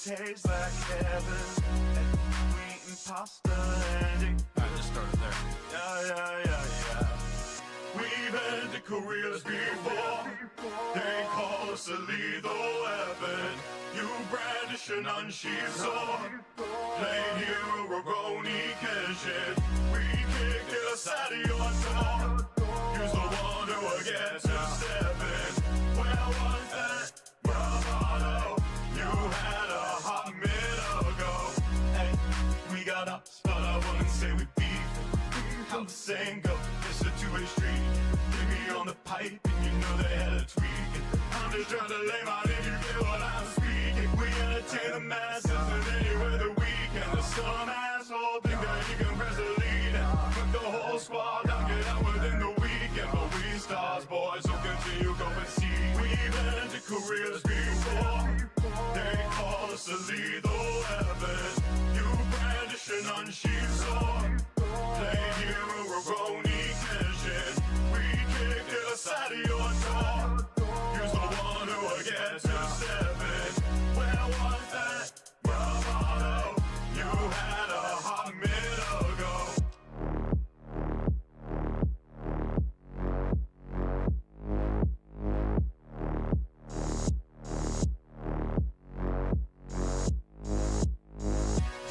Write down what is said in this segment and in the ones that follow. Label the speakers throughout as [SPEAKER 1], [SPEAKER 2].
[SPEAKER 1] tastes like heaven. And we eating pasta and it.
[SPEAKER 2] I just started there.
[SPEAKER 1] Yeah. We've ended careers before. They call us a lethal weapon. You brandish an unsheathed sword. Plain hero, Roroni Kenshin. We kicked it aside of your door. Use the one who will get to seven. Where was that bravado? You had a hot minute ago. Hey, we got ups, but I wouldn't say we beef. How the saying go, it's a two-way street. Get me on the pipe and you know they had a tweak. I'm just trying to lay my name, you get what I'm speaking. We entertain the masses and anywhere the weekend. There's some asshole think that he can press the lead and put the whole squad down, get out within the weekend. But we stars, boys, so continue, go and see. We've ended careers before. They call us a lethal weapon. You brandish an unsheathed sword. Plain hero, Roroni Kenshin. We kicked it aside of your door. Use the one who will get to seven. Where was that bravado? You had a hot minute ago.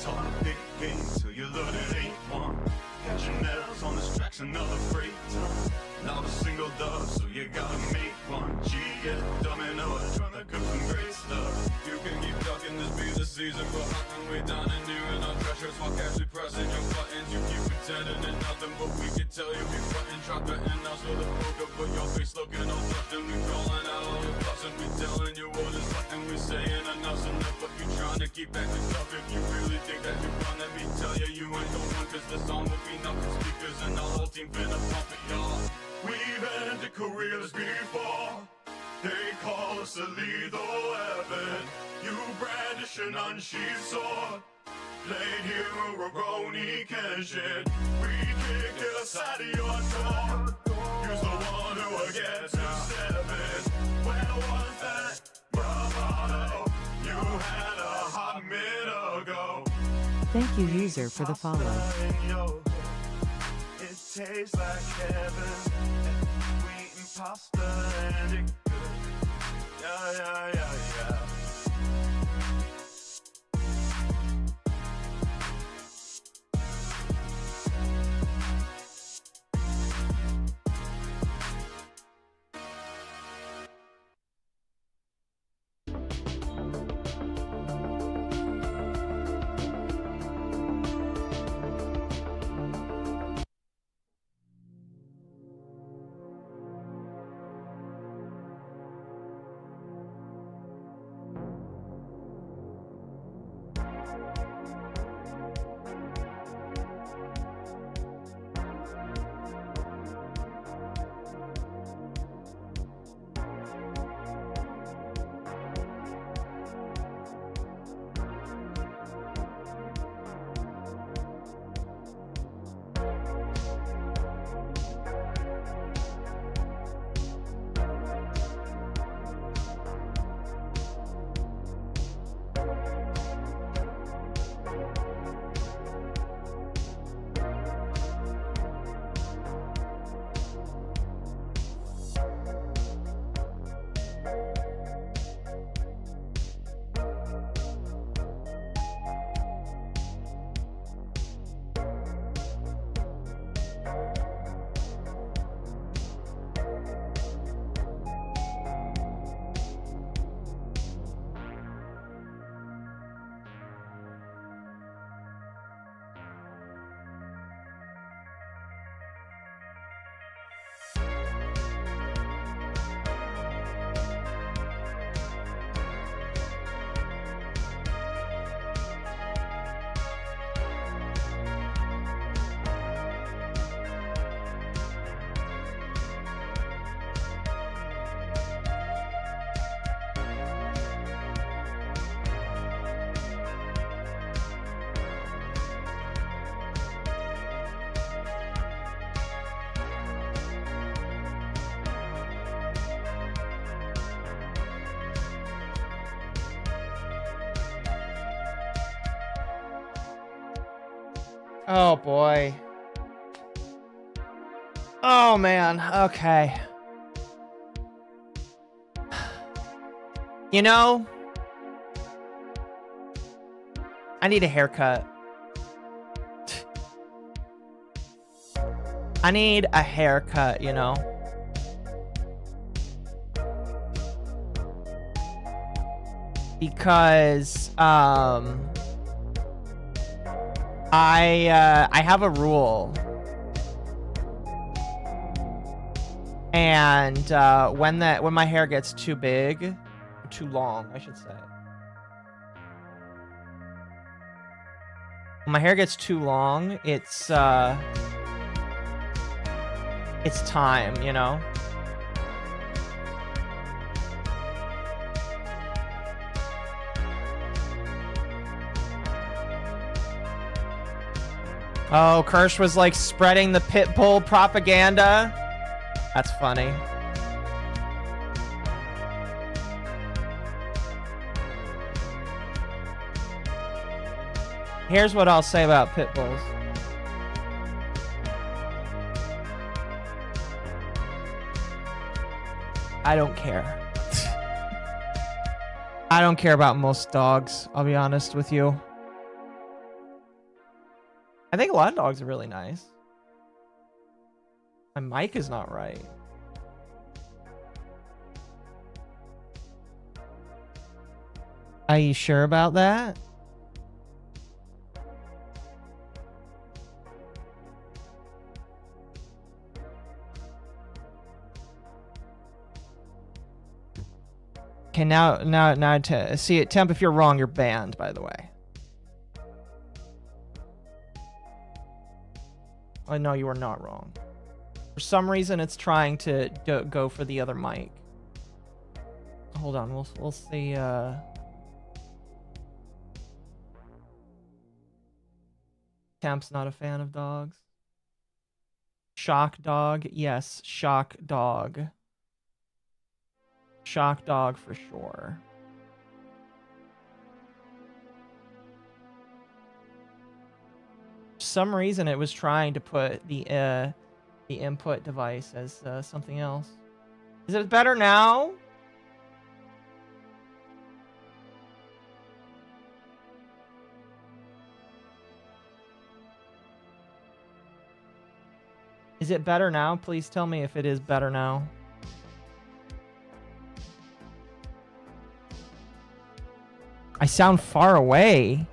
[SPEAKER 1] Talk a big game till you learn it ain't one. Catch your nails on this track's another freight ton. Not a single dove, so you gotta make one. G, yeah, domino, trying to cook some great stuff.
[SPEAKER 2] You can keep ducking, this be the season. We're hunting, we down and you in our treasures while casually pressing your buttons. You keep pretending and nothing, but we can tell you we frontin'. Try threatening us with a poker, but your face looking all flushed. And we calling out all your bluffs and we telling you what is left. And we saying enough's enough, but you trying to keep acting tough. If you really think that you run, let me tell you, you ain't the one. Cause the song will be nothing speakers and the whole team finna pump it, y'all.
[SPEAKER 1] We've ended careers before. They call us a lethal weapon. You brandish an unsheathed sword. Plain hero, Roroni Kenshin. We kicked it aside of your door. Use the one who will get to seven. Where was that bravado? You had a hot minute ago.
[SPEAKER 3] Thank you, user, for the follow.
[SPEAKER 1] It tastes like heaven. And we eating pasta and it good. Yeah.
[SPEAKER 4] Oh boy. Oh man, okay. You know, I need a haircut. I need a haircut, you know. Because I have a rule. And when my hair gets too big, too long, I should say. When my hair gets too long, it's time, you know? Oh, Kirsch was like spreading the Pitbull propaganda. That's funny. Here's what I'll say about Pitbulls. I don't care. I don't care about most dogs, I'll be honest with you. I think a lot of dogs are really nice. My mic is not right. Are you sure about that? Okay, now, see it, Temp, if you're wrong, you're banned, by the way. Oh, no, you are not wrong. For some reason, it's trying to go for the other mic. Hold on, we'll see. Temp's not a fan of dogs. Shock dog, yes, shock dog. Shock dog for sure. For some reason, it was trying to put the input device as something else. Is it better now? Is it better now? Please tell me if it is better now. I sound far away.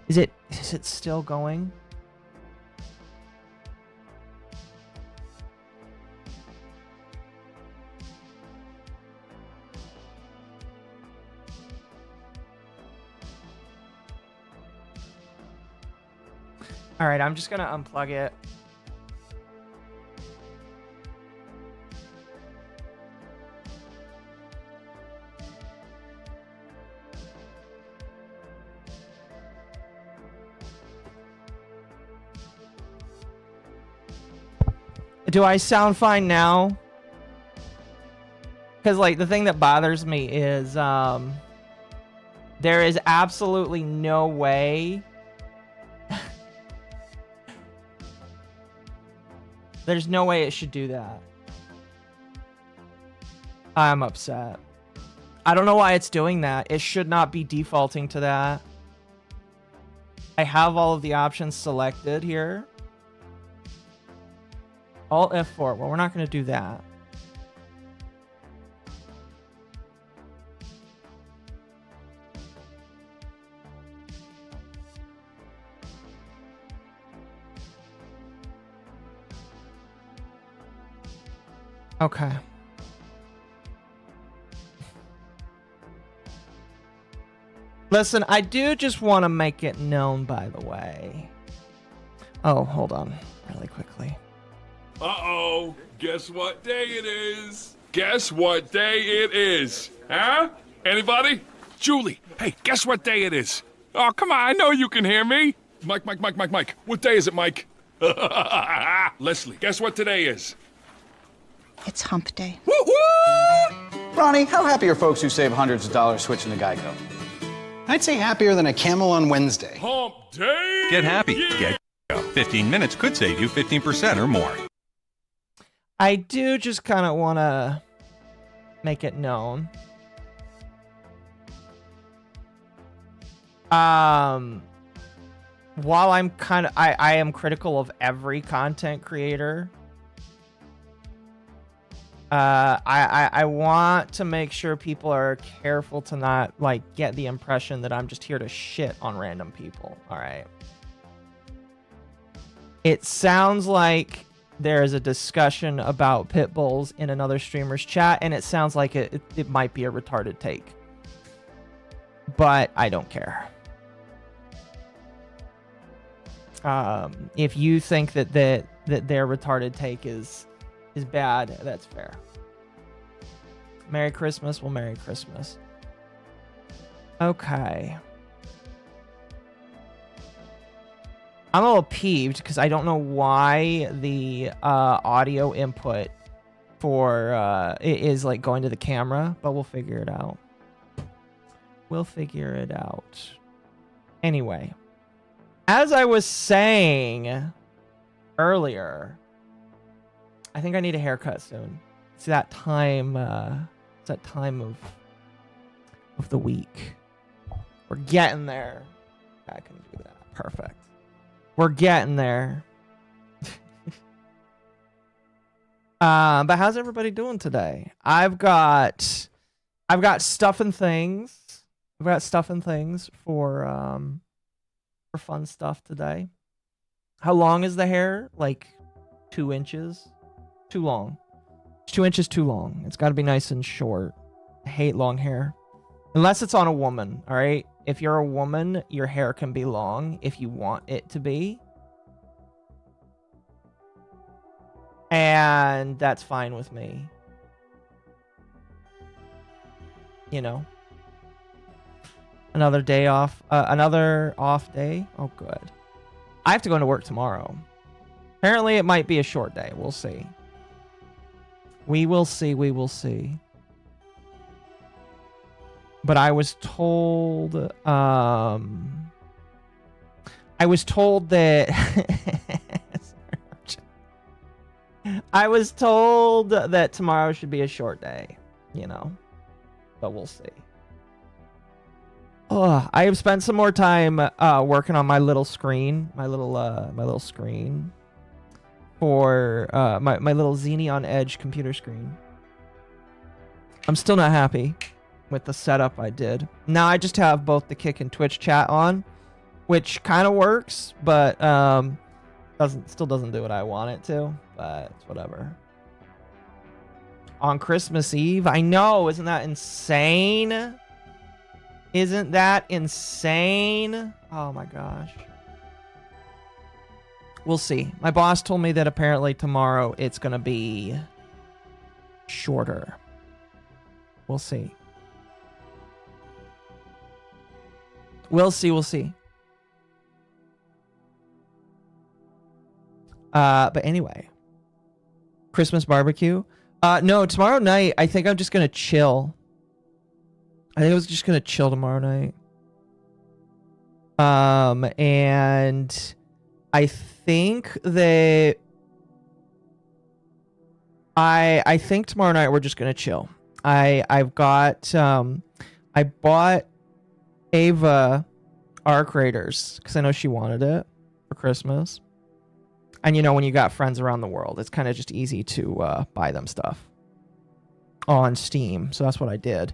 [SPEAKER 4] Is it still going? All right, I'm just gonna unplug it. Do I sound fine now? Because, like, the thing that bothers me is, there is absolutely no way. There's no way it should do that. I'm upset. I don't know why it's doing that. It should not be defaulting to that. I have all of the options selected here. Alt F4. Well, we're not going to do that. Okay. Listen, I do just want to make it known, by the way. Oh, hold on. Really quickly.
[SPEAKER 5] Uh-oh. Guess what day it is? Guess what day it is? Huh? Anybody? Julie, hey, guess what day it is? Oh, come on, I know you can hear me. Mike. What day is it, Mike? Leslie, guess what today is?
[SPEAKER 6] It's hump day.
[SPEAKER 5] Woo-hoo!
[SPEAKER 7] Ronnie, how happy are folks who save hundreds of dollars switching to Geico? I'd say happier than a camel on Wednesday.
[SPEAKER 5] Hump day!
[SPEAKER 8] Get happy.
[SPEAKER 5] Yeah.
[SPEAKER 8] Get 15 minutes could save you 15% or more.
[SPEAKER 4] I do just kind of want to make it known. While I'm I am critical of every content creator, I want to make sure people are careful to not like get the impression that I'm just here to shit on random people. All right. It sounds like there is a discussion about pit bulls in another streamer's chat, and it sounds like it might be a retarded take. But I don't care. If you think that their retarded take is bad, that's fair. Merry Christmas. Well, Merry Christmas. Okay. I'm a little peeved because I don't know why the audio input for it is like going to the camera, but we'll figure it out. We'll figure it out. Anyway, as I was saying earlier, I think I need a haircut soon. It's that time. It's that time of the week. We're getting there. I can do that. Perfect. We're getting there. But how's everybody doing today? I've got stuff and things. I've got stuff and things for fun stuff today. How long is the hair? Like 2 inches? Too long. It's 2 inches too long. It's got to be nice and short. I hate long hair. Unless it's on a woman, all right? If you're a woman, your hair can be long if you want it to be. And that's fine with me. You know? Another day off. Another off day. Oh, good. I have to go into work tomorrow. Apparently, it might be a short day. We'll see. We will see. We will see. But I was told that I was told that tomorrow should be a short day, you know. But we'll see. Oh, I have spent some more time working on my little screen, my little screen for my little Xeneon Edge computer screen. I'm still not happy with the setup I did. Now I just have both the Kick and Twitch chat on, which kind of works, but still doesn't do what I want it to, but it's whatever. On Christmas Eve, I know, isn't that insane? Isn't that insane? Oh my gosh. We'll see. My boss told me that apparently tomorrow it's gonna be shorter. We'll see. We'll see, we'll see. But anyway. Christmas barbecue. No, tomorrow night, I think I'm just gonna chill. I think I was just gonna chill tomorrow night. And I think that I think tomorrow night we're just gonna chill. I bought Ava Arc Raiders because I know she wanted it for Christmas. And you know, when you got friends around the world, it's kind of just easy to buy them stuff on Steam. So that's what I did.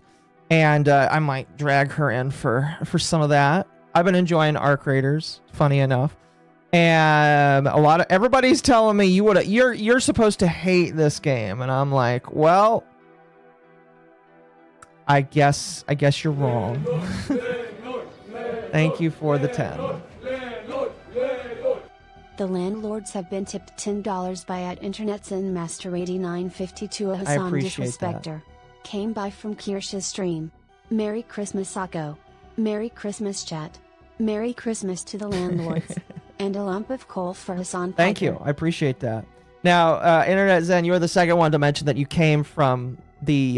[SPEAKER 4] And I might drag her in for some of that. I've been enjoying Arc Raiders, funny enough. And everybody's telling me you're supposed to hate this game, and I'm like, well, I guess you're wrong. Thank you for the 10.
[SPEAKER 9] The landlords have been tipped $10 by @InternetZen Master 8952. A Hassan Disrespector.
[SPEAKER 4] That.
[SPEAKER 9] Came by from Kirsch's stream. Merry Christmas, Occo. Merry Christmas, chat. Merry Christmas to the landlords. And a lump of coal for Hassan.
[SPEAKER 4] Thank you. I appreciate that. Now, Internet Zen, you are the second one to mention that you came from the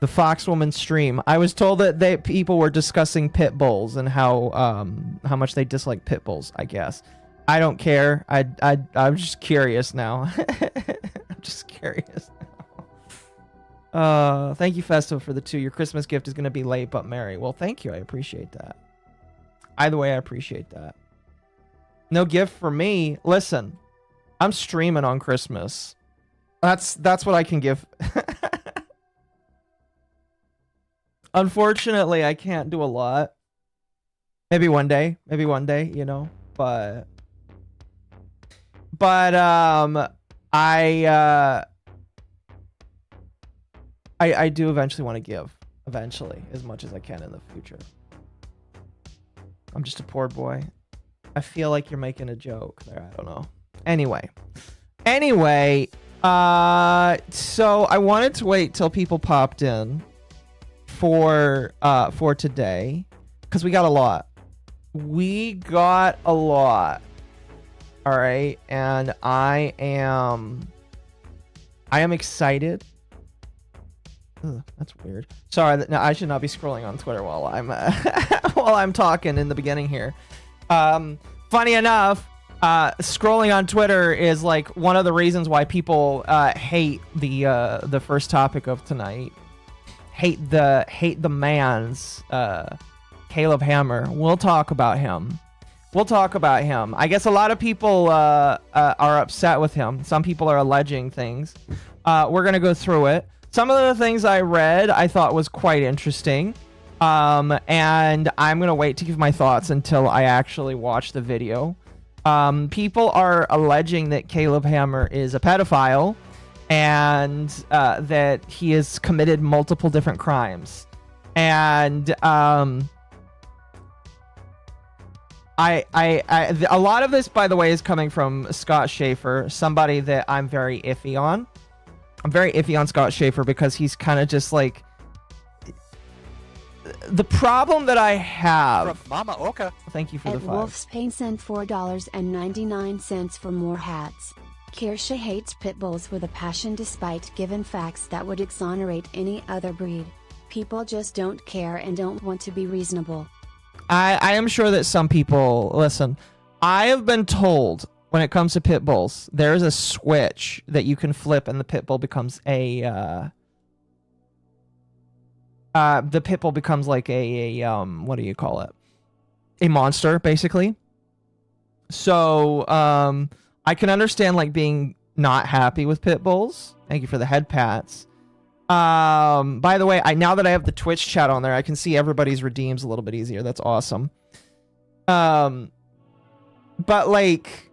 [SPEAKER 4] Foxwoman stream. I was told that people were discussing pit bulls and how much they dislike pit bulls, I guess. I don't care. I'm just curious now. I'm just curious now. Thank you, Festo, for the 2. Your Christmas gift is gonna be late but merry. Well, thank you. I appreciate that. Either way, I appreciate that. No gift for me. Listen, I'm streaming on Christmas. That's what I can give. Unfortunately, I can't do a lot. Maybe one day, you know, but I do eventually want to give, eventually, as much as I can in the future. I'm just a poor boy. I feel like you're making a joke there. I don't know. Anyway, so I wanted to wait till people popped in for today, because we got a lot. All right, and I am excited. Ugh, that's weird. Sorry, no, I should not be scrolling on Twitter while I'm while I'm talking in the beginning here. Funny enough, scrolling on Twitter is like one of the reasons why people hate the first topic of tonight. Hate the man's Caleb Hammer. We'll talk about him. I guess a lot of people are upset with him. Some people are alleging things. We're gonna go through it. Some of the things I read I thought was quite interesting. And I'm gonna wait to give my thoughts until I actually watch the video. People are alleging that Caleb Hammer is a pedophile and that he has committed multiple different crimes. And a lot of this, by the way, is coming from Scott Schaefer, somebody that I'm very iffy on. I'm very iffy on Scott Schaefer because he's kind of just like... The problem that I have...
[SPEAKER 10] From MommaOcco.
[SPEAKER 4] Thank you for the 5.
[SPEAKER 9] Wolf's Pain sent $4.99 for more hats. Kirsche hates pit bulls with a passion despite given facts that would exonerate any other breed. People just don't care and don't want to be reasonable.
[SPEAKER 4] I am sure that some people... Listen, I have been told when it comes to pit bulls, there's a switch that you can flip and the pit bull becomes a... the pit bull becomes like a what do you call it? A monster, basically. So, I can understand like being not happy with pit bulls. Thank you for the head pats. By the way, now that I have the Twitch chat on there, I can see everybody's redeems a little bit easier. That's awesome. But like,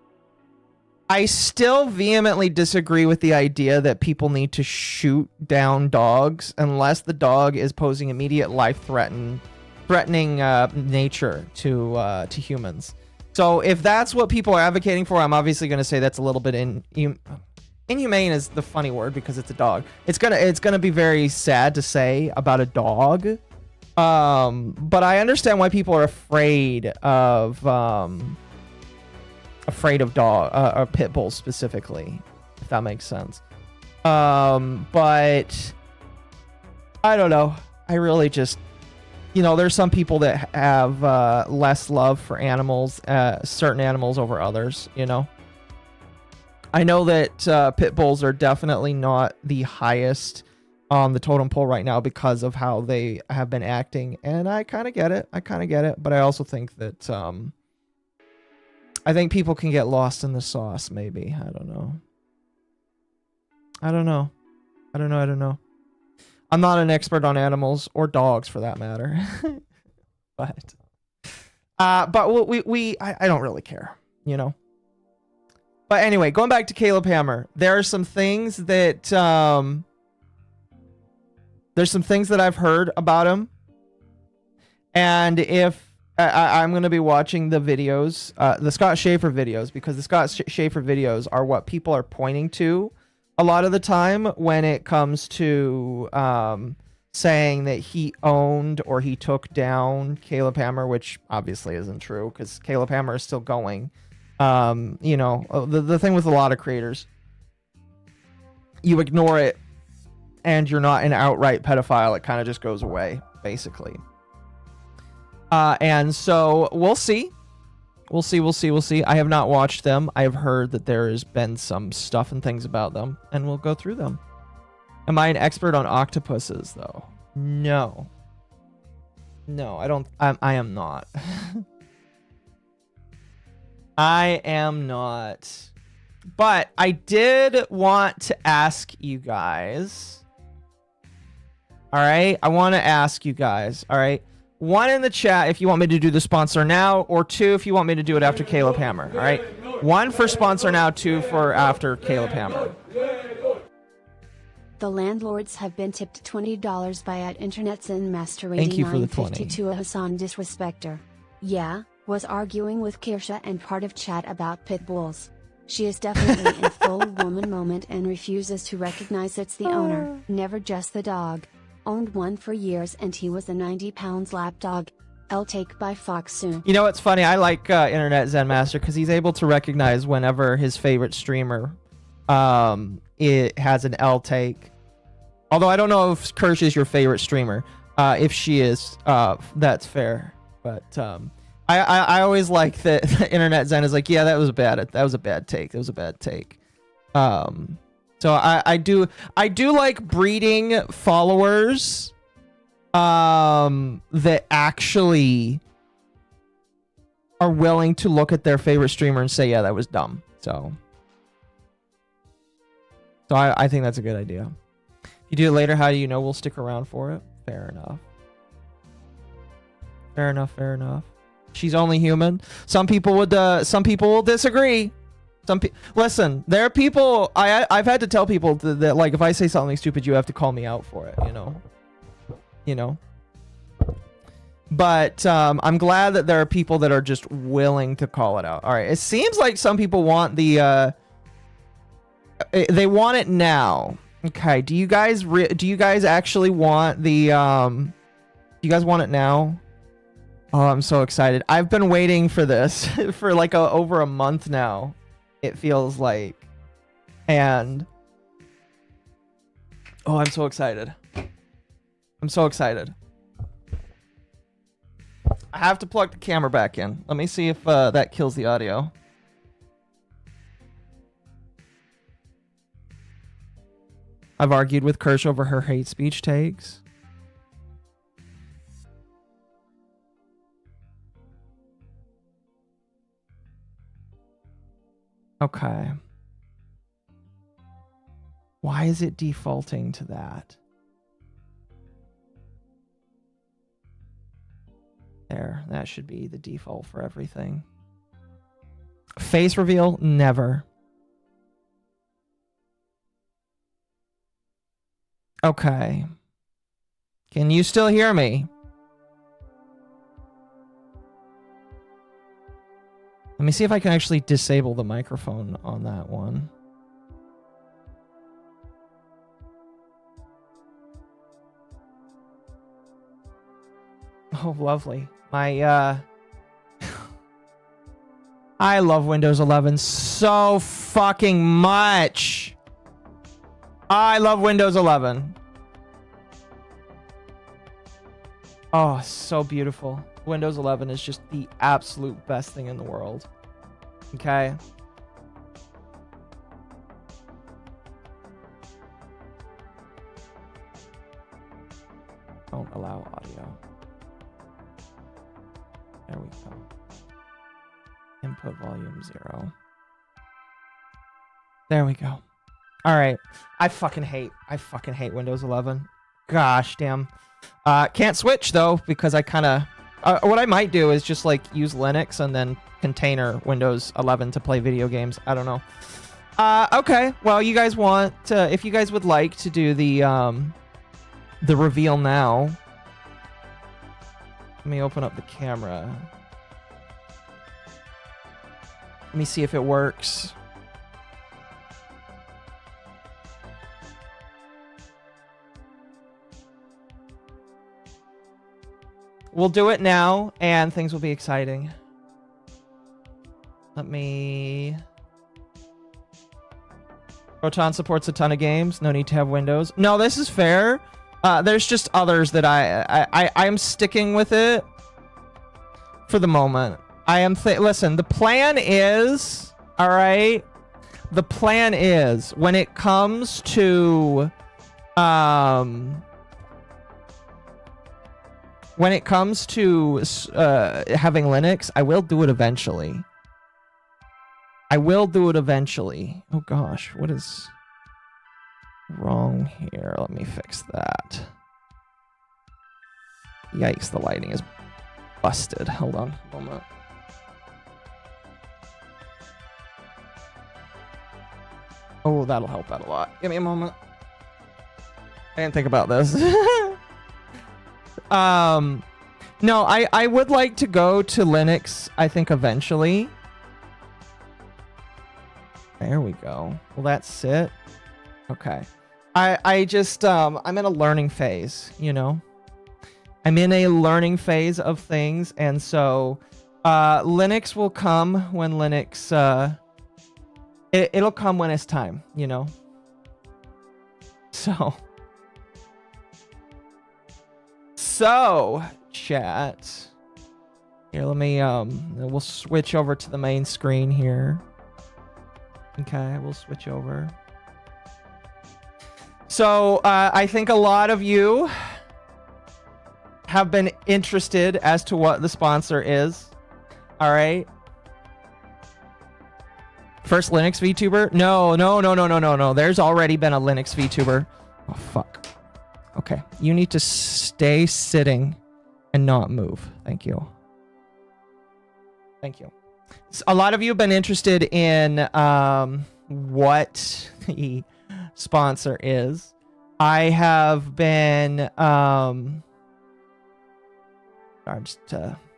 [SPEAKER 4] I still vehemently disagree with the idea that people need to shoot down dogs unless the dog is posing immediate life-threatening nature to humans. So if that's what people are advocating for, I'm obviously going to say that's a little bit inhumane is the funny word because it's a dog. It's gonna be very sad to say about a dog. But I understand why people are afraid of dog or pit bulls specifically, if that makes sense. But I don't know. I really just, there's some people that have less love for animals, certain animals over others, I know that pit bulls are definitely not the highest on the totem pole right now because of how they have been acting, and I kind of get it. But I also think that I think people can get lost in the sauce, maybe. I don't know. I'm not an expert on animals or dogs for that matter. but I don't really care, But anyway, going back to Caleb Hammer, there are some things that I've heard about him, and if I'm going to be watching the videos, the Scott Schaefer videos, because the Scott Schaefer videos are what people are pointing to a lot of the time when it comes to saying that he owned or he took down Caleb Hammer, which obviously isn't true because Caleb Hammer is still going. The thing with a lot of creators, you ignore it and you're not an outright pedophile. It kind of just goes away, basically. And so we'll see. We'll see, we'll see, we'll see. I have not watched them. I have heard that there has been some stuff and things about them, and we'll go through them. Am I an expert on octopuses, though? No. No, I don't. I am not. I am not. But I did want to ask you guys. All right? I want to ask you guys. All right? 1 in the chat if you want me to do the sponsor now, or 2 if you want me to do it after Caleb Hammer. All right? 1 for sponsor now, 2 for after Caleb Hammer.
[SPEAKER 9] The landlords have been tipped $20 by at Internet's and Master
[SPEAKER 4] Thank you for the 20.
[SPEAKER 9] 8952 a Hassan disrespecter. Yeah, was arguing with Kirsha and part of chat about pit bulls. She is definitely in full woman moment and refuses to recognize it's the owner, never just the dog. Owned one for years and he was a 90 pounds lapdog. I'll take by Fox soon.
[SPEAKER 4] You know what's funny? I like Internet Zen Master because he's able to recognize whenever his favorite streamer it has an L take. Although I don't know if Kirsch is your favorite streamer. If she is, that's fair. But I always like that Internet Zen is like, yeah, that was a bad take. That was a bad take. So I do like breeding followers that actually are willing to look at their favorite streamer and say, yeah, that was dumb. So I think that's a good idea. If you do it later, how do you know we'll stick around for it? Fair enough. Fair enough, fair enough. She's only human. Some people will disagree. Listen, there are people I've had to tell people that like if I say something stupid, you have to call me out for it, you know. But I'm glad that there are people that are just willing to call it out. All right, it seems like some people want the they want it now. Okay, do you guys actually want the do you guys want it now? Oh, I'm so excited. I've been waiting for this for like over a month now. It feels like. And oh, I'm so excited. I'm so excited. I have to plug the camera back in. Let me see if that kills the audio. I've argued with Kirsch over her hate speech takes. Okay. Why is it defaulting to that? There, that should be the default for everything. Face reveal, never. Okay. Can you still hear me? Let me see if I can actually disable the microphone on that one. Oh, lovely. My, I love Windows 11 so fucking much. I love Windows 11. Oh, so beautiful. Windows 11 is just the absolute best thing in the world. Okay? Don't allow audio. There we go. Input volume 0. There we go. All right. I fucking hate Windows 11. Gosh damn. Can't switch though because I kind of what I might do is just like use Linux and then container Windows 11 to play video games. I don't know. Okay. Well, you guys want if you guys would like to do the reveal now. Let me open up the camera. Let me see if it works. We'll do it now, and things will be exciting. Let me... Proton supports a ton of games. No need to have Windows. No, this is fair. There's just others that I'm sticking with it for the moment. Listen, the plan is, all right. The plan is when it comes to having Linux, I will do it eventually. Oh gosh, what is wrong here? Let me fix that. Yikes, the lighting is busted. Hold on a moment. Oh, that'll help out a lot. Give me a moment. I didn't think about this. No, I would like to go to Linux, I think, eventually. There we go. Will that sit? Okay. I just, I'm in a learning phase, you know? I'm in a learning phase of things, and so Linux will come when Linux, it'll come when it's time, you know? So, chat. Here, let me, we'll switch over to the main screen here. Okay, we'll switch over. So, I think a lot of you have been interested as to what the sponsor is. All right. First Linux VTuber? No. There's already been a Linux VTuber. Oh, fuck. Okay. You need to stay sitting and not move. Thank you. Thank you. So a lot of you have been interested in what the sponsor is. I have been I'm just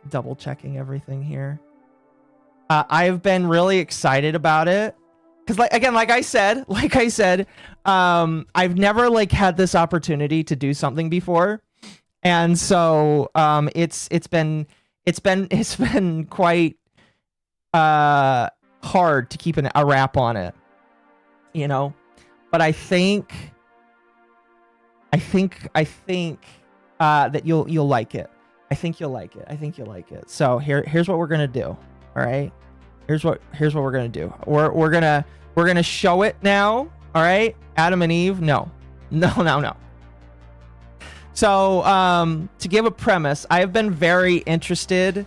[SPEAKER 4] double checking everything here. I've been really excited about it because, like I said, I've never had this opportunity to do something before, and so it's been quite hard to keep a wrap on it, you know. But I think that you'll like it. I think you'll like it. So here's what we're gonna do. All right. Here's what we're gonna do. We're gonna show it now. All right. Adam and Eve. No. So to give a premise, I have been very interested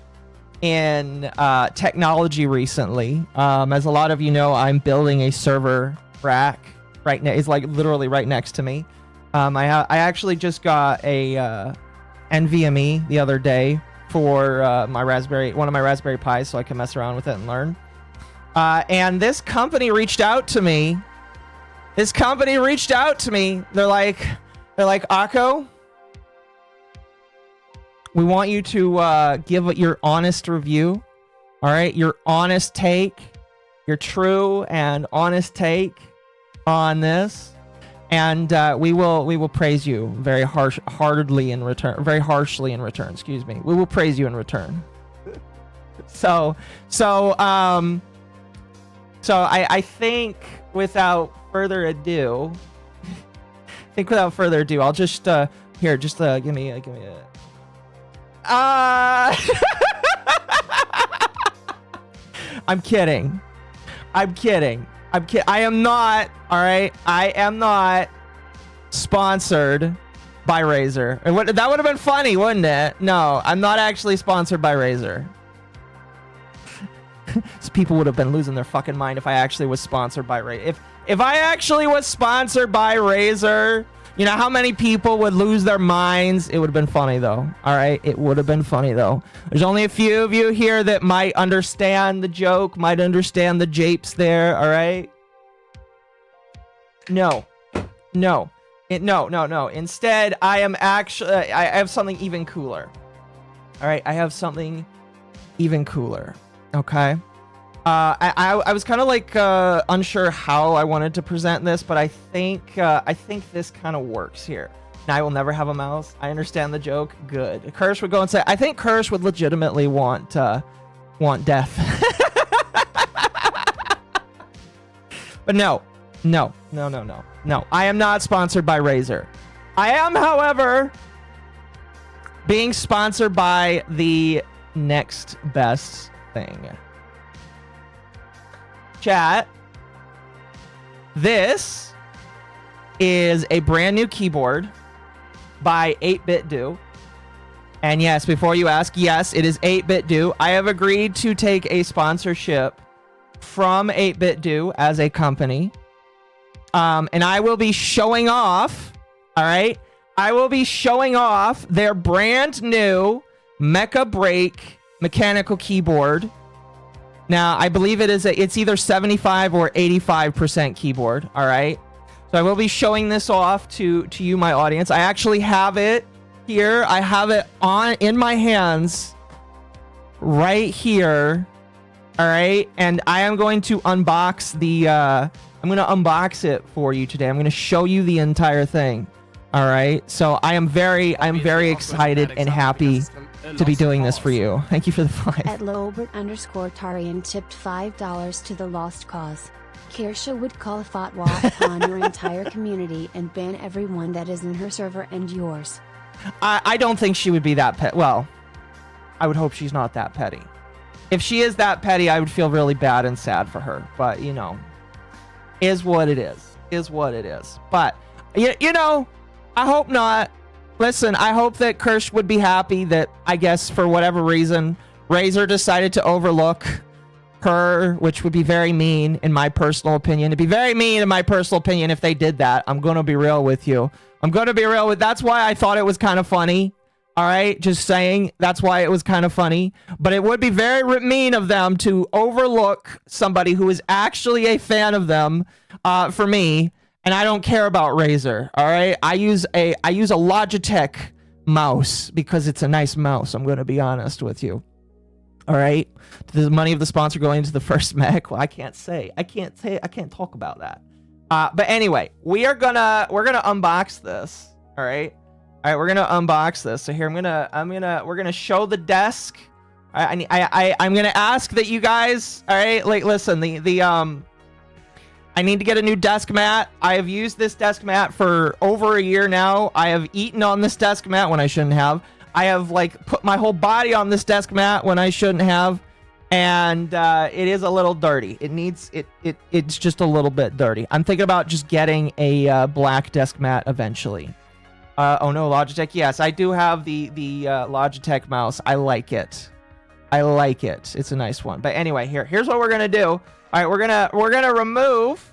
[SPEAKER 4] in technology recently. As a lot of you know, I'm building a server rack right now. It's literally right next to me. I actually just got a NVMe the other day for one of my Raspberry Pis, so I can mess around with it and learn. And this company reached out to me. They're like, Occo, we want you to give your honest review. All right, your honest take, your true and honest take on this. And we will praise you very harshly in return. Excuse me. We will praise you in return. So I think without further ado, I'll just here. Just give me a. I'm kidding. I am not, all right? I am not sponsored by Razer. That would have been funny, wouldn't it? No, I'm not actually sponsored by Razer. So people would have been losing their fucking mind if I actually was sponsored by Razer. If I actually was sponsored by Razer, you know how many people would lose their minds? It would have been funny, though. All right? It would have been funny, though. There's only a few of you here that might understand the joke, might understand the japes there, all right? No. Instead, I have something even cooler. All right? I have something even cooler, okay? I was kind of unsure how I wanted to present this, but I think this kind of works here. Now, I will never have a mouse. I understand the joke. Good. Kirsch would go and say, I think Kirsch would legitimately want death. But no. I am not sponsored by Razer. I am, however, being sponsored by the next best thing. Chat. This is a brand new keyboard by 8BitDo. And yes, before you ask, yes, it is 8BitDo. I have agreed to take a sponsorship from 8BitDo as a company. And I will be showing off, all right? I will be showing off their brand new Mecha Break mechanical keyboard. Now, I believe it's either 75 or 85% keyboard, all right? So I will be showing this off to you, my audience. I actually have it here. I have it in my hands right here, all right? And I am going to unbox I'm going to unbox it for you today. I'm going to show you the entire thing, all right? So I am very excited and happy to be doing this for you. Thank you for the 5.
[SPEAKER 9] At Lobert_Tarian tipped $5 to the lost cause. Kirsha would call a fatwa upon your entire community and ban everyone that is in her server and yours.
[SPEAKER 4] I don't think she would be that petty. Well, I would hope she's not that petty. If she is that petty, I would feel really bad and sad for her. But, you know, is what it is. Is what it is. But, you know, I hope not. Listen, I hope that Kirsch would be happy that, I guess, for whatever reason, Razer decided to overlook her, which would be very mean, in my personal opinion. It'd be very mean, in my personal opinion, if they did that. I'm going to be real with you. That's why I thought it was kind of funny. All right? Just saying, that's why it was kind of funny. But it would be very mean of them to overlook somebody who is actually a fan of them, for me. And I don't care about Razer, all right? I use a Logitech mouse because it's a nice mouse. I'm going to be honest with you. All right? The money of the sponsor going into the first mech. Well, I can't talk about that. But anyway, we're gonna unbox this. All right? All right, we're gonna unbox this. So here we're gonna show the desk. I'm gonna ask that you guys, all right, like listen, I need to get a new desk mat. I have used this desk mat for over a year now. I have eaten on this desk mat when I shouldn't have. I have like put my whole body on this desk mat when I shouldn't have. And it is a little dirty. It's just a little bit dirty. I'm thinking about just getting a black desk mat eventually. Oh no, Logitech. Yes, I do have the Logitech mouse. I like it. It's a nice one. But anyway, here's what we're gonna do. All right, we're gonna remove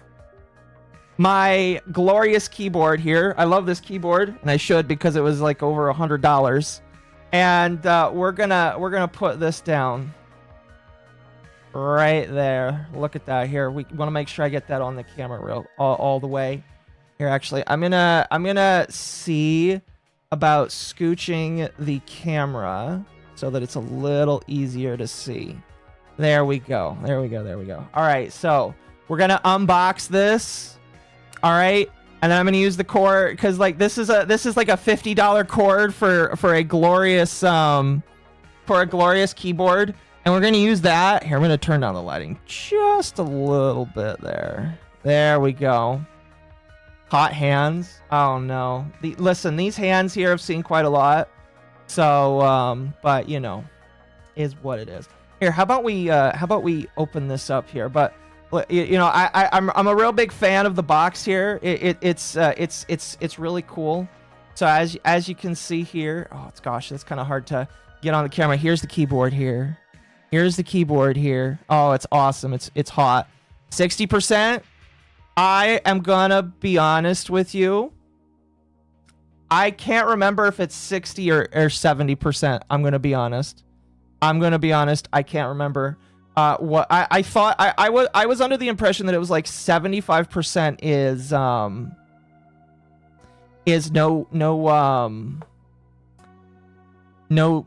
[SPEAKER 4] my glorious keyboard here. I love this keyboard, and I should because it was like over $100. And we're gonna put this down right there. Look at that here. We want to make sure I get that on the camera all the way. Here, actually, I'm gonna see about scooching the camera so that it's a little easier to see. There we go. All right, so we're gonna unbox this. All right, and then I'm gonna use the cord because like this is like a $50 cord for a glorious keyboard, and we're gonna use that. Here, I'm gonna turn down the lighting just a little bit there. There we go. Hot hands. Oh no. Listen, these hands here I've seen quite a lot. So, but you know, is what it is. Here, how about we open this up here? But you know, I'm a real big fan of the box here. It's really cool. So as you can see here, that's kind of hard to get on the camera. Here's the keyboard here. Oh, it's awesome. It's hot. 60%. I am gonna be honest with you. I can't remember if it's 60 or 70%. I'm gonna be honest. I can't remember. What I thought I was under the impression that it was like 75% is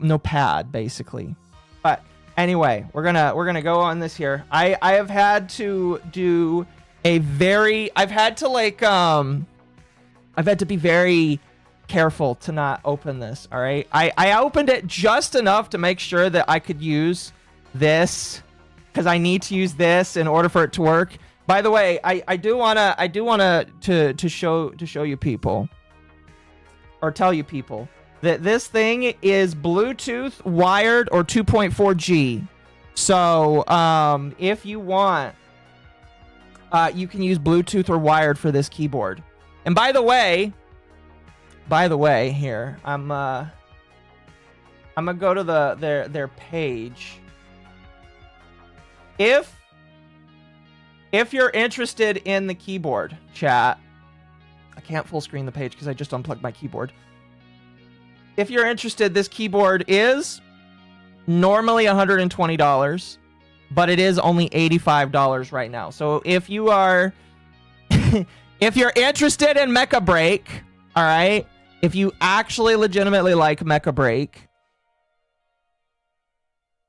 [SPEAKER 4] no pad basically. But anyway, we're gonna go on this here. I have had to do I've had to be very careful to not open this. All right, I opened it just enough to make sure that I could use this because I need to use this in order for it to work. By the way, I do wanna to show you people or tell you people that this thing is Bluetooth wired or 2.4G. So if you want, you can use Bluetooth or wired for this keyboard. And by the way, here I'm gonna go to their page. If you're interested in the keyboard, chat, I can't full screen the page because I just unplugged my keyboard. If you're interested, this keyboard is normally $120, but it is only $85 right now. So if you are, if you're interested in Mecha Break, all right, if you actually legitimately like Mecha Break,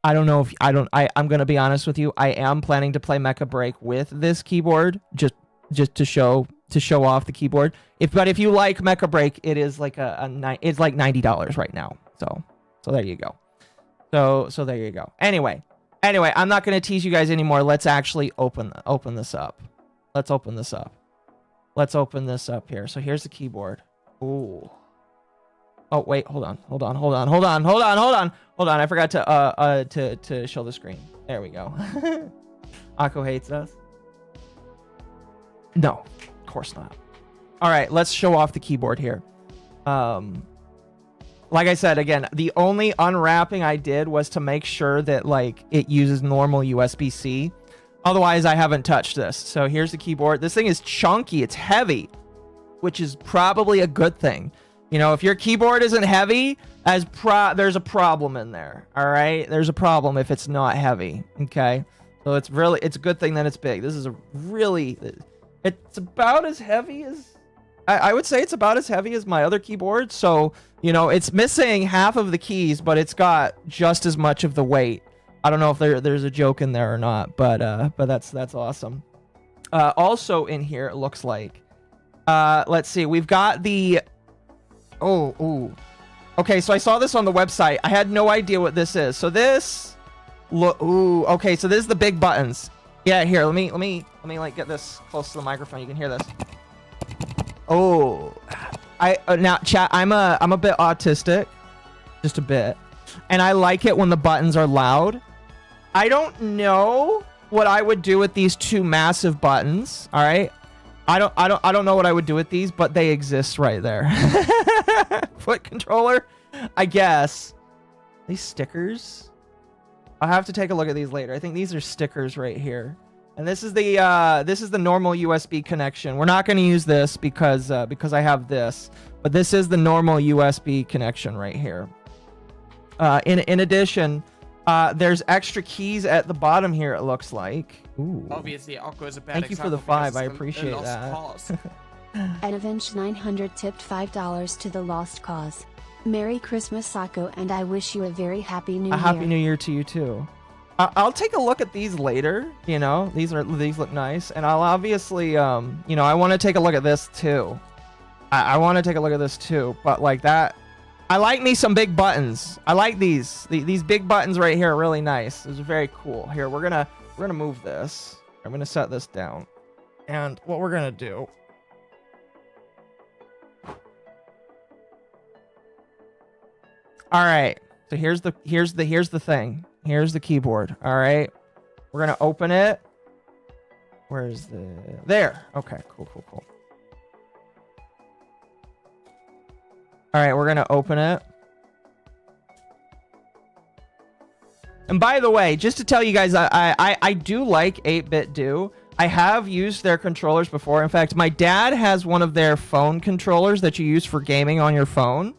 [SPEAKER 4] I don't know if I'm gonna be honest with you. I am planning to play Mecha Break with this keyboard, just to show off the keyboard. But if you like Mecha Break, it is like it's like $90 right now. So there you go. So there you go. Anyway, I'm not gonna tease you guys anymore. Let's actually open this up. Let's open this up. Let's open this up here. So here's the keyboard. Ooh. Oh wait, hold on. I forgot to show the screen. There we go. Akko hates us. No, of course not. All right, let's show off the keyboard here. Like I said, again, the only unwrapping I did was to make sure that like it uses normal USB-C. Otherwise, I haven't touched this. So here's the keyboard. This thing is chunky. It's heavy, which is probably a good thing. You know, if your keyboard isn't heavy, there's a problem in there. All right, there's a problem if it's not heavy. Okay, so it's a good thing that it's big. This is it's about as heavy as I would say it's about as heavy as my other keyboard. So you know, it's missing half of the keys, but it's got just as much of the weight. I don't know if there's a joke in there or not, but that's awesome. Also in here, it looks like, let's see, we've got the. Okay, so I saw this on the website. I had no idea what this is. So this, okay, so this is the big buttons. Yeah, here, let me like get this close to the microphone. You can hear this. Oh, now chat, I'm a bit autistic, just a bit, and I like it when the buttons are loud. I don't know what I would do with these two massive buttons. All right. I don't know what I would do with these, but they exist right there. Foot controller, I guess. These stickers. I'll have to take a look at these later. I think these are stickers right here. And this is the normal USB connection. We're not going to use this because I have this, but this is the normal USB connection right here. In addition, there's extra keys at the bottom here, it looks like. Ooh.
[SPEAKER 10] Obviously, Occo is a bad
[SPEAKER 4] Thank you for the 5. I appreciate that.
[SPEAKER 9] Avenge 900 tipped $5 to the Lost Cause. Merry Christmas, Occo, and I wish you a very happy new year.
[SPEAKER 4] A happy new year to you too. I'll take a look at these later. You know, these look nice, and I'll obviously, you know, I want to take a look at this too. I want to take a look at this too, but like that. I like me some big buttons. I like these big buttons right here are really nice. This is very cool. Here, we're gonna move this. I'm gonna set this down. And what we're gonna do. All right. So here's the thing. Here's the keyboard. All right. We're gonna open it. Where's there? Okay, cool. All right, we're going to open it. And by the way, just to tell you guys, I do like 8-Bit Do. I have used their controllers before. In fact, my dad has one of their phone controllers that you use for gaming on your phone.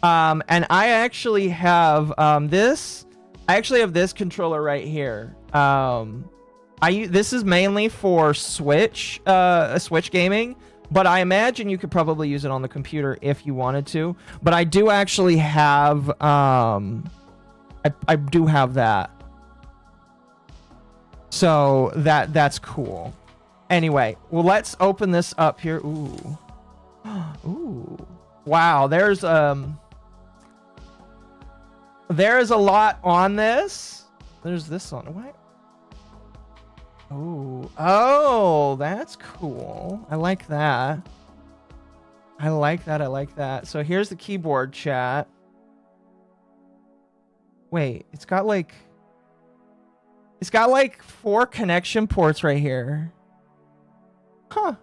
[SPEAKER 4] And I actually have this. I actually have this controller right here. This is mainly for Switch gaming. But I imagine you could probably use it on the computer if you wanted to. But I do actually have, I do have that. So that's cool. Anyway, well, let's open this up here. Ooh. Ooh. Wow, there's a lot on this. There's this on. What? Oh, that's cool. I like that. I like that. So here's the keyboard, chat. Wait, it's got like... It's got like 4 connection ports right here. Huh.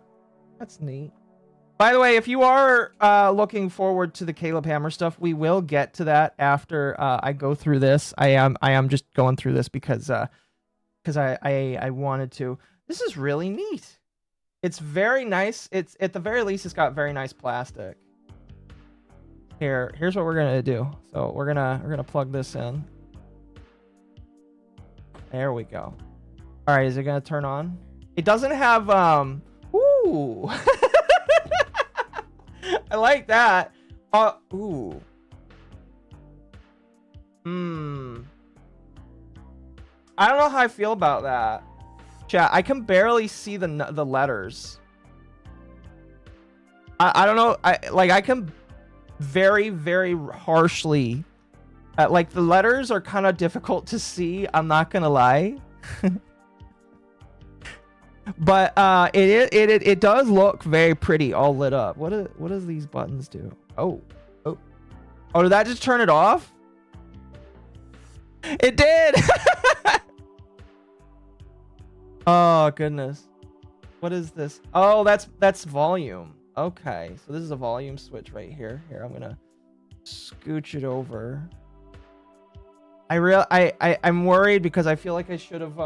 [SPEAKER 4] That's neat. By the way, if you are looking forward to the Caleb Hammer stuff, we will get to that after I go through this. I am just going through this because I wanted to. This is really neat. It's very nice. It's at the very least, it's got very nice plastic. Here's what we're gonna do. So we're gonna plug this in. There we go. All right, is it gonna turn on? It doesn't have ooh. I like that. Ooh. I don't know how I feel about that. Chat, I can barely see the letters. I don't know. I can very, very harshly. Like the letters are kind of difficult to see. I'm not gonna lie. But it does look very pretty, all lit up. What does these buttons do? Oh, did that just turn it off? It did. Oh goodness, what is this? Oh, that's volume. Okay, so this is a volume switch right here. Here, I'm gonna scooch it over. I'm worried because I feel like I should have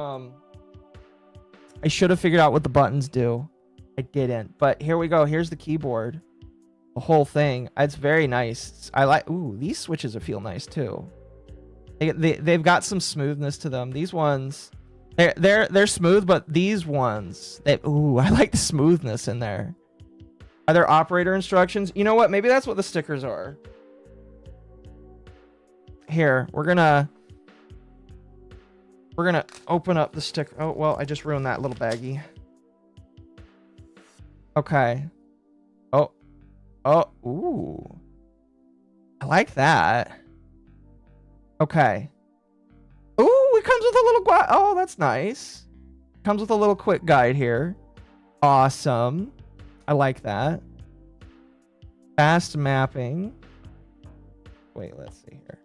[SPEAKER 4] figured out what the buttons do. I didn't, but here we go. Here's the keyboard, the whole thing. It's very nice. I like. Ooh, these switches feel nice too. They've got some smoothness to them. These ones, they're smooth, but these ones, ooh, I like the smoothness in there. Are there operator instructions? You know what? Maybe that's what the stickers are. Here, we're gonna open up the sticker. Oh, well, I just ruined that little baggie. Okay. Oh, ooh. I like that. Okay. Ooh, it comes with a little oh, that's nice. Comes with a little quick guide here. Awesome. I like that. Fast mapping. Wait, let's see here.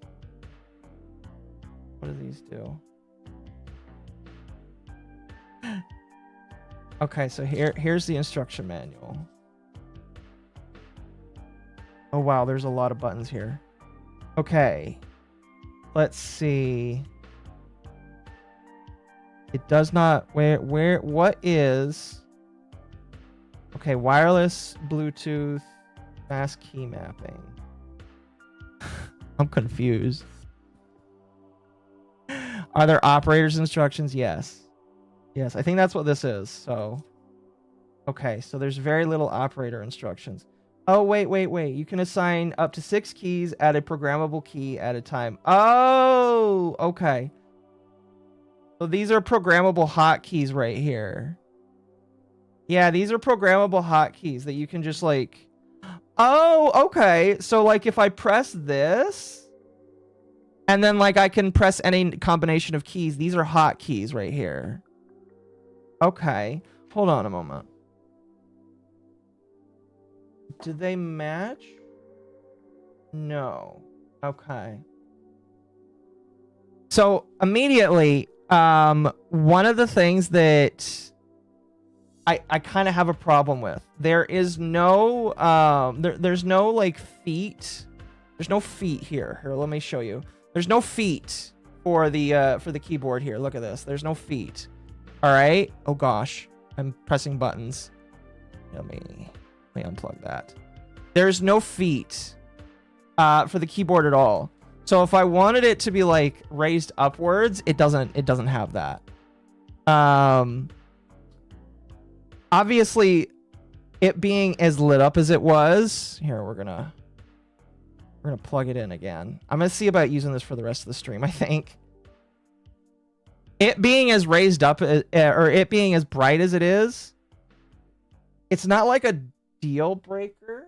[SPEAKER 4] What do these do? Okay, so here's the instruction manual. Oh wow, there's a lot of buttons here. Okay. Let's see. It does not what is okay, wireless, Bluetooth, fast key mapping. I'm confused. Are there operators instructions? Yes. Yes, I think that's what this is. So, okay, so there's very little operator instructions. Oh, wait. You can assign up to 6 keys at a programmable key at a time. Oh, okay. So these are programmable hotkeys right here. Yeah, these are programmable hotkeys that you can just like... Oh, okay. So like if I press this, and then like I can press any combination of keys. These are hotkeys right here. Okay. Hold on a moment. Do they match? No. Okay. So immediately, one of the things that I kind of have a problem with, there is no there's no like feet. There's no feet here. Here, let me show you. There's no feet for the keyboard here. Look at this. There's no feet. All right. Oh gosh, I'm pressing buttons. Let me unplug that. There's no feet for the keyboard at all. So if I wanted it to be like raised upwards, it doesn't have that. Obviously, it being as lit up as it was, here we're gonna plug it in again. I'm gonna see about using this for the rest of the stream. I think it being as raised up or it being as bright as it is, it's not like a deal breaker.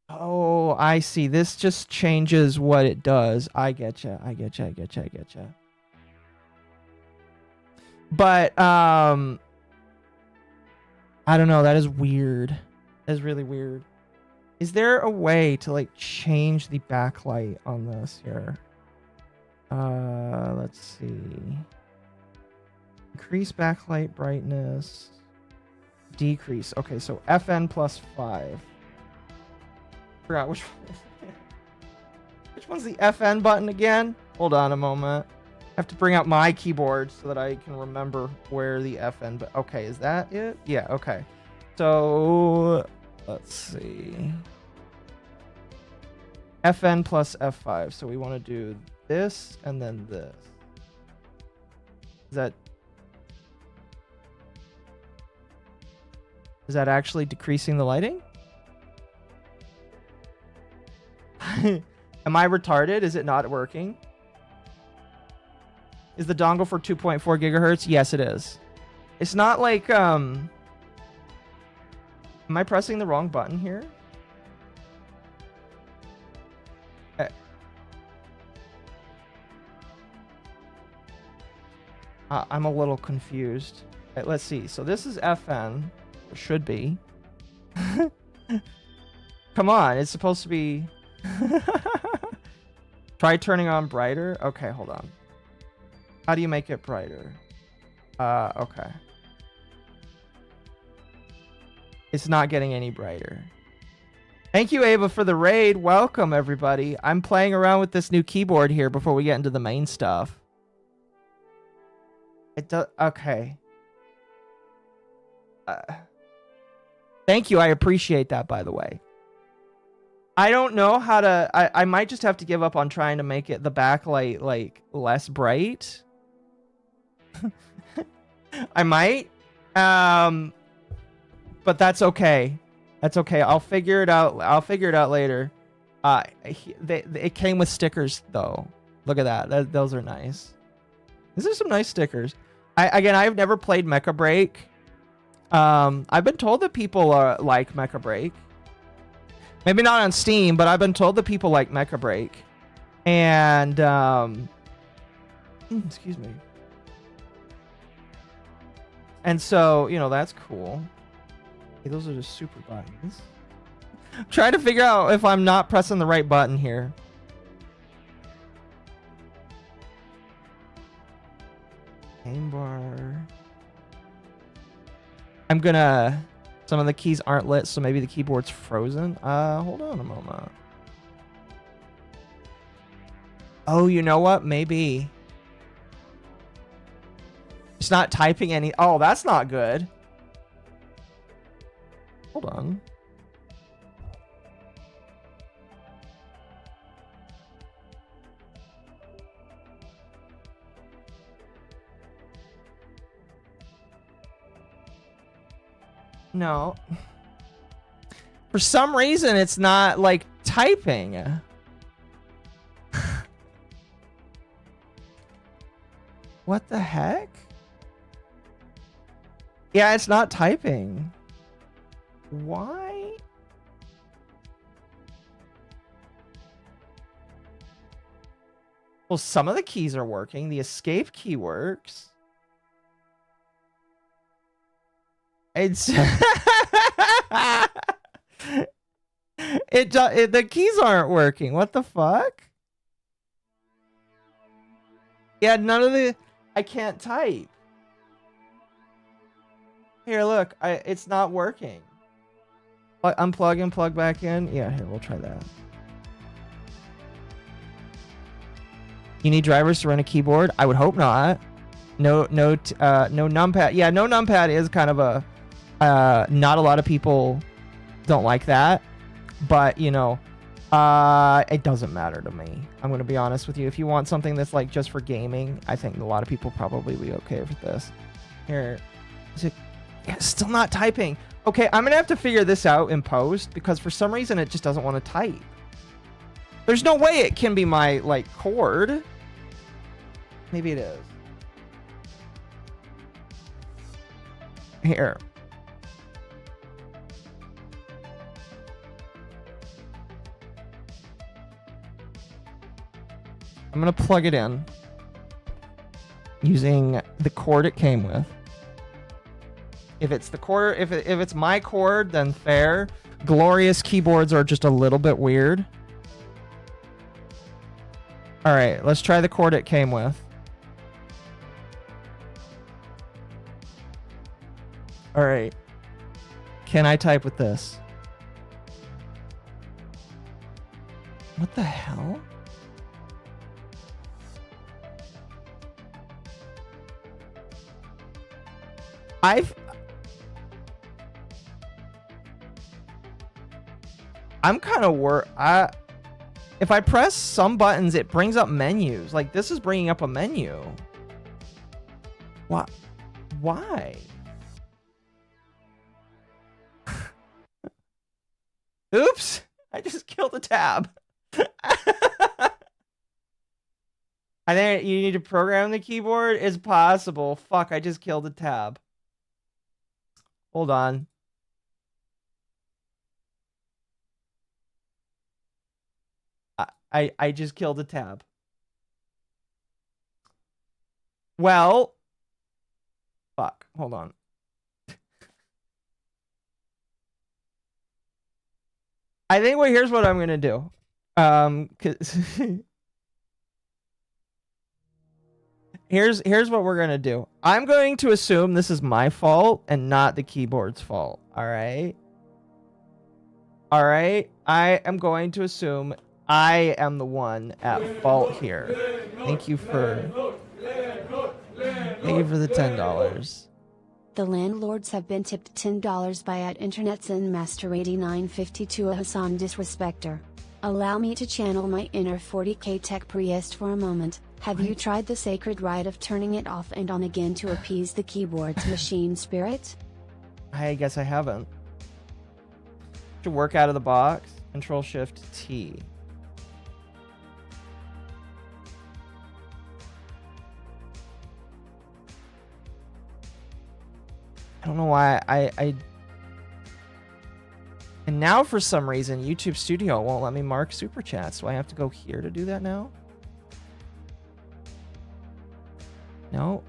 [SPEAKER 4] Oh, I see. This just changes what it does. I getcha. But I don't know. That is weird. That is really weird. Is there a way to like change the backlight on this here? Let's see. Increase backlight brightness. Decrease. Okay, so FN plus 5. Forgot which one. Which one's the FN button again? Hold on a moment. I have to bring out my keyboard so that I can remember where the FN. But okay, is that it? Yeah. Okay. So let's see. FN plus F5. So we want to do this and then this. Is that actually decreasing the lighting? Am I retarded? Is it not working? Is the dongle for 2.4 gigahertz? Yes, it is. It's not like, am I pressing the wrong button here? I'm a little confused. Right, let's see. So this is FN. Or should be. Come on. It's supposed to be... Try turning on brighter. Okay, hold on. How do you make it brighter? Okay. It's not getting any brighter. Thank you, Ava, for the raid. Welcome, everybody. I'm playing around with this new keyboard here before we get into the main stuff. It does. Okay. Thank you. I appreciate that, by the way. I don't know how to... I might just have to give up on trying to make it the backlight, like, less bright. I might. But that's okay. That's okay. I'll figure it out. I'll figure it out later. It came with stickers, though. Look at that. Those are nice. These are some nice stickers. I've never played Mecha Break. I've been told that people like Mecha Break. Maybe not on Steam, but I've been told that people like Mecha Break. And, excuse me. And so, you know, that's cool. Okay, those are just super buttons. I'm trying to figure out if I'm not pressing the right button here. Aim bar. I'm gonna... Some of the keys aren't lit, so maybe the keyboard's frozen. Hold on a moment. Oh, you know what? Maybe. It's not typing any... Oh, that's not good. Hold on. No. For some reason, it's not, like, typing. What the heck? Yeah, it's not typing. Why? Well, some of the keys are working. The escape key works. It's the keys aren't working. What the fuck? Yeah, none of the... I can't type. Here, look. It's not working. Unplug and plug back in. Yeah, here, we'll try that. You need drivers to run a keyboard? I would hope not. No numpad. Yeah, no numpad is kind of a... not a lot of people don't like that, but you know, it doesn't matter to me. I'm gonna be honest with you. If you want something that's like just for gaming, I think a lot of people probably be okay with this. Here, is it? Yeah, it's still not typing. Okay, I'm gonna have to figure this out in post because for some reason it just doesn't want to type. There's no way it can be my like cord. Maybe it is. Here. I'm gonna plug it in using the cord it came with. If it's the cord, if it's my cord, then fair. Glorious keyboards are just a little bit weird. All right, let's try the cord it came with. All right. Can I type with this? What the hell? I'm kind of if I press some buttons, it brings up menus. Like, this is bringing up a menu. What? Why? Oops! I just killed a tab. I think you need to program the keyboard. It's possible. Fuck, I just killed a tab. Hold on. I just killed a tab. Well, fuck. Hold on. I think here's what I'm gonna do. 'Cause here's what we're gonna do. I'm going to assume this is my fault and not the keyboard's fault. All right. All right. I am going to assume I am the one at fault here. Thank you for the $10.
[SPEAKER 9] The landlords have been tipped $10 by @InternetZenMaster8952 a Hassan disrespecter. Allow me to channel my inner 40k tech priest for a moment. Have you tried the sacred rite of turning it off and on again to appease the keyboard's machine spirit?
[SPEAKER 4] I guess I haven't. To work out of the box, Control-Shift-T. I don't know why and now for some reason YouTube Studio won't let me mark super chats, so I have to go here to do that now. No,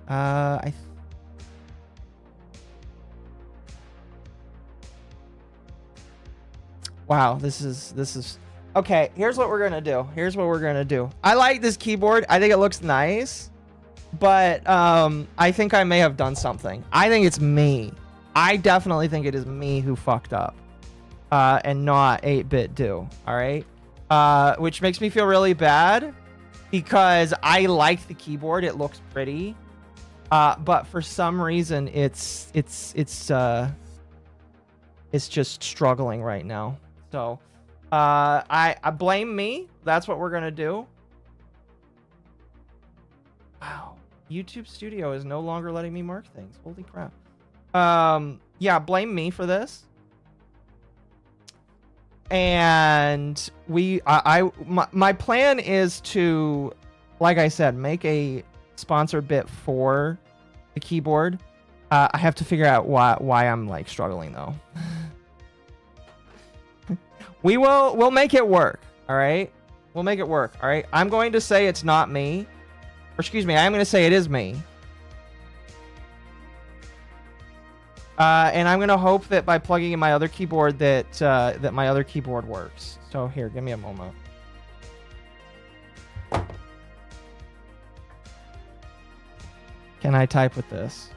[SPEAKER 4] wow, this is okay. Here's what we're gonna do. I like this keyboard. I think it looks nice. But I think I may have done something. I think it's me. I definitely think it is me who fucked up. And not 8-bit do. All right? Which makes me feel really bad because I like the keyboard. It looks pretty. But for some reason it's just struggling right now. So I blame me. That's what we're going to do. Wow. YouTube Studio is no longer letting me mark things. Holy crap. Yeah, blame me for this. And my plan is to, like I said, make a sponsor bit for the keyboard. I have to figure out why I'm like struggling though. We'll make it work. All right. We'll make it work. All right. I'm going to say it's not me. Or excuse me, I'm going to say it is me. And I'm going to hope that by plugging in my other keyboard that my other keyboard works. So here, give me a moment. Can I type with this?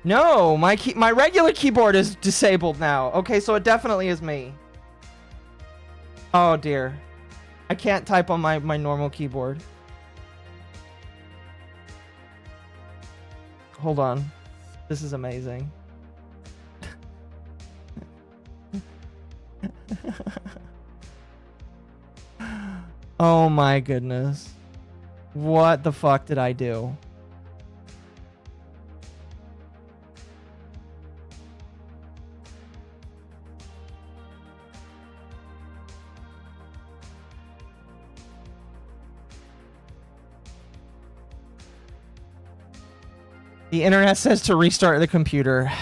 [SPEAKER 4] No, my regular keyboard is disabled now. Okay, so it definitely is me. Oh dear. I can't type on my normal keyboard. Hold on. This is amazing. Oh my goodness. What the fuck did I do? The internet says to restart the computer.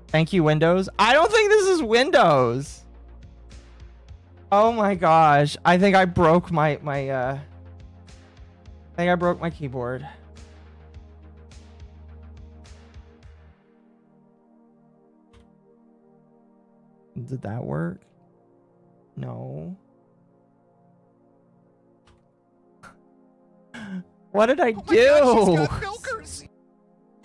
[SPEAKER 4] Thank you, Windows. I don't think this is Windows. Oh my gosh. I think I broke my keyboard. Did that work? No. What did I do?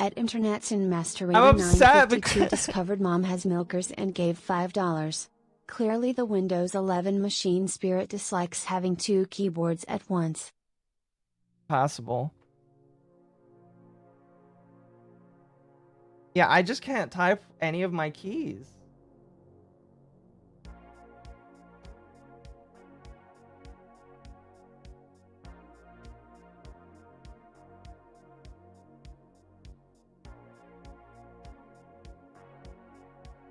[SPEAKER 9] At Internet's in Master
[SPEAKER 4] I'm upset
[SPEAKER 9] 952 discovered Mom has milkers and gave $5. Clearly the Windows 11 machine spirit dislikes having two keyboards at once.
[SPEAKER 4] Possible. Yeah, I just can't type any of my keys.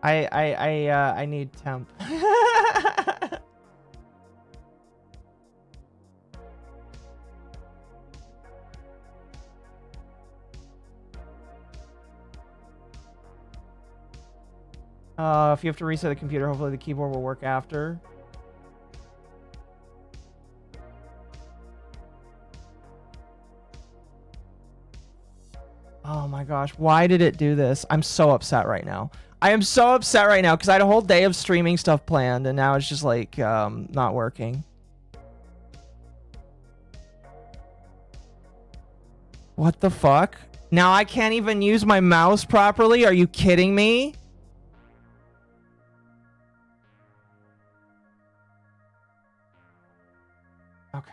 [SPEAKER 4] I need temp. If you have to reset the computer, hopefully the keyboard will work after. Oh my gosh, why did it do this? I'm so upset right now. I am so upset right now because I had a whole day of streaming stuff planned and now it's just like not working. What the fuck? Now I can't even use my mouse properly? Are you kidding me? Okay.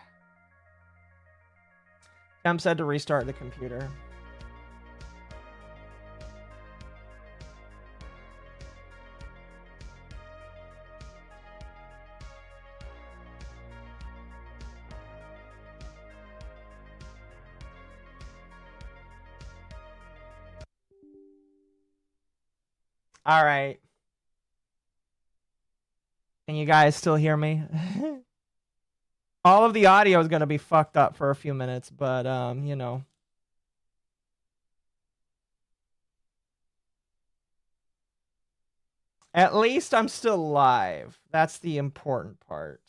[SPEAKER 4] Temp said to restart the computer. All right. Can you guys still hear me? All of the audio is going to be fucked up for a few minutes, but you know. At least I'm still live. That's the important part.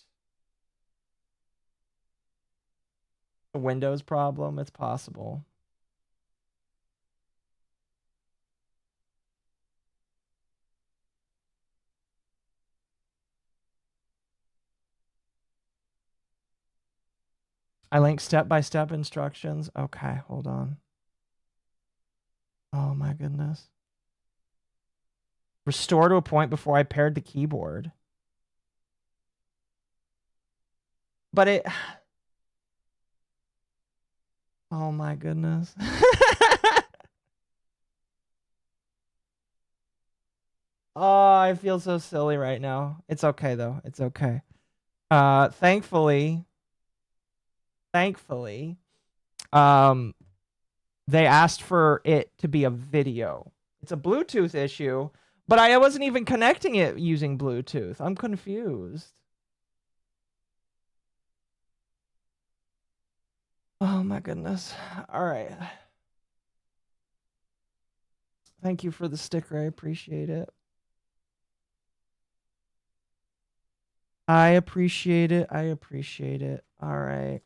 [SPEAKER 4] A Windows problem, it's possible. I link step-by-step instructions. Okay, hold on. Oh my goodness. Restore to a point before I paired the keyboard. But it... Oh my goodness. Oh, I feel so silly right now. It's okay though. It's okay. Thankfully, they asked for it to be a video. It's a Bluetooth issue, but I wasn't even connecting it using Bluetooth. I'm confused. Oh my goodness. All right. Thank you for the sticker. I appreciate it. I appreciate it. I appreciate it. All right.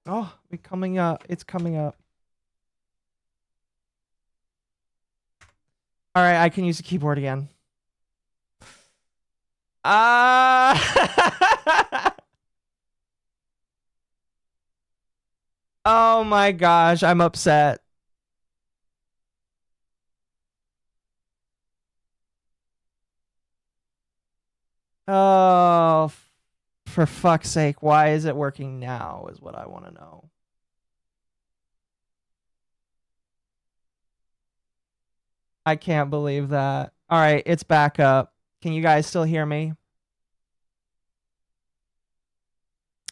[SPEAKER 4] Oh, it's coming up. It's coming up. All right, I can use the keyboard again. Oh my gosh, I'm upset. Oh, for fuck's sake, why is it working now is what I want to know. I can't believe that. All right, it's back up. Can you guys still hear me?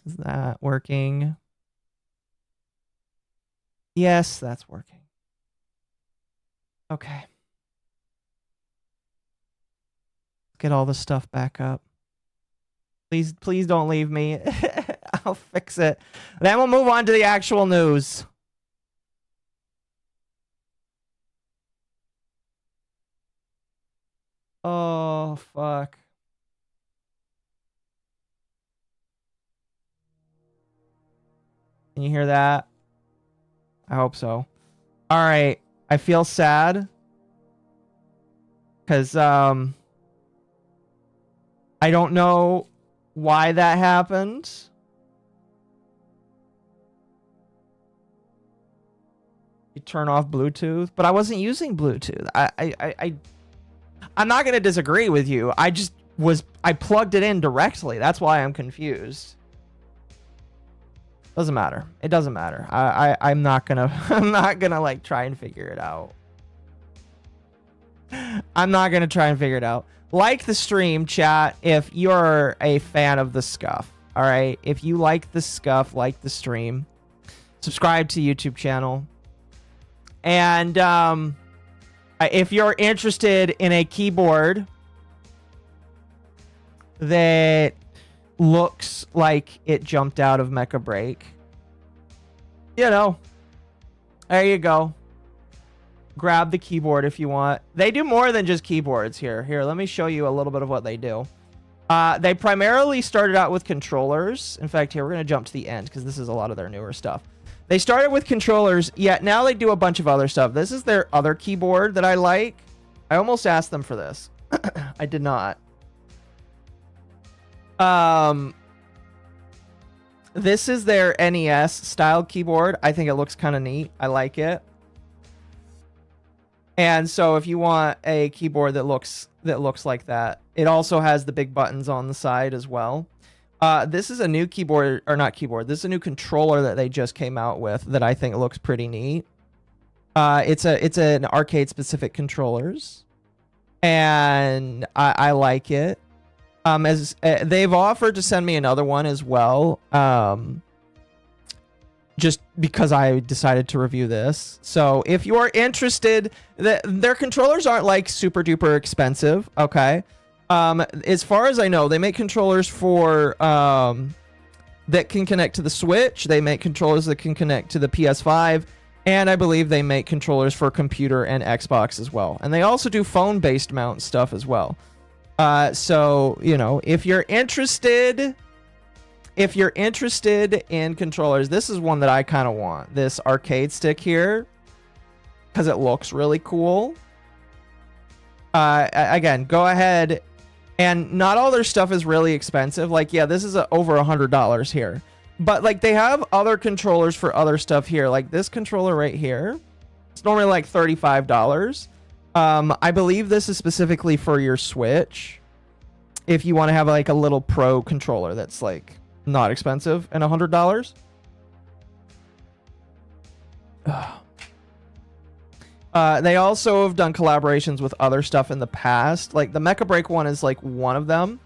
[SPEAKER 4] Is that working? Yes, that's working. Okay. Get all the stuff back up. Please don't leave me. I'll fix it. Then we'll move on to the actual news. Oh, fuck. Can you hear that? I hope so. All right. I feel sad. Because I don't know why that happened. You turn off Bluetooth, but I wasn't using Bluetooth. I'm not gonna disagree with you. I plugged it in directly. That's why I'm confused. Doesn't matter. It doesn't matter. I'm not gonna I'm not gonna like try and figure it out. I'm not gonna try and figure it out. Like the stream, chat, if you're a fan of the scuff. All right, if you like the scuff, like the stream, subscribe to YouTube channel. And if you're interested in a keyboard that looks like it jumped out of Mecha Break, you know, there you go. Grab the keyboard if you want. They do more than just keyboards here. Here, let me show you a little bit of what they do. They primarily started out with controllers. In fact, here, we're going to jump to the end because this is a lot of their newer stuff. They started with controllers, yet now they do a bunch of other stuff. This is their other keyboard that I like. I almost asked them for this. I did not. This is their NES style keyboard. I think it looks kind of neat. I like it. And so if you want a keyboard that looks like that, it also has the big buttons on the side as well. This is a new keyboard, or not keyboard. This is a new controller that they just came out with that I think looks pretty neat. It's an arcade specific controllers, and I like it. As they've offered to send me another one as well. Just because I decided to review this. So if you are interested, their controllers aren't like super duper expensive. Okay. As far as I know, they make controllers for that can connect to the Switch. They make controllers that can connect to the PS5, and I believe they make controllers for computer and Xbox as well. And they also do phone-based mount stuff as well. So you know, if you're interested in controllers, this is one that I kind of want. This arcade stick here, because it looks really cool. Again, go ahead. And not all their stuff is really expensive. Like, yeah, this is over $100 here. But, like, they have other controllers for other stuff here. Like, this controller right here. It's normally, like, $35. I believe this is specifically for your Switch. If you want to have, like, a little pro controller that's, like, not expensive and $100. They also have done collaborations with other stuff in the past. Like the Mecha Break one is like one of them.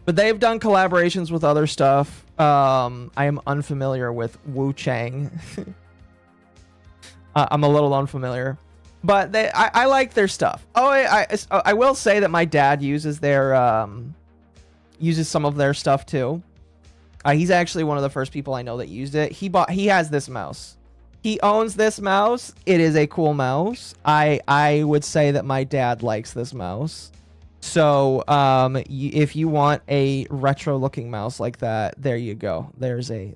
[SPEAKER 4] But they've done collaborations with other stuff. I am unfamiliar with Wu Chang. I'm a little unfamiliar. But I like their stuff. Oh, I will say that my dad uses their uses some of their stuff too. He's actually one of the first people I know that used it. He has this mouse. He owns this mouse. It is a cool mouse. I would say that my dad likes this mouse. So if you want a retro looking mouse like that, there you go. There's a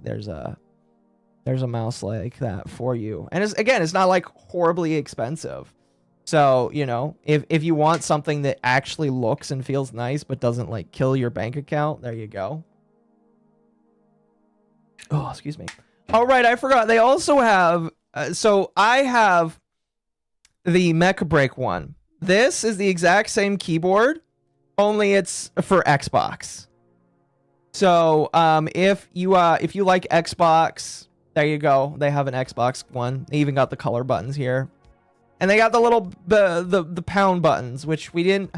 [SPEAKER 4] mouse like that for you. And it's not like horribly expensive. So, you know, if you want something that actually looks and feels nice but doesn't like kill your bank account, there you go. Oh, excuse me. All right, I forgot. They also have... so I have the Mecha Break one. This is the exact same keyboard, only it's for Xbox. So if you like Xbox, there you go. They have an Xbox one. They even got the color buttons here. And they got the little... the pound buttons, which we didn't...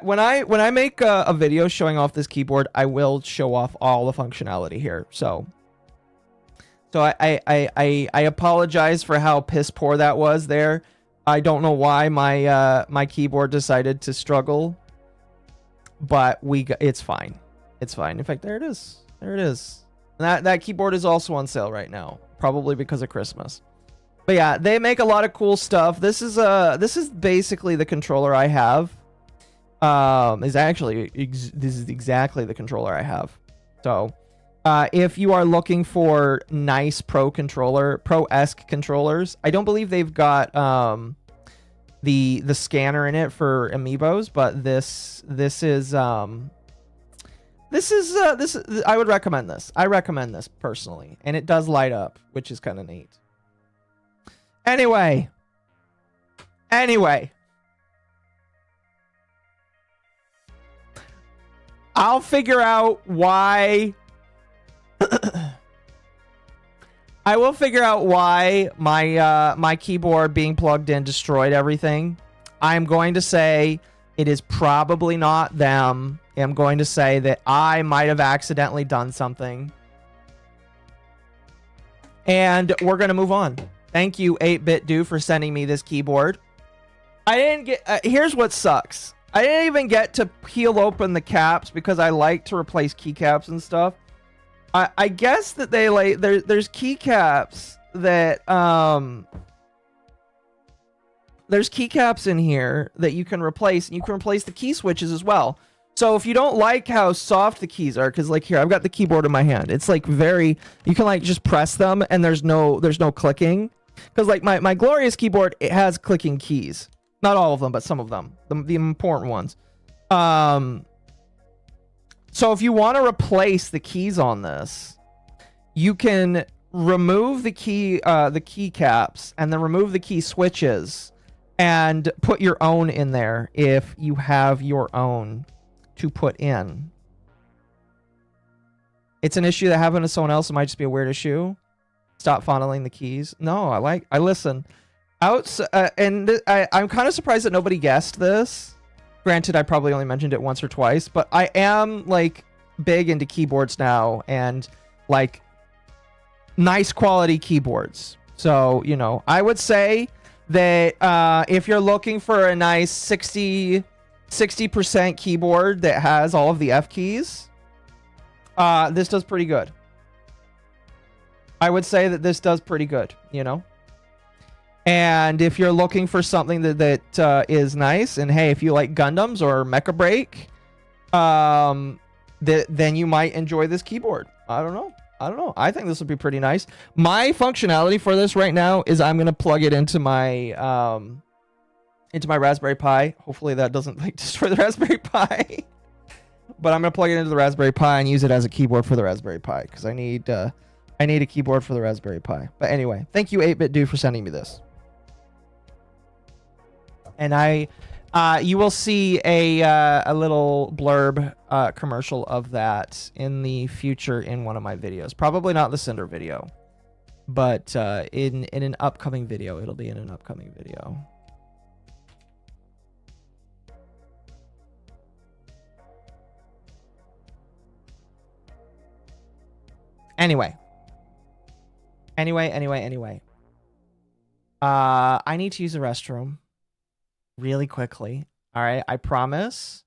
[SPEAKER 4] when I make a video showing off this keyboard, I will show off all the functionality here. So I apologize for how piss poor that was there. I don't know why my keyboard decided to struggle, but it's fine. It's fine. In fact, there it is. There it is. And that keyboard is also on sale right now, probably because of Christmas. But yeah, they make a lot of cool stuff. This is basically the controller I have. This is exactly the controller I have. So. If you are looking for nice pro-esque controllers, I don't believe they've got the scanner in it for amiibos, but this I would recommend this. I recommend this personally, and it does light up, which is kind of neat. Anyway, I'll figure out why. I will figure out why my keyboard being plugged in destroyed everything. I'm going to say it is probably not them. I'm going to say that I might have accidentally done something. And we're going to move on. Thank you, 8-Bit Do, for sending me this keyboard. I didn't get... here's what sucks. I didn't even get to peel open the caps because I like to replace keycaps and stuff. I guess that they like... There's keycaps that... There's keycaps in here that you can replace. And you can replace the key switches as well. So if you don't like how soft the keys are, because like here, I've got the keyboard in my hand. It's like very, you can like just press them and there's no clicking. Because like my Glorious keyboard, it has clicking keys. Not all of them, but some of them, the important ones. So if you want to replace the keys on this, you can remove the key caps and then remove the key switches and put your own in there if you have your own to put in. It's an issue that happened to someone else. It might just be a weird issue. Stop fondling the keys. No, I listen. I'm kind of surprised that nobody guessed this. Granted, I probably only mentioned it once or twice, but I am like big into keyboards now and like nice quality keyboards. So, you know, I would say that if you're looking for a nice 60% keyboard that has all of the F keys, this does pretty good. I would say that this does pretty good, you know? And if you're looking for something that is nice, and hey, if you like Gundams or Mecha Break, then you might enjoy this keyboard. I don't know. I think this would be pretty nice. My functionality for this right now is I'm going to plug it into my Raspberry Pi. Hopefully that doesn't like destroy the Raspberry Pi. But I'm going to plug it into the Raspberry Pi and use it as a keyboard for the Raspberry Pi because I need a keyboard for the Raspberry Pi. But anyway, thank you 8-Bit Do for sending me this. And you will see a little blurb commercial of that in the future in one of my videos. Probably not the Cinder video, but in an upcoming video. It'll be in an upcoming video. Anyway. I need to use the restroom really quickly. All right, I promise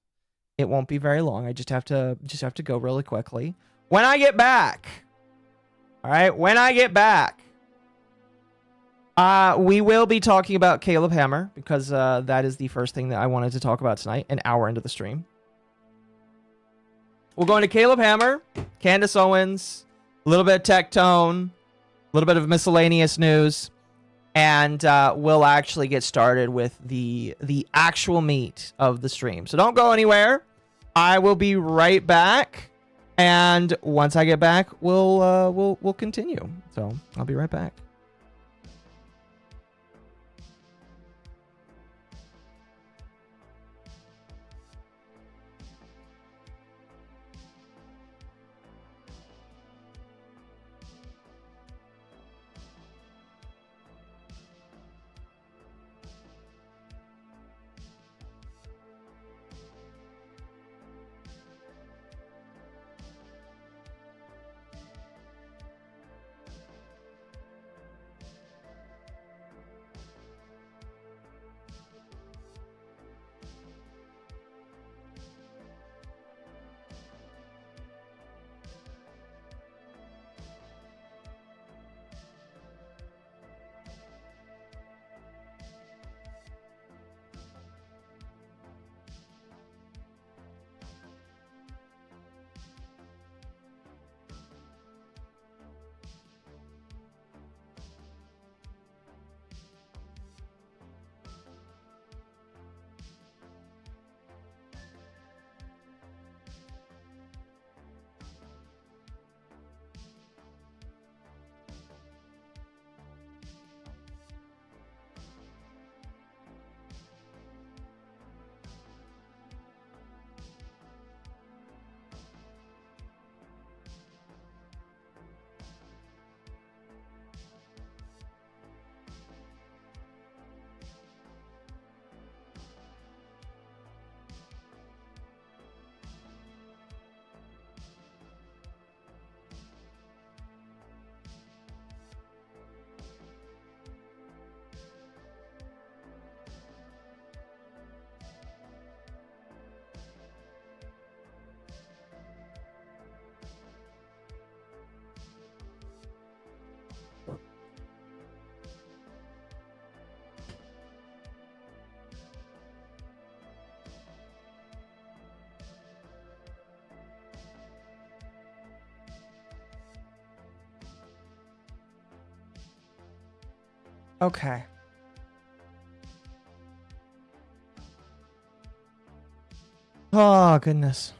[SPEAKER 4] it won't be very long. I just have to go really quickly. When I get back, all right, we will be talking about Caleb Hammer because that is the first thing that I wanted to talk about tonight, an hour into the stream. We'll go into Caleb Hammer, Candace Owens, a little bit of Tech Tone, a little bit of miscellaneous news, and we'll actually get started with the actual meat of the stream. So don't go anywhere. I will be right back, and once I get back, we'll continue. So I'll be right back. Okay. Oh, goodness.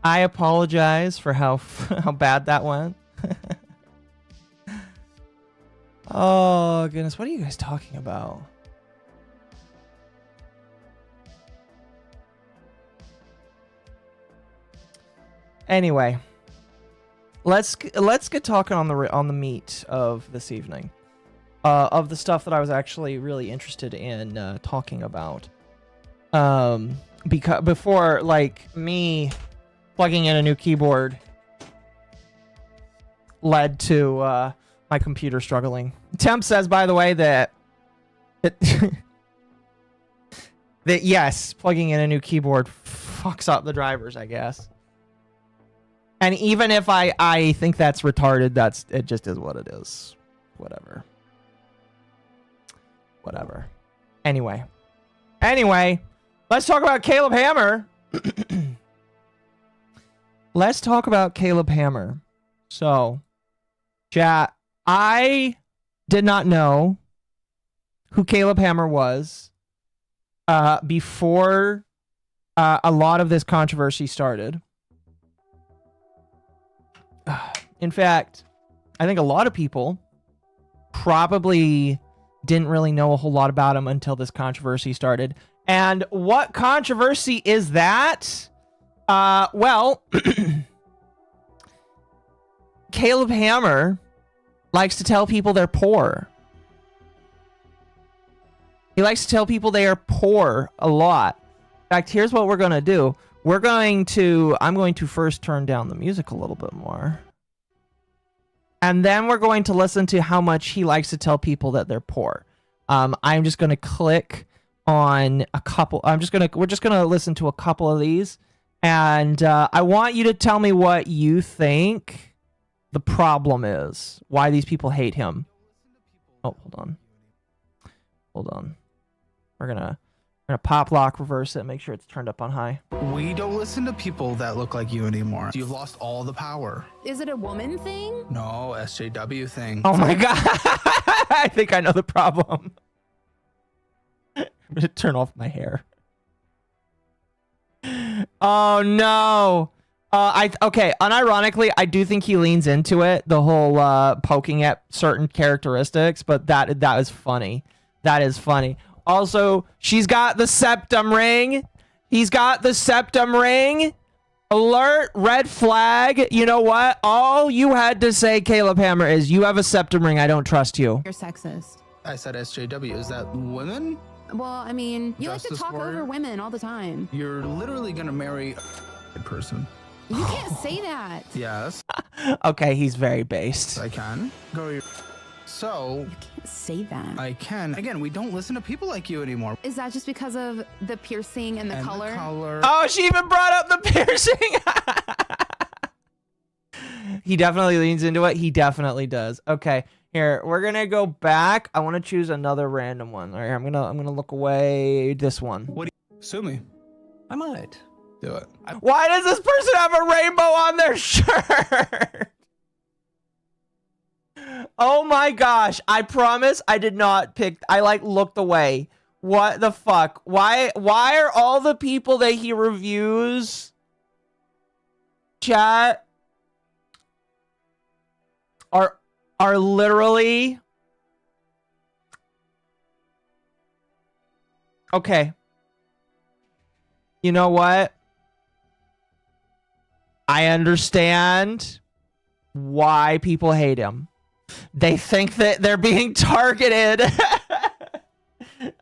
[SPEAKER 4] I apologize for how how bad that went. Oh, goodness. What are you guys talking about? Anyway, let's get talking on the meat of this evening, of the stuff that I was actually really interested in talking about. Because before, like, me plugging in a new keyboard led to my computer struggling. Temp says, by the way, that that yes, plugging in a new keyboard fucks up the drivers, I guess. And even if I think that's retarded, it just is what it is. Whatever. Anyway, let's talk about Caleb Hammer. Let's talk about Caleb Hammer. So, chat, I did not know who Caleb Hammer was before a lot of this controversy started. In fact, I think a lot of people probably didn't really know a whole lot about him until this controversy started. And what controversy is that? Well, Caleb Hammer likes to tell people they're poor. He likes to tell people they are poor a lot. In fact, here's what we're going to do. I'm going to first turn down the music a little bit more. And then we're going to listen to how much he likes to tell people that they're poor. I'm just going to click on a couple. We're just going to listen to a couple of these. And I want you to tell me what you think the problem is. Why these people hate him. Oh, hold on. We're gonna pop lock reverse it, make sure it's turned up on high.
[SPEAKER 10] We don't listen to people that look like you anymore. You've lost all the power.
[SPEAKER 11] Is it a woman thing?
[SPEAKER 10] No, SJW thing.
[SPEAKER 4] Oh my god. I think I know the problem. I'm gonna turn off my hair. Oh no. Okay, unironically, I do think he leans into it, the whole poking at certain characteristics, but that is funny. That is funny. Also, she's got the septum ring. He's got the septum ring. Alert, red flag. You know what? All you had to say, Caleb Hammer, is you have a septum ring. I don't trust you.
[SPEAKER 11] You're sexist.
[SPEAKER 10] I said SJW. Is that women?
[SPEAKER 11] Well, I mean, you like to
[SPEAKER 10] Justice
[SPEAKER 11] talk
[SPEAKER 10] warrior?
[SPEAKER 11] over women all the time.
[SPEAKER 10] You're literally gonna marry a person.
[SPEAKER 11] You can't say that.
[SPEAKER 10] Yes,
[SPEAKER 4] Okay, he's very based.
[SPEAKER 10] I can. Go. So
[SPEAKER 11] You can't say that.
[SPEAKER 10] I can. Again, we don't listen to people like you anymore.
[SPEAKER 11] Is that just because of the piercing and the color?
[SPEAKER 4] Oh, she even brought up the piercing. He definitely leans into it. He definitely does. Okay, here we're gonna go back. I want to choose another random one. All right, I'm gonna look away. This one.
[SPEAKER 10] What do you sue me? I might do it.
[SPEAKER 4] Why does this person have a rainbow on their shirt? Oh my gosh, I promise I did not pick. I looked away. What the fuck? Why are all the people that he reviews, chat, are literally okay. You know what? I understand why people hate him. They think that they're being targeted.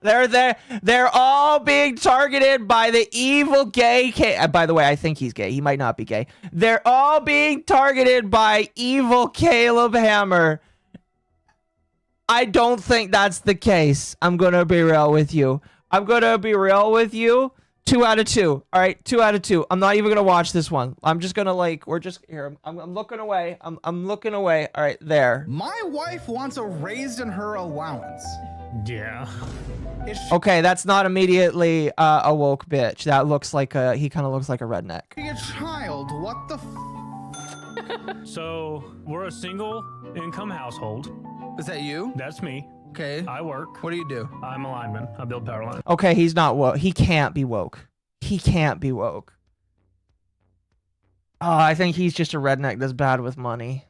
[SPEAKER 4] They're all being targeted by the evil gay. By the way, I think he's gay. He might not be gay. They're all being targeted by evil Caleb Hammer. I don't think that's the case. I'm gonna be real with you. 2 out of 2. All right, 2 out of 2. I'm not even gonna watch this one. I'm just gonna we're just here. I'm looking away. I'm looking away. All right, there.
[SPEAKER 10] My wife wants a raise in her allowance.
[SPEAKER 12] Yeah.
[SPEAKER 4] Okay, that's not immediately a woke bitch. That looks like he kind of looks like a redneck.
[SPEAKER 10] Be a child. What the?
[SPEAKER 12] So we're a single income household.
[SPEAKER 10] Is that you?
[SPEAKER 12] That's me.
[SPEAKER 10] Okay.
[SPEAKER 12] I work.
[SPEAKER 10] What do you do?
[SPEAKER 12] I'm a lineman. I build power lines.
[SPEAKER 4] Okay, he's not woke. He can't be woke. He can't be woke. Oh, I think he's just a redneck that's bad with money.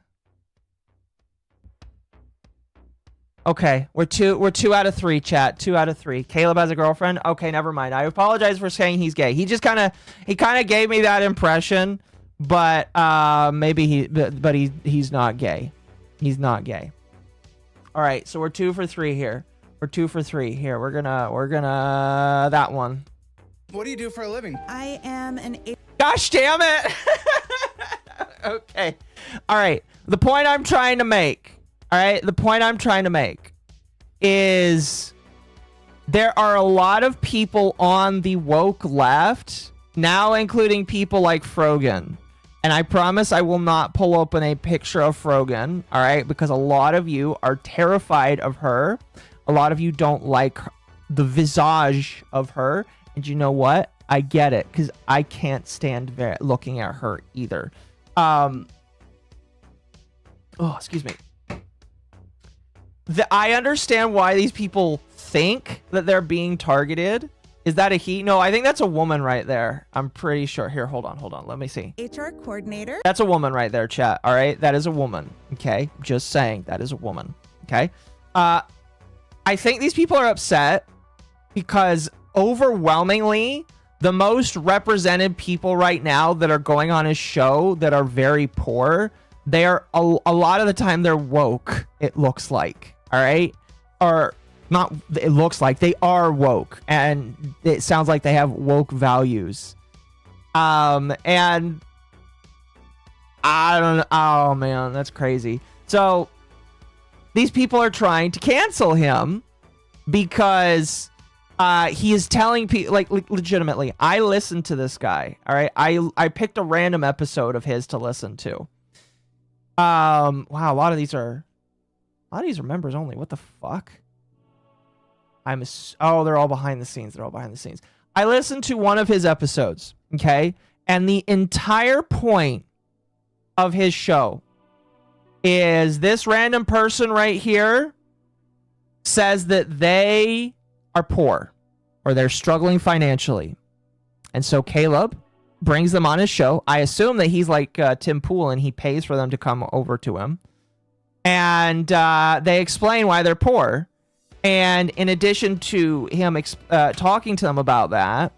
[SPEAKER 4] Okay, we're two out of three, chat. 2 out of 3. Caleb has a girlfriend. Okay, never mind. I apologize for saying he's gay. He just kind of gave me that impression, but maybe he's not gay. He's not gay. All right, so we're 2 for 3 here. We're 2 for 3 here. We're gonna that one.
[SPEAKER 10] What do you do for a living?
[SPEAKER 6] I am an.
[SPEAKER 4] Gosh damn it. Okay. All right. The point I'm trying to make. All right. The point I'm trying to make is there are a lot of people on the woke left now, including people like Frogan. And I promise I will not pull open a picture of Frogan. All right. Because a lot of you are terrified of her. A lot of you don't like the visage of her. And you know what? I get it, because I can't stand looking at her either. Oh, excuse me. I understand why these people think that they're being targeted. Is that a he? No, I think that's a woman right there. I'm pretty sure. Here, hold on. Let me see.
[SPEAKER 6] HR coordinator.
[SPEAKER 4] That's a woman right there, chat. All right, that is a woman. Okay, just saying, that is a woman. Okay. I think these people are upset because overwhelmingly, the most represented people right now that are going on his show that are very poor, they are a lot of the time they're woke, it looks like. All right? Or not, it looks like they are woke, and it sounds like they have woke values. And I don't know. Oh man, that's crazy. So these people are trying to cancel him because he is telling people, like, legitimately, I listened to this guy. All right. I picked a random episode of his to listen to. Wow. A lot of these are members only. What the fuck? Oh, they're all behind the scenes. I listened to one of his episodes. Okay. And the entire point of his show is this random person right here says that they are poor or they're struggling financially. And so Caleb brings them on his show. I assume that he's like Tim Pool and he pays for them to come over to him. And they explain why they're poor. And in addition to him talking to them about that,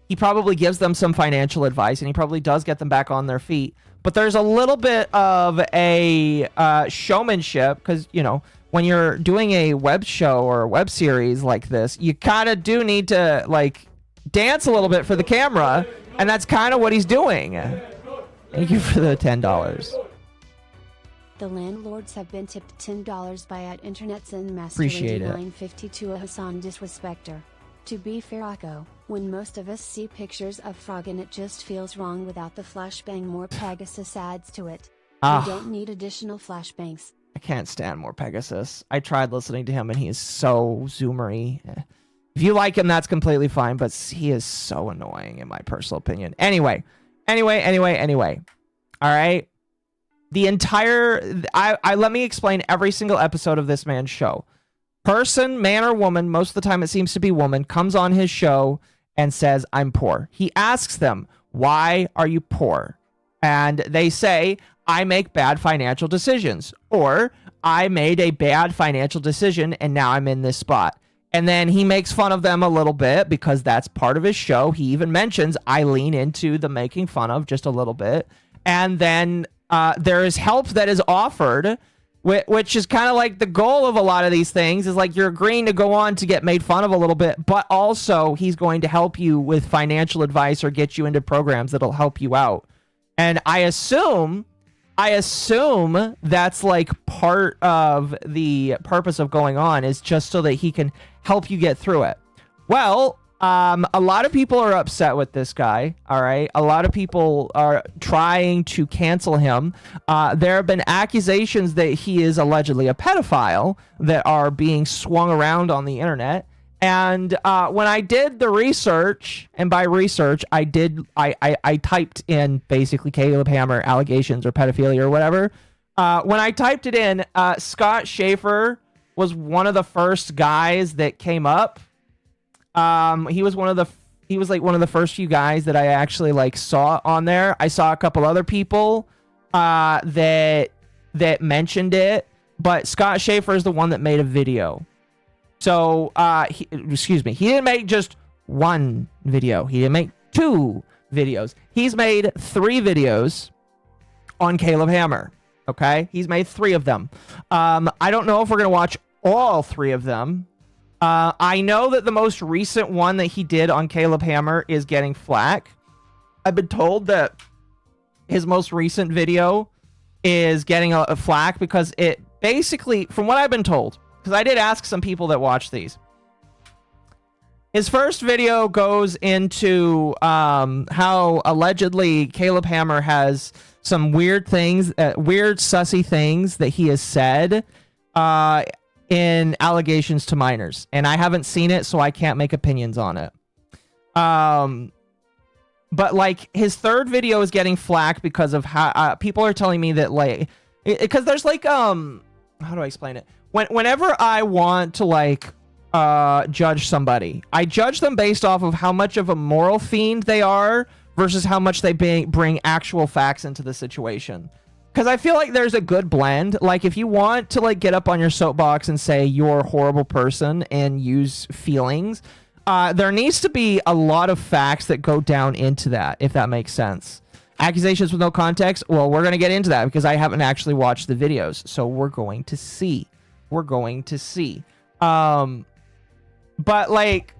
[SPEAKER 4] he probably gives them some financial advice and he probably does get them back on their feet. But there's a little bit of a showmanship because, you know, when you're doing a web show or a web series like this, you kind of do need to, like, dance a little bit for the camera, and that's kind of what he's doing. Thank you for the $10.
[SPEAKER 9] The landlords have been tipped $10 by @internet's and master
[SPEAKER 4] Appreciate it.
[SPEAKER 9] 952 a Hassan disrespecter. To be fair, Occo, when most of us see pictures of Frogan, it just feels wrong without the flashbang. More Pegasus adds to it. We don't need additional flashbangs.
[SPEAKER 4] I can't stand more Pegasus. I tried listening to him and he is so zoomery. If you like him, that's completely fine, but he is so annoying in my personal opinion. Anyway. All right. The entire, let me explain every single episode of this man's show. Person, man or woman, most of the time it seems to be woman, comes on his show and says, I'm poor. He asks them, why are you poor? And they say, I make bad financial decisions, or I made a bad financial decision and now I'm in this spot. And then he makes fun of them a little bit because that's part of his show. He even mentions I lean into the making fun of just a little bit. And then there is help that is offered, which is kind of like the goal of a lot of these things, is like you're agreeing to go on to get made fun of a little bit, but also he's going to help you with financial advice or get you into programs that'll help you out. And I assume that's like part of the purpose of going on is just so that he can help you get through it. Well, A lot of people are upset with this guy. All right. A lot of people are trying to cancel him. There have been accusations that he is allegedly a pedophile that are being swung around on the internet. And when I did the research, and by research, I typed in basically Caleb Hammer allegations or pedophilia or whatever. When I typed it in, Scott Schaefer was one of the first guys that came up. He was like one of the first few guys that I actually like saw on there. I saw a couple other people that mentioned it, but Scott Schaefer is the one that made a video. So he didn't make just one video. He didn't make 2 videos. He's made 3 videos on Caleb Hammer. Okay, he's made 3 of them. I don't know if we're gonna watch all 3 of them. I know that the most recent one that he did on Caleb Hammer is getting flack. I've been told that his most recent video is getting a flack because it basically, from what I've been told, because I did ask some people that watch these, his first video goes into how allegedly Caleb Hammer has some weird things, weird sussy things that he has said in allegations to minors, and I haven't seen it, so I can't make opinions on it. But like his third video is getting flack because of how people are telling me that like, because there's like how do I explain it? Whenever I want to like judge somebody, I judge them based off of how much of a moral fiend they are versus how much they bring actual facts into the situation. Because I feel like there's a good blend. Like, if you want to, like, get up on your soapbox and say you're a horrible person and use feelings, there needs to be a lot of facts that go down into that, if that makes sense. Accusations with no context? Well, we're going to get into that because I haven't actually watched the videos. So we're going to see. We're going to see. But, like,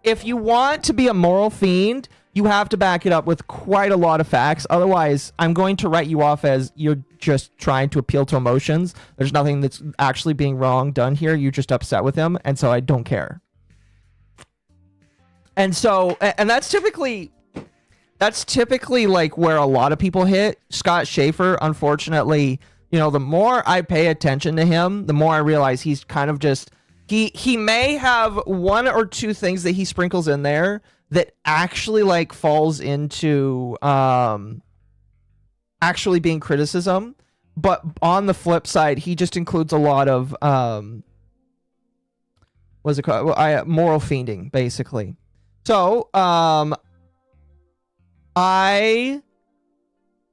[SPEAKER 4] if you want to be a moral fiend, you have to back it up with quite a lot of facts. Otherwise, I'm going to write you off as you're just trying to appeal to emotions. There's nothing that's actually being wrong done here. You're just upset with him, and so I don't care. And so, and that's typically like where a lot of people hit. Scott Schaefer, unfortunately, you know, the more I pay attention to him, the more I realize he's kind of just, he may have 1 or 2 things that he sprinkles in there that actually like falls into actually being criticism, but on the flip side, he just includes a lot of what's it called? Moral fiending, basically. So I,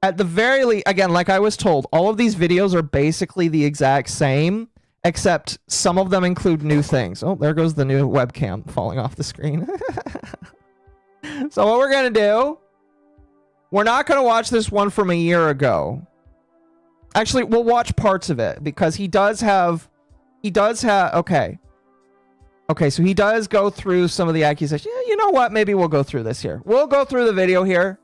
[SPEAKER 4] at the very least, again, like I was told, all of these videos are basically the exact same, except some of them include new things. Oh, there goes the new webcam falling off the screen. So what we're going to do, we're not going to watch this one from a year ago. Actually, we'll watch parts of it because he does have, okay. Okay, so he does go through some of the accusations. Yeah, you know what? Maybe we'll go through this here. We'll go through the video here.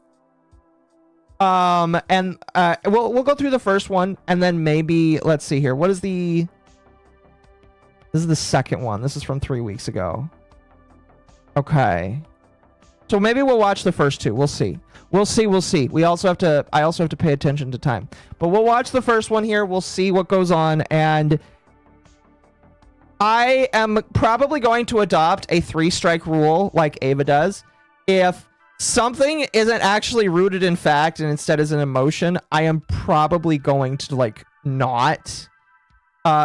[SPEAKER 4] We'll go through the first one and then maybe, let's see here. What is this is the second one. This is from 3 weeks ago. Okay. So maybe we'll watch the first 2. We'll see. We'll see. I also have to pay attention to time. But we'll watch the first one here. We'll see what goes on. And I am probably going to adopt a 3-strike rule like Ava does. If something isn't actually rooted in fact and instead is an emotion, I am probably going to like not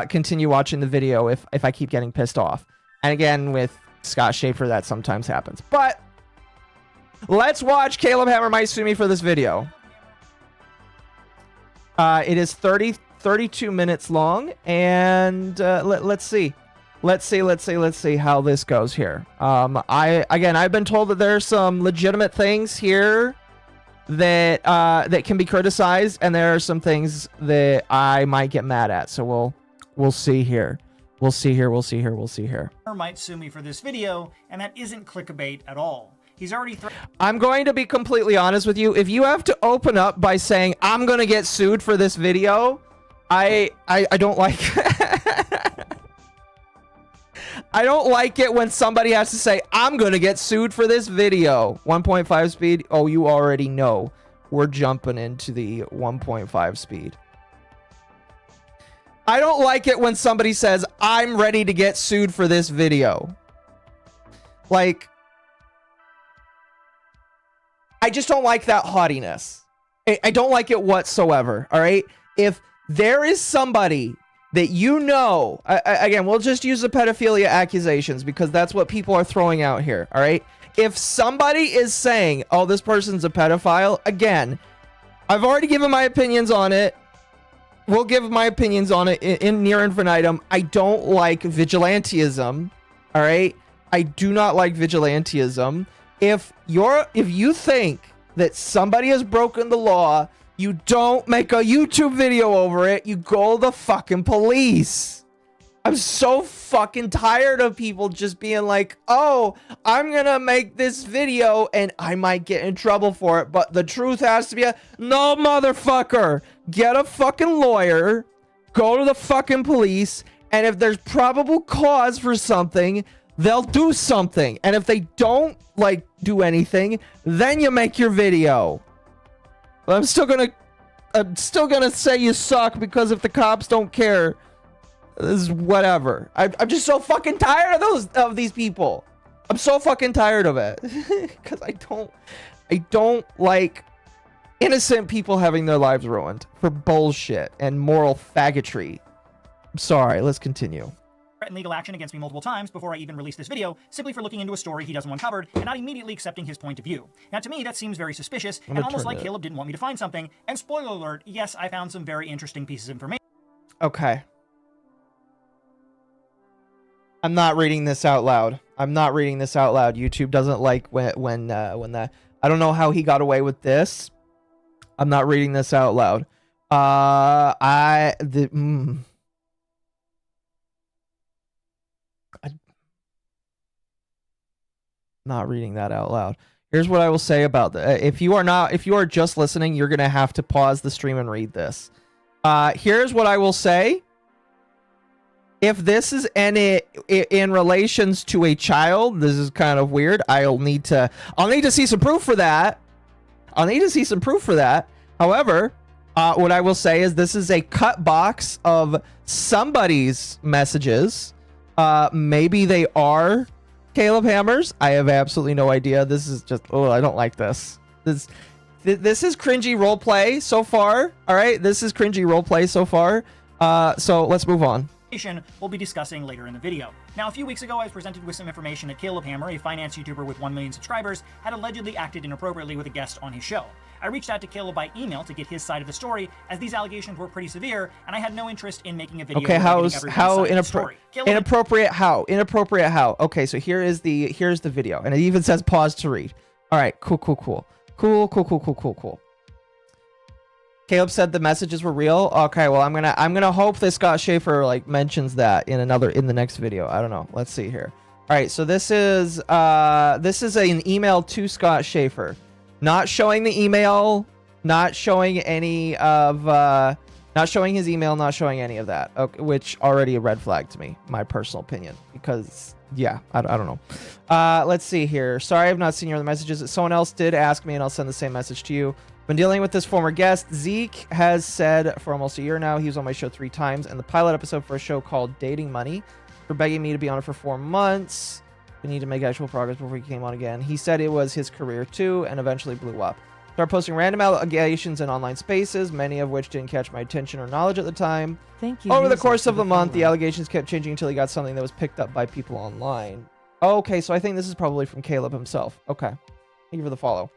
[SPEAKER 4] continue watching the video if I keep getting pissed off. And again, with Scott Schaefer, that sometimes happens. But let's watch Caleb Hammer Might Sue Me for this video. It is 32 minutes long, and let's see. Let's see how this goes here. I've been told that there's some legitimate things here that can be criticized, and there are some things that I might get mad at. So we'll see here. We'll see here.
[SPEAKER 13] Might sue me for this video, and that isn't clickbait at all. He's already
[SPEAKER 4] I'm going to be completely honest with you. If you have to open up by saying I'm going to get sued for this video, I don't like I don't like it when somebody has to say, I'm going to get sued for this video. 1.5 speed. Oh, you already know. We're jumping into the 1.5 speed. I don't like it when somebody says, I'm ready to get sued for this video. Like, I just don't like that haughtiness. I don't like it whatsoever, all right? If there is somebody that you know, again, we'll just use the pedophilia accusations because that's what people are throwing out here, all right? If somebody is saying, oh, this person's a pedophile, again, I've already given my opinions on it. We'll give my opinions on it in near infinitum. I don't like vigilantism, all right? I do not like vigilantism. If you think that somebody has broken the law, you don't make a YouTube video over it. You go to the fucking police. I'm so fucking tired of people just being like, oh, I'm gonna make this video and I might get in trouble for it, but the truth has to be no, motherfucker. Get a fucking lawyer, go to the fucking police, and if there's probable cause for something, they'll do something. And if they don't, like, do anything, then you make your video. But I'm still gonna say you suck because if the cops don't care, this is whatever. I'm just so fucking tired of these people. I'm so fucking tired of it. Because I don't like innocent people having their lives ruined for bullshit and moral faggotry. I'm sorry, let's continue.
[SPEAKER 13] Threatened legal action against me multiple times before I even released this video, simply for looking into a story he doesn't want covered and not immediately accepting his point of view. Now, to me, that seems very suspicious and almost like Caleb didn't want me to find something. And spoiler alert, yes, I found some very interesting pieces of information.
[SPEAKER 4] Okay. I'm not reading this out loud. I'm not reading this out loud. YouTube doesn't like when that. I don't know how he got away with this. I'm not reading this out loud. Not reading that out loud. Here's what I will say about that. If you are just listening, you're gonna have to pause the stream and read this. Here's what I will say. If this is in relations to a child, this is kind of weird. I'll need to see some proof for that. However, what I will say is this is a cut box of somebody's messages. Maybe they are Caleb Hammers. I have absolutely no idea. This is just, oh, I don't like this. This is cringy roleplay so far. All right, this is cringy roleplay so far. So let's move on.
[SPEAKER 13] We'll be discussing later in the video. Now, a few weeks ago, I was presented with some information that Caleb Hammer, a finance YouTuber with 1 million subscribers, had allegedly acted inappropriately with a guest on his show. I reached out to Caleb by email to get his side of the story, as these allegations were pretty severe, and I had no interest in making a video.
[SPEAKER 4] Okay, how inappropriate? How inappropriate? How? Okay, so here's the video, and it even says pause to read. All right, cool. Caleb said the messages were real. Okay, well, I'm gonna hope that Scott Schaefer like mentions that in the next video. I don't know. Let's see here. All right, so this is an email to Scott Schaefer, not showing the email, not showing any of, not showing his email, not showing any of that. Okay, which already a red flag to me, my personal opinion, because yeah, I don't know. Let's see here. Sorry, I've not seen your other messages. Someone else did ask me, and I'll send the same message to you. Been dealing with this former guest. Zeke has said for almost a year now he was on my show 3 times, and the pilot episode for a show called Dating Money, for begging me to be on it for 4 months. We need to make actual progress before he came on again. He said it was his career too, and eventually blew up. Started posting random allegations in online spaces, many of which didn't catch my attention or knowledge at the time.
[SPEAKER 3] Thank you.
[SPEAKER 4] Over the course of the month, the allegations kept changing until he got something that was picked up by people online. Okay, so I think this is probably from Caleb himself. Okay. Thank you for the follow.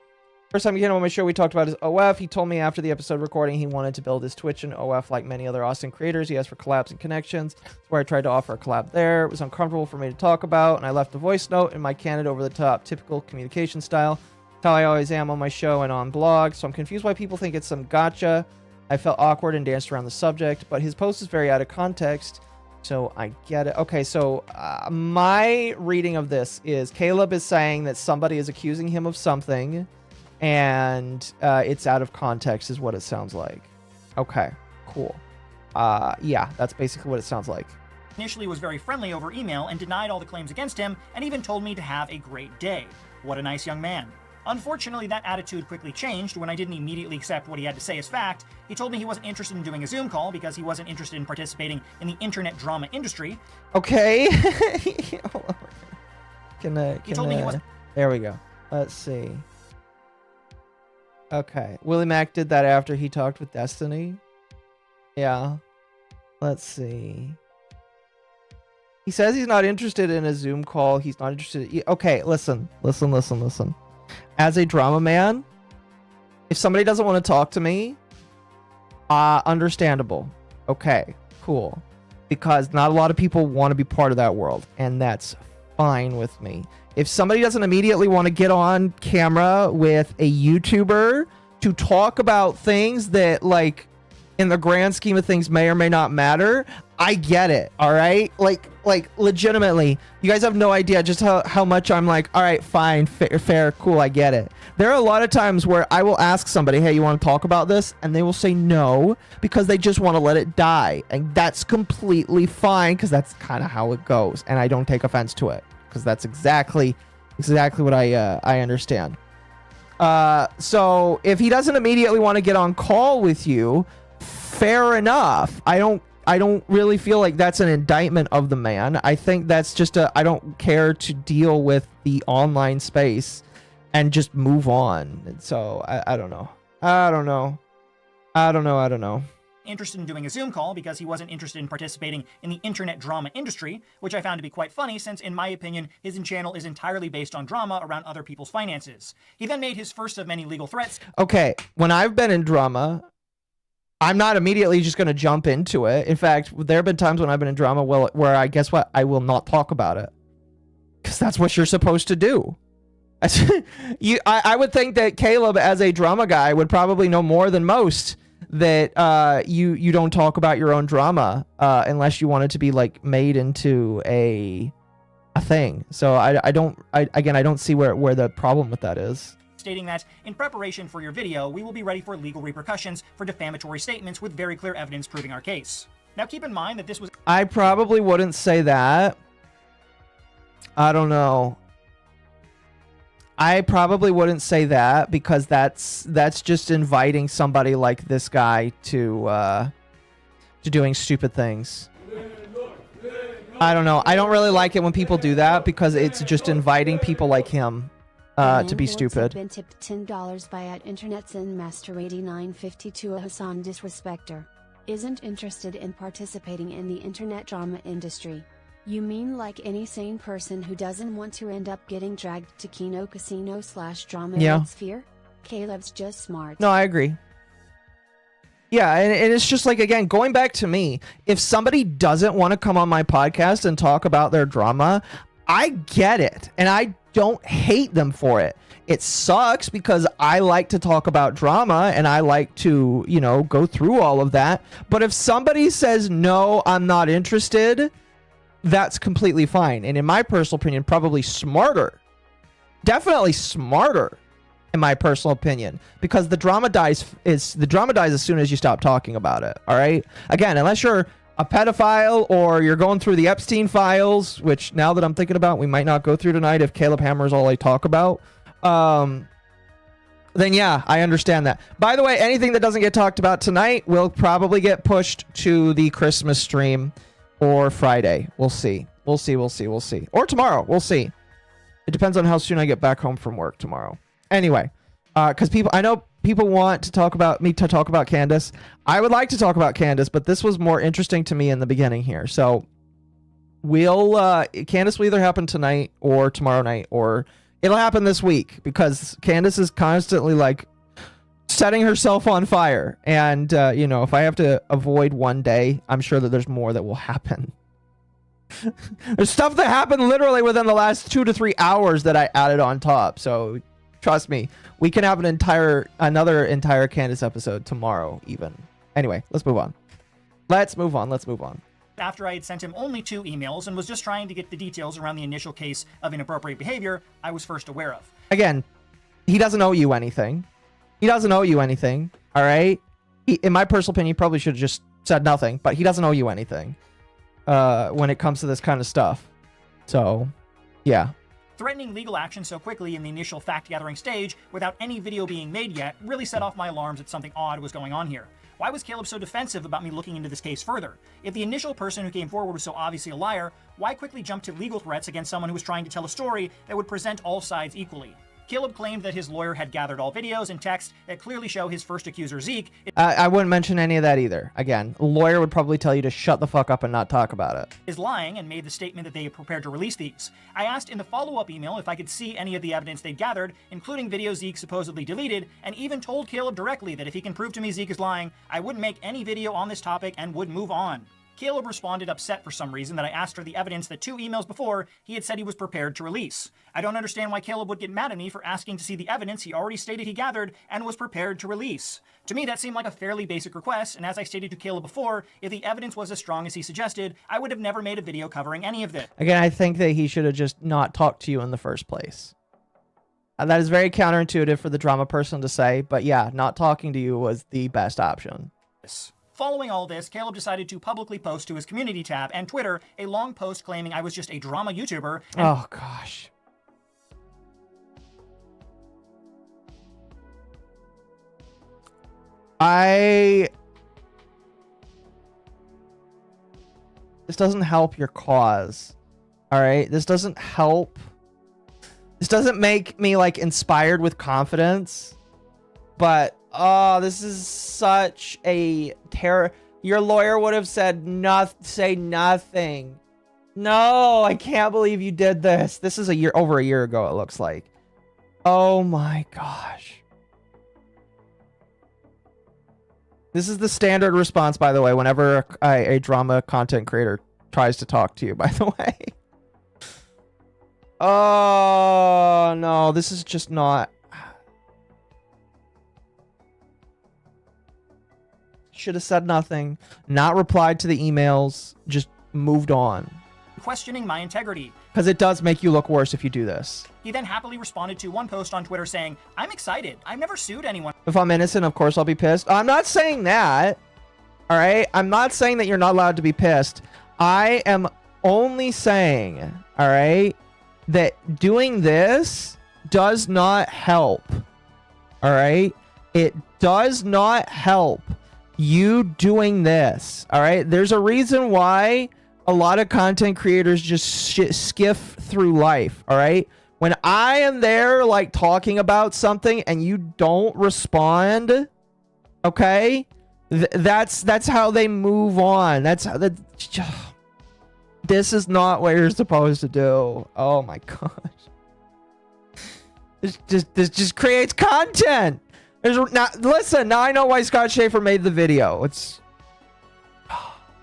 [SPEAKER 4] First time he came on my show, we talked about his OF. He told me after the episode recording he wanted to build his Twitch and OF like many other Austin creators. He asked for collabs and connections. That's where I tried to offer a collab there. It was uncomfortable for me to talk about, and I left a voice note in my candid, over-the-top, typical communication style. That's how I always am on my show and on blog, so I'm confused why people think it's some gotcha. I felt awkward and danced around the subject, but his post is very out of context, so I get it. Okay, so my reading of this is Caleb is saying that somebody is accusing him of something, and it's out of context is what it sounds like. Okay, cool. Yeah, that's basically what it sounds like.
[SPEAKER 13] initially was very friendly over email and denied all the claims against him, and even told me to have a great day. What a nice young man. Unfortunately, that attitude quickly changed when I didn't immediately accept what he had to say as fact. He told me he wasn't interested in doing a Zoom call because he wasn't interested in participating in the internet drama industry.
[SPEAKER 4] Okay.
[SPEAKER 13] He told me he wasn't...
[SPEAKER 4] There we go. Let's see. Okay. Willie Mac did that after he talked with Destiny. Yeah. Let's see. He says he's not interested in a Zoom call. He's not interested. Okay, listen. As a drama man, if somebody doesn't want to talk to me, understandable. Okay, cool. Because not a lot of people want to be part of that world, and that's fine with me. If somebody doesn't immediately want to get on camera with a YouTuber to talk about things that, like, in the grand scheme of things may or may not matter, I get it, all right? Like legitimately, you guys have no idea just how much I'm like, all right, fine, fair, cool, I get it. There are a lot of times where I will ask somebody, hey, you want to talk about this? And they will say no, because they just want to let it die. And that's completely fine, because that's kind of how it goes. And I don't take offense to it, because that's exactly what I understand. So if he doesn't immediately want to get on call with you, fair enough. I don't really feel like that's an indictment of the man. I think that's just I don't care to deal with the online space and just move on. And so I don't know. I don't know.
[SPEAKER 13] Interested in doing a Zoom call because he wasn't interested in participating in the internet drama industry, which I found to be quite funny since, in my opinion, his channel is entirely based on drama around other people's finances. He then made his first of many legal threats.
[SPEAKER 4] Okay, when I've been in drama, I'm not immediately just going to jump into it. In fact, there have been times when I've been in drama where I guess what? I will not talk about it. Because that's what you're supposed to do. I would think that Caleb, as a drama guy, would probably know more than most that you don't talk about your own drama unless you want it to be like made into a thing. So I don't see where the problem with that is.
[SPEAKER 13] Stating that, in preparation for your video, we will be ready for legal repercussions for defamatory statements with very clear evidence proving our case. Now keep in mind that this was...
[SPEAKER 4] I probably wouldn't say that. I don't know. I probably wouldn't say that because that's just inviting somebody like this guy to doing stupid things. I don't know. I don't really like it when people do that because it's just inviting people like him to be stupid.
[SPEAKER 9] Been tipped $10 by @InternetSinMaster8952 a Hassan disrespecter. Isn't interested in participating in the internet drama industry. You mean like any sane person who doesn't want to end up getting dragged to Kino Casino / drama sphere? Caleb's just smart.
[SPEAKER 4] No, I agree. Yeah, and it's just like, again, going back to me, if somebody doesn't want to come on my podcast and talk about their drama, I get it, and I don't hate them for it. It sucks because I like to talk about drama and I like to, you know, go through all of that. But if somebody says, no, I'm not interested, that's completely fine. And in my personal opinion, probably smarter. Definitely smarter, in my personal opinion, because the drama dies as soon as you stop talking about it. All right. Again, unless you're a pedophile or you're going through the Epstein files, which now that I'm thinking about, we might not go through tonight if Caleb Hammer is all I talk about. Then yeah, I understand that. By the way, anything that doesn't get talked about tonight will probably get pushed to the Christmas stream or Friday. We'll see. Or tomorrow. We'll see. It depends on how soon I get back home from work tomorrow. Anyway, because I know people want to talk about Candace. I would like to talk about Candace, but this was more interesting to me in the beginning here. So Candace will either happen tonight or tomorrow night, or it'll happen this week because Candace is constantly like setting herself on fire. And, you know, if I have to avoid one day, I'm sure that there's more that will happen. There's stuff that happened literally within the last 2 to 3 hours that I added on top. So trust me, we can have another entire Candace episode tomorrow even. Anyway, let's move on.
[SPEAKER 13] After I had sent him only 2 emails and was just trying to get the details around the initial case of inappropriate behavior I was first aware of.
[SPEAKER 4] Again, he doesn't owe you anything. All right? In my personal opinion, he probably should have just said nothing, but he doesn't owe you anything. when it comes to this kind of stuff. So, yeah.
[SPEAKER 13] Threatening legal action so quickly in the initial fact-gathering stage without any video being made yet really set off my alarms that something odd was going on here. Why was Caleb so defensive about me looking into this case further? If the initial person who came forward was so obviously a liar, why quickly jump to legal threats against someone who was trying to tell a story that would present all sides equally? Caleb claimed that his lawyer had gathered all videos and texts that clearly show his first accuser, Zeke.
[SPEAKER 4] I wouldn't mention any of that either. Again, a lawyer would probably tell you to shut the fuck up and not talk about it.
[SPEAKER 13] Is lying and made the statement that they are prepared to release these. I asked in the follow-up email if I could see any of the evidence they'd gathered, including videos Zeke supposedly deleted, and even told Caleb directly that if he can prove to me Zeke is lying, I wouldn't make any video on this topic and would move on. Caleb responded upset for some reason that I asked for the evidence that 2 emails before he had said he was prepared to release. I don't understand why Caleb would get mad at me for asking to see the evidence he already stated he gathered and was prepared to release. To me, that seemed like a fairly basic request, and as I stated to Caleb before, if the evidence was as strong as he suggested, I would have never made a video covering any of this.
[SPEAKER 4] Again, I think that he should have just not talked to you in the first place. That is very counterintuitive for the drama person to say, but yeah, not talking to you was the best option.
[SPEAKER 13] Following all this, Caleb decided to publicly post to his community tab and Twitter a long post claiming I was just a drama YouTuber.
[SPEAKER 4] Oh, gosh. This doesn't help your cause. All right? This doesn't help. This doesn't make me, like, inspired with confidence. But oh, this is such a terror. Your lawyer would have said say nothing. No, I can't believe you did this. This is over a year ago, it looks like. Oh my gosh. This is the standard response, by the way, whenever a drama content creator tries to talk to you, by the way. Oh no, this is just not. Should have said nothing, not replied to the emails, just moved on.
[SPEAKER 13] Questioning my integrity.
[SPEAKER 4] Because it does make you look worse if you do this.
[SPEAKER 13] He then happily responded to one post on Twitter saying, I'm excited. I've never sued anyone.
[SPEAKER 4] If I'm innocent, of course I'll be pissed. I'm not saying that. All right? I'm not saying that you're not allowed to be pissed. I am only saying, all right, that doing this does not help. All right? It does not help you doing this. All right? There's a reason why a lot of content creators just skiff through life. All right? When I am there, like, talking about something and you don't respond, okay? That's how they move on. That's how this is not what you're supposed to do. Oh my gosh. This just creates content. Listen, now I know why Scott Schaefer made the video. It's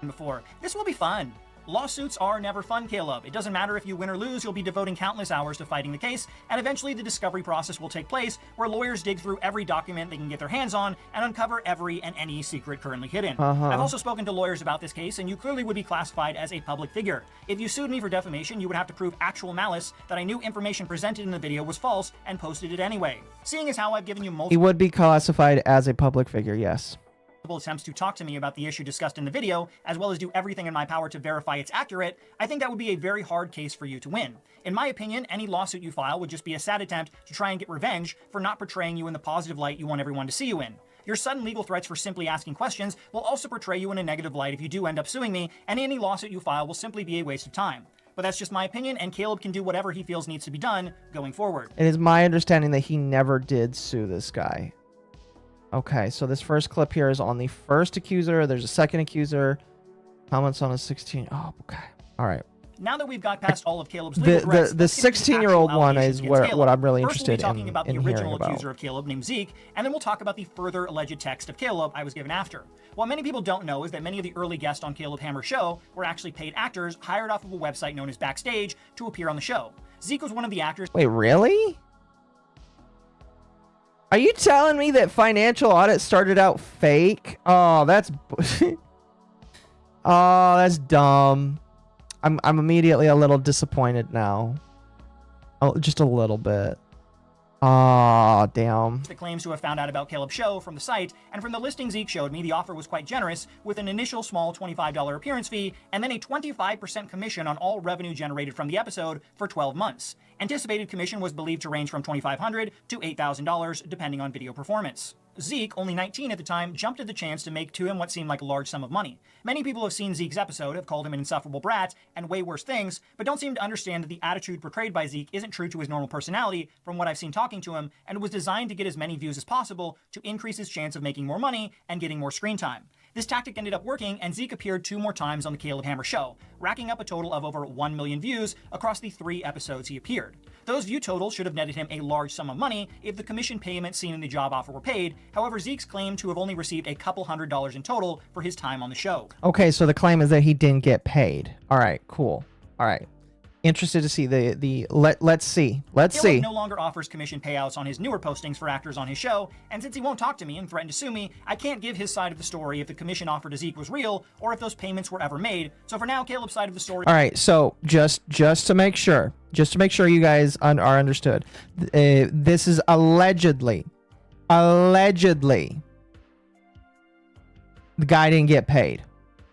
[SPEAKER 13] before. This will be fun. Lawsuits are never fun, Caleb. It doesn't matter if you win or lose, you'll be devoting countless hours to fighting the case, and eventually the discovery process will take place, where lawyers dig through every document they can get their hands on and uncover every and any secret currently hidden. I've also spoken to lawyers about this case, and you clearly would be classified as a public figure. If you sued me for defamation, you would have to prove actual malice, that I knew information presented in the video was false and posted it anyway. Seeing as how I've given you multiple—
[SPEAKER 4] He would be classified as a public figure, yes.
[SPEAKER 13] Attempts to talk to me about the issue discussed in the video, as well as do everything in my power to verify it's accurate, I think that would be a very hard case for you to win. In my opinion, any lawsuit you file would just be a sad attempt to try and get revenge for not portraying you in the positive light you want everyone to see you in. Your sudden legal threats for simply asking questions will also portray you in a negative light if you do end up suing me, and any lawsuit you file will simply be a waste of time. But that's just my opinion, and Caleb can do whatever he feels needs to be done going forward.
[SPEAKER 4] It is my understanding that he never did sue this guy. Okay, so this first clip here is on the first accuser. There's a second accuser. Comments on a 16. Oh, okay. All right.
[SPEAKER 13] Now that we've got past all of Caleb's legal threats,
[SPEAKER 4] the 16-year-old one is what I'm really interested
[SPEAKER 13] First, we'll be talking about the original
[SPEAKER 4] about.
[SPEAKER 13] accuser of Caleb named Zeke, and then we'll talk about the further alleged text of Caleb I was given after. What many people don't know is that many of the early guests on Caleb Hammer's show were actually paid actors hired off of a website known as Backstage to appear on the show. Zeke was one of the actors.
[SPEAKER 4] Wait, really? Are you telling me that Financial Audit started out fake? Oh, that's oh, that's dumb. I'm immediately a little disappointed now. Oh, just a little bit. Oh, damn.
[SPEAKER 13] The claims to have found out about Caleb's show from the site, and from the listing Zeke showed me, the offer was quite generous, with an initial small $25 appearance fee, and then a 25% commission on all revenue generated from the episode for 12 months. Anticipated commission was believed to range from $2,500 to $8,000, depending on video performance. Zeke, only 19 at the time, jumped at the chance to make to him what seemed like a large sum of money. Many people have seen Zeke's episode, have called him an insufferable brat, and way worse things, but don't seem to understand that the attitude portrayed by Zeke isn't true to his normal personality from what I've seen talking to him, and was designed to get as many views as possible to increase his chance of making more money and getting more screen time. This tactic ended up working, and Zeke appeared 2 more times on the Caleb Hammer show, racking up a total of over 1 million views across the 3 episodes he appeared. Those view totals should have netted him a large sum of money if the commission payments seen in the job offer were paid. However, Zeke's claimed to have only received a couple $100s in total for his time on the show.
[SPEAKER 4] Okay, so the claim is that he didn't get paid. All right, cool. All right. Interested to see let's see.
[SPEAKER 13] Caleb no longer offers commission payouts on his newer postings for actors on his show, and since he won't talk to me and threatened to sue me, I can't give his side of the story if the commission offer to Zeke was real or if those payments were ever made. So for now, Caleb's side of the story.
[SPEAKER 4] All right, so just to make sure you guys are understood, this is allegedly, the guy didn't get paid.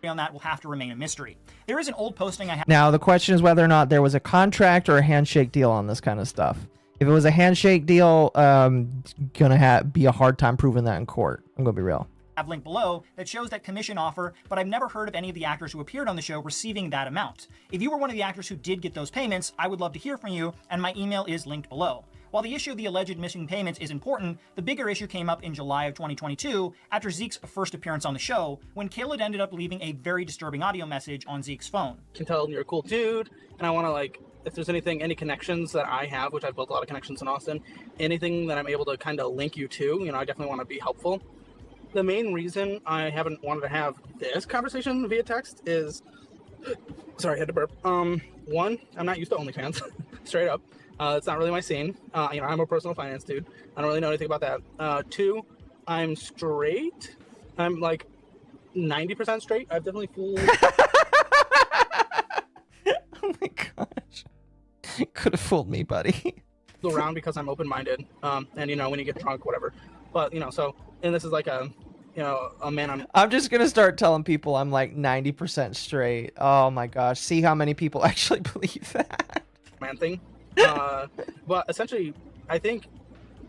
[SPEAKER 13] On that will have to remain a mystery. There is an old posting I have.
[SPEAKER 4] Now, the question is whether or not there was a contract or a handshake deal on this kind of stuff. If it was a handshake deal, gonna be a hard time proving that in court. I'm gonna be real.
[SPEAKER 13] Have linked below that shows that commission offer, but I've never heard of any of the actors who appeared on the show receiving that amount. If you were one of the actors who did get those payments, I would love to hear from you, and my email is linked below. While the issue of the alleged missing payments is important, the bigger issue came up in July of 2022 after Zeke's first appearance on the show, when Caleb ended up leaving a very disturbing audio message on Zeke's phone.
[SPEAKER 10] I can tell you're a cool dude, and I want to, if there's any connections that I have, which I've built a lot of connections in Austin, anything that I'm able to kind of link you to, I definitely want to be helpful. The main reason I haven't wanted to have this conversation via text is, sorry, I had to burp. One, I'm not used to OnlyFans, straight up. It's not really my scene. I'm a personal finance dude. I don't really know anything about that. 2, I'm straight. I'm 90% straight. I've definitely fooled.
[SPEAKER 4] Oh my gosh. Could have fooled me, buddy.
[SPEAKER 10] Around because I'm open-minded. And when you get drunk, whatever. But, and this is a man
[SPEAKER 4] I'm just gonna start telling people I'm 90% straight. Oh my gosh. See how many people actually believe that.
[SPEAKER 10] Man thing. But essentially, I think,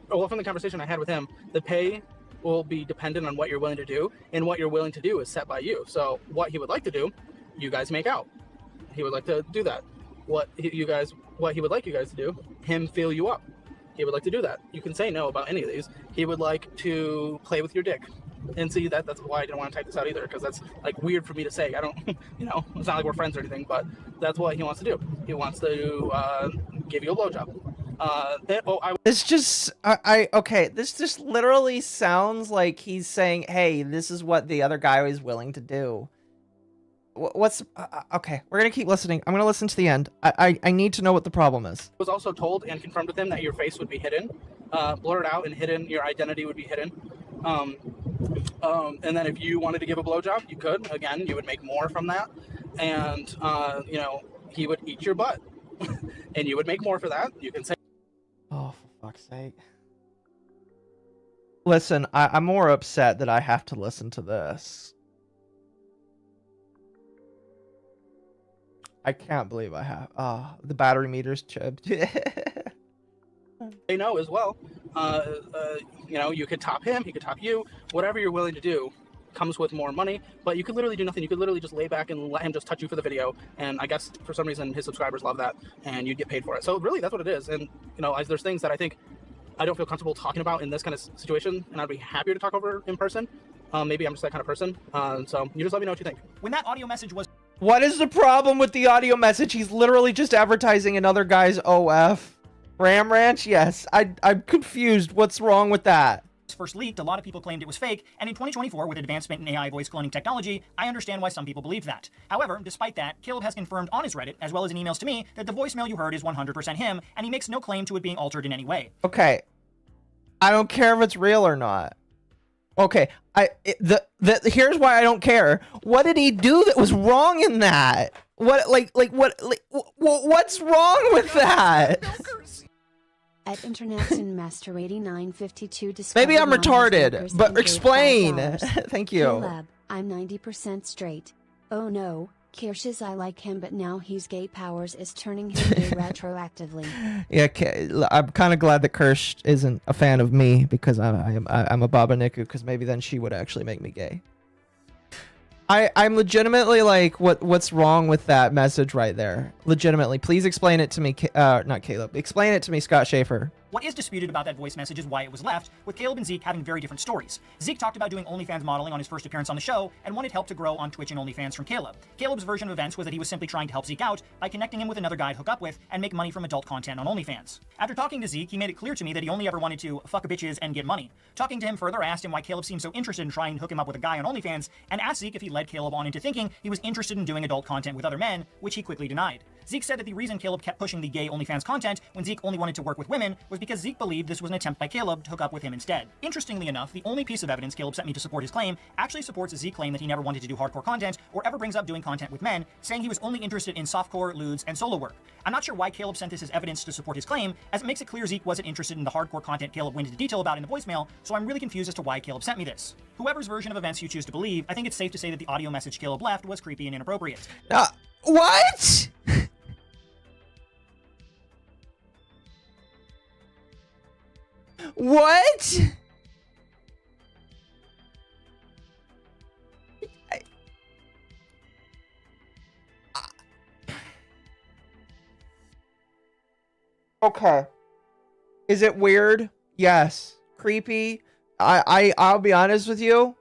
[SPEAKER 10] from the conversation I had with him, the pay will be dependent on what you're willing to do, and what you're willing to do is set by you. So what he would like to do, you guys make out. He would like to do that. What he would like you guys to do, him fill you up. He would like to do that. You can say no about any of these. He would like to play with your dick. And see, that's why I didn't want to type this out either, because that's weird for me to say. I don't, it's not like we're friends or anything, but that's what he wants to do. He wants to give you a blowjob.
[SPEAKER 4] It's just, okay, this just literally sounds like he's saying, hey, this is what the other guy is willing to do. Okay, we're gonna keep listening. I'm gonna listen to the end. I need to know what the problem is.
[SPEAKER 10] I was also told and confirmed with him that your face would be hidden, blurred out and hidden. Your identity would be hidden. And then if you wanted to give a blowjob, you could. Again, you would make more from that. And, he would eat your butt. And you would make more for that. You can say...
[SPEAKER 4] Oh, for fuck's sake. Listen, I'm more upset that I have to listen to this. I can't believe I have... the battery meter's chipped.
[SPEAKER 10] They know as well. You could top him, he could top you. Whatever you're willing to do comes with more money, but you could literally do nothing. You could literally just lay back and let him just touch you for the video, and I guess for some reason his subscribers love that, and you'd get paid for it. So really, that's what it is. And there's things that I think I don't feel comfortable talking about in this kind of situation, and I'd be happier to talk over in person. Maybe I'm just that kind of person. So you just let me know what you think.
[SPEAKER 13] When that audio message was...
[SPEAKER 4] What is the problem with the audio message? He's literally just advertising another guy's OF. Ram Ranch? Yes. I'm confused. What's wrong with that?
[SPEAKER 13] First leaked, a lot of people claimed it was fake, and in 2024, with advancement in AI voice cloning technology, I understand why some people believe that. However, despite that, Caleb has confirmed on his Reddit, as well as in emails to me, that the voicemail you heard is 100% him, and he makes no claim to it being altered in any way.
[SPEAKER 4] Okay. I don't care if it's real or not. Okay. Here's why I don't care. What did he do that was wrong in that? What's wrong with that?
[SPEAKER 9] At International Master 8952
[SPEAKER 4] Maybe I'm
[SPEAKER 9] Mom has
[SPEAKER 4] retarded,
[SPEAKER 9] milkers
[SPEAKER 4] but
[SPEAKER 9] and gave
[SPEAKER 4] explain.
[SPEAKER 9] $5.
[SPEAKER 4] Thank you.
[SPEAKER 9] Caleb, I'm 90% straight. Oh no, Kirsch's I like him but now he's gay powers is turning him gay retroactively.
[SPEAKER 4] Yeah, I'm kind of glad that Kirsch isn't a fan of me because I'm a Baba Niku, because maybe then she would actually make me gay. I'm legitimately like, what's wrong with that message right there? Legitimately, please explain it to me. Not Caleb. Explain it to me, Scott Schaefer.
[SPEAKER 13] What is disputed about that voice message is why it was left, with Caleb and Zeke having very different stories. Zeke talked about doing OnlyFans modeling on his first appearance on the show and wanted help to grow on Twitch and OnlyFans from Caleb. Caleb's version of events was that he was simply trying to help Zeke out by connecting him with another guy to hook up with and make money from adult content on OnlyFans. After talking to Zeke, he made it clear to me that he only ever wanted to fuck bitches and get money. Talking to him further, I asked him why Caleb seemed so interested in trying to hook him up with a guy on OnlyFans, and asked Zeke if he led Caleb on into thinking he was interested in doing adult content with other men, which he quickly denied. Zeke said that the reason Caleb kept pushing the gay OnlyFans content when Zeke only wanted to work with women was because Zeke believed this was an attempt by Caleb to hook up with him instead. Interestingly enough, the only piece of evidence Caleb sent me to support his claim actually supports Zeke's claim that he never wanted to do hardcore content or ever brings up doing content with men, saying he was only interested in softcore, lewds, and solo work. I'm not sure why Caleb sent this as evidence to support his claim, as it makes it clear Zeke wasn't interested in the hardcore content Caleb went into detail about in the voicemail, so I'm really confused as to why Caleb sent me this. Whoever's version of events you choose to believe, I think it's safe to say that the audio message Caleb left was creepy and inappropriate.
[SPEAKER 4] What? What? Okay. Is it weird? Yes. Creepy? I'll be honest with you.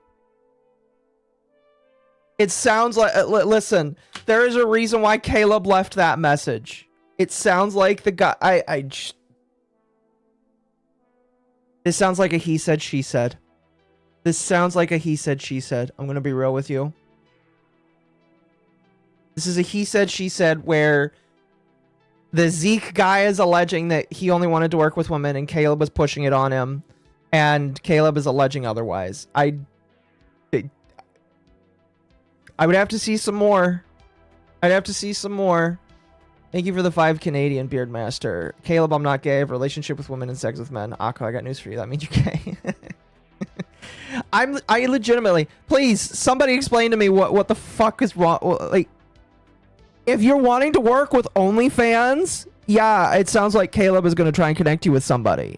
[SPEAKER 4] It sounds like, listen, there is a reason why Caleb left that message. It sounds like the guy, this sounds like a he said, she said. This sounds like a he said, she said. I'm going to be real with you. This is a he said, she said where the Zeke guy is alleging that he only wanted to work with women and Caleb was pushing it on him. And Caleb is alleging otherwise. I would have to see some more. I'd have to see some more. Thank you for the 5 Canadian Beardmaster. Caleb, I'm not gay. I have a relationship with women and sex with men. Akko, I got news for you. That means you're gay. I legitimately, please, somebody explain to me what the fuck is wrong. Like, if you're wanting to work with OnlyFans, yeah, it sounds like Caleb is going to try and connect you with somebody.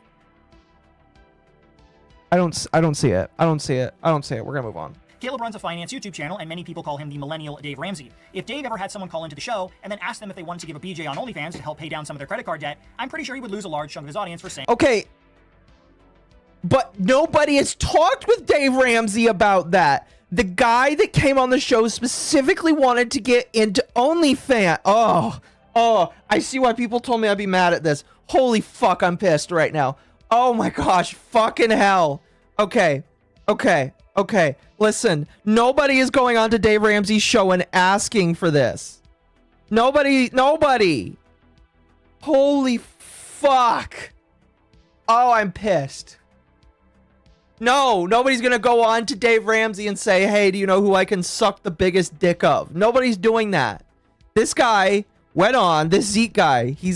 [SPEAKER 4] I don't see it. I don't see it. We're going to move on.
[SPEAKER 13] Caleb runs a finance YouTube channel, and many people call him the millennial Dave Ramsey. If Dave ever had someone call into the show and then ask them if they wanted to give a BJ on OnlyFans to help pay down some of their credit card debt, I'm pretty sure he would lose a large chunk of his audience for saying...
[SPEAKER 4] Okay, but nobody has talked with Dave Ramsey about that. The guy that came on the show specifically wanted to get into OnlyFans. Oh, I see why people told me I'd be mad at this. Holy fuck, I'm pissed right now. Oh my gosh, fucking hell. Okay. Listen, nobody is going on to Dave Ramsey's show and asking for this. Nobody. Holy fuck. Oh, I'm pissed. No, nobody's gonna go on to Dave Ramsey and say, hey, do you know who I can suck the biggest dick of? Nobody's doing that. This guy went on, this Zeke guy, he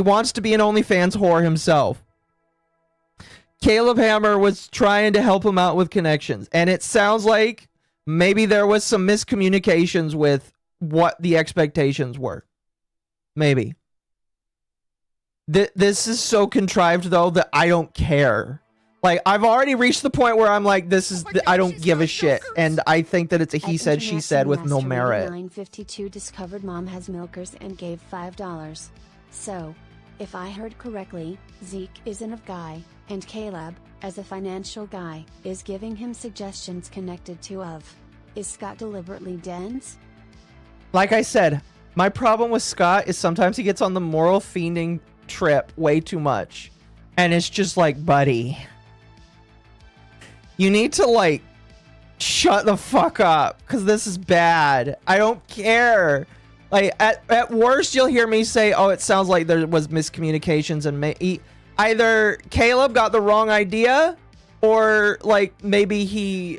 [SPEAKER 4] wants to be an OnlyFans whore himself. Caleb Hammer was trying to help him out with connections, and it sounds like maybe there was some miscommunications with what the expectations were. Maybe. This is so contrived, though, that I don't care. Like, I've already reached the point where I'm like, I don't give a shit, and I think that it's a he said, she said with no merit.
[SPEAKER 9] 952 discovered mom has milkers and gave $5. So, if I heard correctly, Zeke is an of guy, and Caleb, as a financial guy, is giving him suggestions connected to of. Is Scott deliberately dense?
[SPEAKER 4] Like I said, my problem with Scott is sometimes he gets on the moral fiending trip way too much. And it's just like, buddy, you need to, like, shut the fuck up, because this is bad. I don't care. Like, at worst, you'll hear me say, oh, it sounds like there was miscommunications, and either Caleb got the wrong idea, or, like, maybe he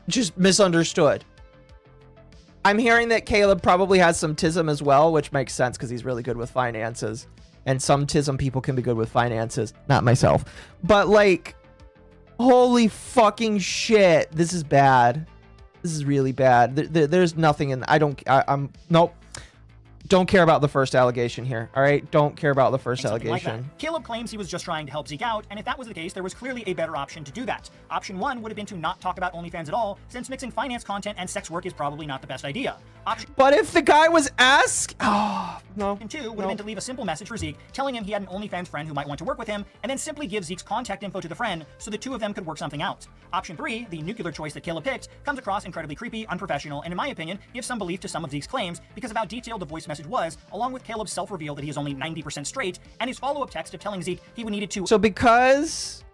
[SPEAKER 4] just misunderstood. I'm hearing that Caleb probably has some TISM as well, which makes sense because he's really good with finances. And some TISM people can be good with finances. Not myself. But, like, holy fucking shit. This is bad. This is really bad. There's nothing in... I'm... Nope. Don't care about the first allegation here, all right? Don't care about the first allegation.
[SPEAKER 13] Like Caleb claims he was just trying to help Zeke out, and if that was the case, there was clearly a better option to do that. Option 1 would have been to not talk about OnlyFans at all, since mixing finance content and sex work is probably not the best idea.
[SPEAKER 4] But if the guy was asked... Oh, no.
[SPEAKER 13] Option 2 would have been to leave a simple message for Zeke, telling him he had an OnlyFans friend who might want to work with him, and then simply give Zeke's contact info to the friend, so the two of them could work something out. Option 3, the nuclear choice that Caleb picked, comes across incredibly creepy, unprofessional, and in my opinion, gives some belief to some of Zeke's claims because of how detailed the voice message was, along with Caleb's self-reveal that he is only 90% straight, and his follow-up text of telling Zeke he would need to...
[SPEAKER 4] So because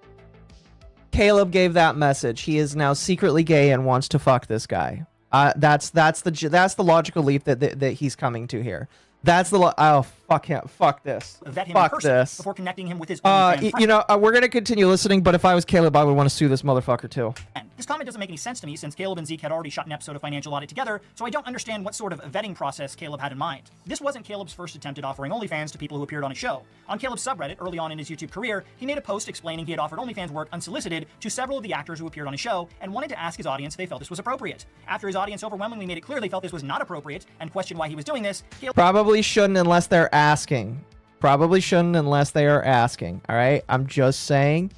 [SPEAKER 4] Caleb gave that message, he is now secretly gay and wants to fuck this guy. That's the logical leap that he's coming to here. That's the oh fuck him, fuck this,
[SPEAKER 13] vet him
[SPEAKER 4] fuck
[SPEAKER 13] in person
[SPEAKER 4] this.
[SPEAKER 13] Before connecting him with his OnlyFans
[SPEAKER 4] you know, we're gonna continue listening, but if I was Caleb, I would want to sue this motherfucker too.
[SPEAKER 13] This comment doesn't make any sense to me since Caleb and Zeke had already shot an episode of Financial Audit together, so I don't understand what sort of vetting process Caleb had in mind. This wasn't Caleb's first attempt at offering OnlyFans to people who appeared on his show. On Caleb's subreddit, early on in his YouTube career, he made a post explaining he had offered OnlyFans work unsolicited to several of the actors who appeared on his show and wanted to ask his audience if they felt this was appropriate. After his audience overwhelmingly made it clear they felt this was not appropriate and questioned why he was doing this, Caleb
[SPEAKER 4] probably shouldn't unless they're asking. Probably shouldn't unless they are asking. All right, I'm just saying.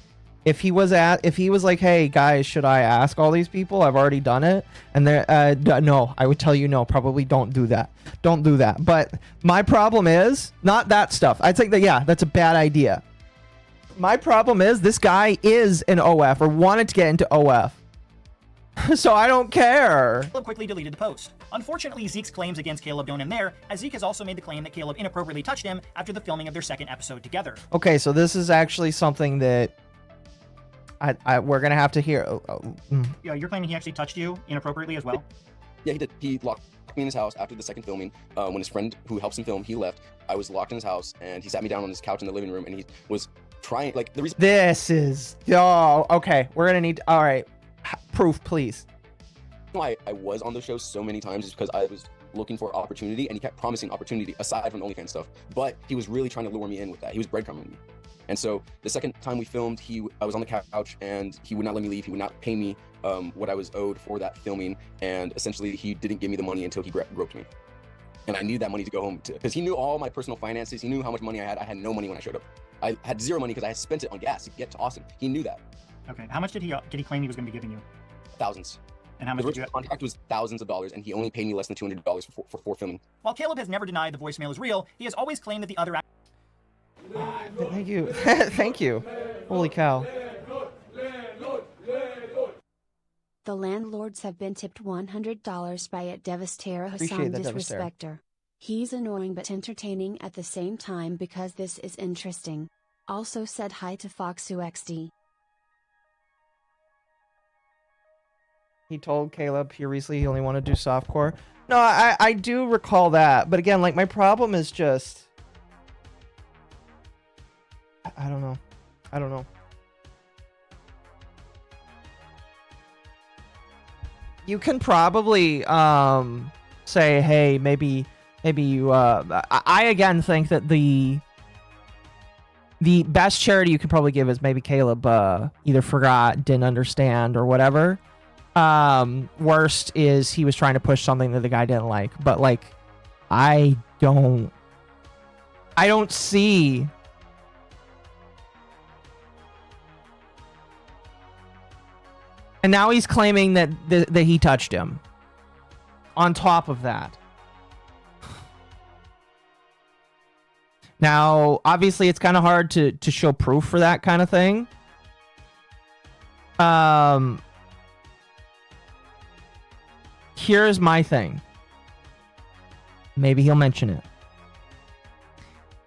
[SPEAKER 4] If he was like, hey guys, should I ask all these people? I've already done it, and they're no, I would tell you no. Probably don't do that. Don't do that. But my problem is not that stuff. I think that yeah, that's a bad idea. My problem is this guy is an OF or wanted to get into OF. So I don't care.
[SPEAKER 13] Caleb quickly deleted the post. Unfortunately, Zeke's claims against Caleb don't end there, as Zeke has also made the claim that Caleb inappropriately touched him after the filming of their second episode together.
[SPEAKER 4] Okay, so this is actually something that we're gonna have to hear.
[SPEAKER 13] Yeah, you're claiming he actually touched you inappropriately as well?
[SPEAKER 14] Yeah, he did. He locked me in his house after the second filming. When his friend who helps him film, he left. I was locked in his house, and he sat me down on his couch in the living room, and he was trying, like, the reason...
[SPEAKER 4] This is... Oh, okay. We're gonna need... All right. Proof, please.
[SPEAKER 14] Why I was on the show so many times is because I was looking for opportunity, and he kept promising opportunity aside from the OnlyFans stuff. But he was really trying to lure me in with that. He was breadcrumbing me. And so the second time we filmed, I was on the couch, and he would not let me leave. He would not pay me what I was owed for that filming, and essentially he didn't give me the money until he groped me. And I needed that money to go home because he knew all my personal finances. He knew how much money I had. I had no money when I showed up. I had zero money because I had spent it on gas to get to Austin. He knew that.
[SPEAKER 13] Okay. How much did he claim he was going to be giving you?
[SPEAKER 14] Thousands.
[SPEAKER 13] And how much did you...
[SPEAKER 14] The contract was thousands of dollars, and he only paid me less than $200 for filming.
[SPEAKER 13] While Caleb has never denied the voicemail is real, he has always claimed that the other...
[SPEAKER 4] Thank you. Thank you. Holy cow.
[SPEAKER 9] The landlords have been tipped $100 by @DevastaTea Hassan Disrespecter. He's annoying but entertaining at the same time because this is interesting. Also said hi to FoxUXD.
[SPEAKER 4] He told Caleb here recently he only wanted to do softcore. No, I do recall that. But again, like, my problem is just... I don't know. I don't know. You can probably say, hey, maybe you... I again think that the best charity you could probably give is maybe Caleb either forgot, didn't understand, or whatever. Worst is he was trying to push something that the guy didn't like. But, like, I don't see... And now he's claiming that he touched him. On top of that. Now, obviously, it's kind of hard to show proof for that kind of thing. Here's my thing. Maybe he'll mention it.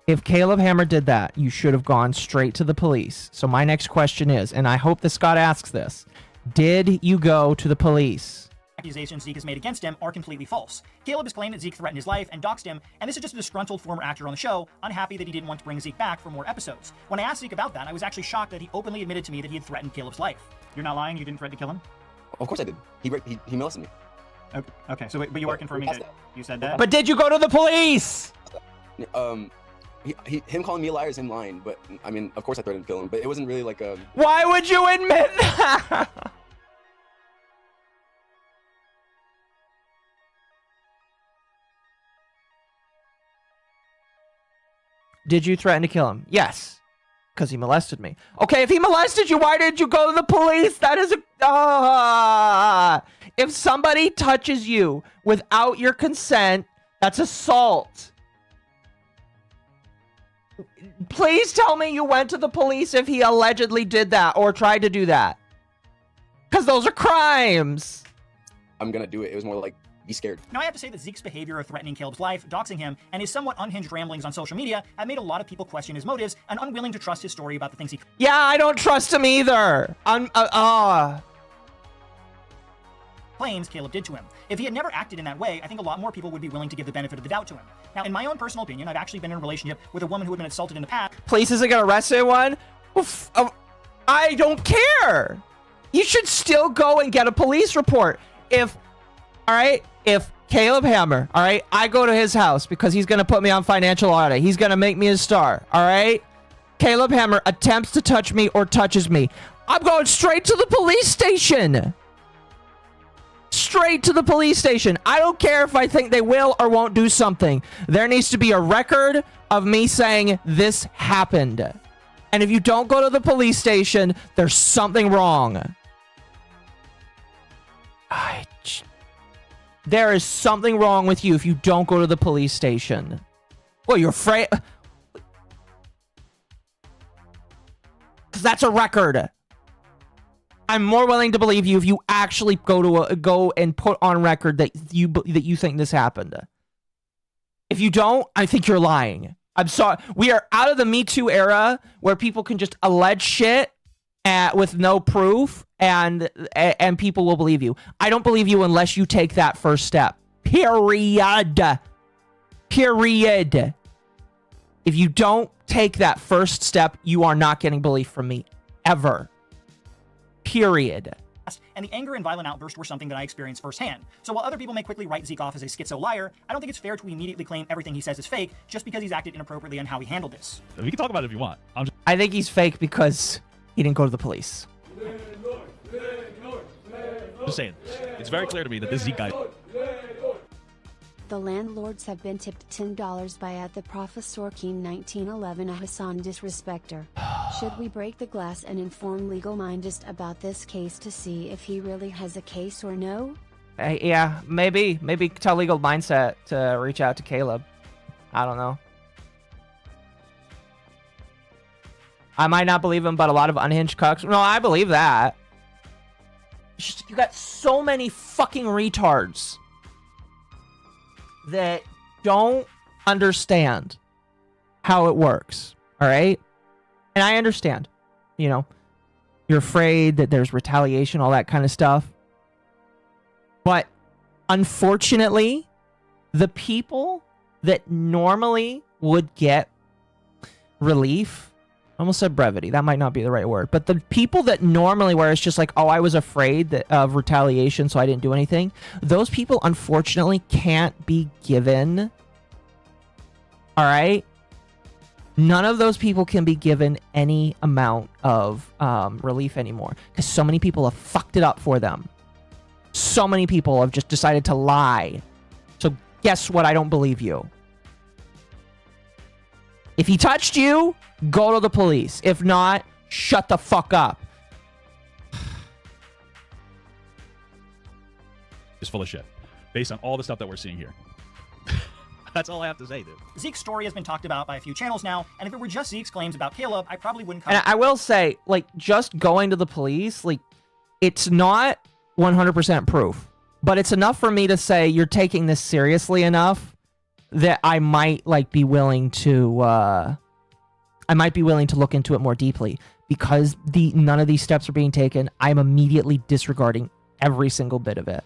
[SPEAKER 4] If Caleb Hammer did that, you should have gone straight to the police. So my next question is, and I hope that Scott asks this, did you go to the police?
[SPEAKER 13] Accusations Zeke has made against him are completely false. Caleb has claimed that Zeke threatened his life and doxed him, and this is just a disgruntled former actor on the show, unhappy that he didn't want to bring Zeke back for more episodes. When I asked Zeke about that, I was actually shocked that he openly admitted to me that he had threatened Caleb's life. You're not lying? You didn't threaten to kill him?
[SPEAKER 14] Of course I did. He molested me.
[SPEAKER 13] Okay, so but you are confirming that you said that?
[SPEAKER 4] But did you go to the police?
[SPEAKER 14] Him calling me a liar is him lying, but I mean, of course I threatened to kill him, but it wasn't really like a...
[SPEAKER 4] Why would you admit that? Did you threaten to kill him? Yes. Because he molested me. Okay, if he molested you, why did you go to the police? That is a... If somebody touches you without your consent, that's assault. Please tell me you went to the police if he allegedly did that or tried to do that. Because those are crimes.
[SPEAKER 14] I'm gonna do it. It was more like, be scared.
[SPEAKER 13] Now, I have to say that Zeke's behavior of threatening Caleb's life, doxing him, and his somewhat unhinged ramblings on social media have made a lot of people question his motives and unwilling to trust his story about the things he...
[SPEAKER 4] Yeah, I don't trust him either.
[SPEAKER 13] claims Caleb did to him. If he had never acted in that way, I think a lot more people would be willing to give the benefit of the doubt to him. Now, in my own personal opinion, I've actually been in a relationship with a woman who had been assaulted in the past.
[SPEAKER 4] Police isn't gonna arrest anyone? I don't care. You should still go and get a police report. If Caleb Hammer, all right, I go to his house because he's gonna put me on financial audit. He's gonna make me a star, all right? Caleb Hammer attempts to touch me or touches me. I'm going straight to the police station. Straight to the police station. I don't care if I think they will or won't do something. There needs to be a record of me saying this happened. And if you don't go to the police station, there's something wrong. There is something wrong with you if you don't go to the police station. Well, you're afraid... Because that's a record. I'm more willing to believe you if you actually go and put on record that you think this happened. If you don't, I think you're lying. I'm sorry. We are out of the Me Too era where people can just allege shit with no proof and people will believe you. I don't believe you unless you take that first step. Period. Period. If you don't take that first step, you are not getting belief from me. Ever. Period.
[SPEAKER 13] And the anger and violent outburst were something that I experienced firsthand. So while other people may quickly write Zeke off as a schizo liar, I don't think it's fair to immediately claim everything he says is fake just because he's acted inappropriately on how he handled this.
[SPEAKER 15] We can talk about it if you want.
[SPEAKER 4] I think he's fake because he didn't go to the police.
[SPEAKER 15] Just saying. It's very clear to me that this Zeke guy...
[SPEAKER 9] The landlords have been tipped $10 by at the Professor King 1911 a Hassan disrespecter. Should we break the glass and inform Legal Mindest about this case to see if he really has a case or no?
[SPEAKER 4] Yeah, maybe tell Legal Mindset to reach out to Caleb. I don't know. I might not believe him, but a lot of unhinged cucks. No, I believe that. It's just, you got so many fucking retards that don't understand how it works, all right? And I understand, you know, you're afraid that there's retaliation, all that kind of stuff. But unfortunately, the people that normally would get relief, I almost said brevity, that might not be the right word, but the people that normally, where it's just like, oh, I was afraid of retaliation, so I didn't do anything, those people unfortunately can't be given, all right? None of those people can be given any amount of relief anymore because so many people have fucked it up for them. So many people have just decided to lie. So guess what? I don't believe you. If he touched you, go to the police. If not, shut the fuck up.
[SPEAKER 15] Is full of shit based on all the stuff that we're seeing here. That's all I have to say, dude.
[SPEAKER 13] Zeke's story has been talked about by a few channels now, and if it were just Zeke's claims about Caleb, I probably wouldn't cover.
[SPEAKER 4] And I will say, like, just going to the police, like, it's not 100% proof, but it's enough for me to say you're taking this seriously enough that I might, like, be willing to, look into it more deeply, because none of these steps are being taken. I'm immediately disregarding every single bit of it.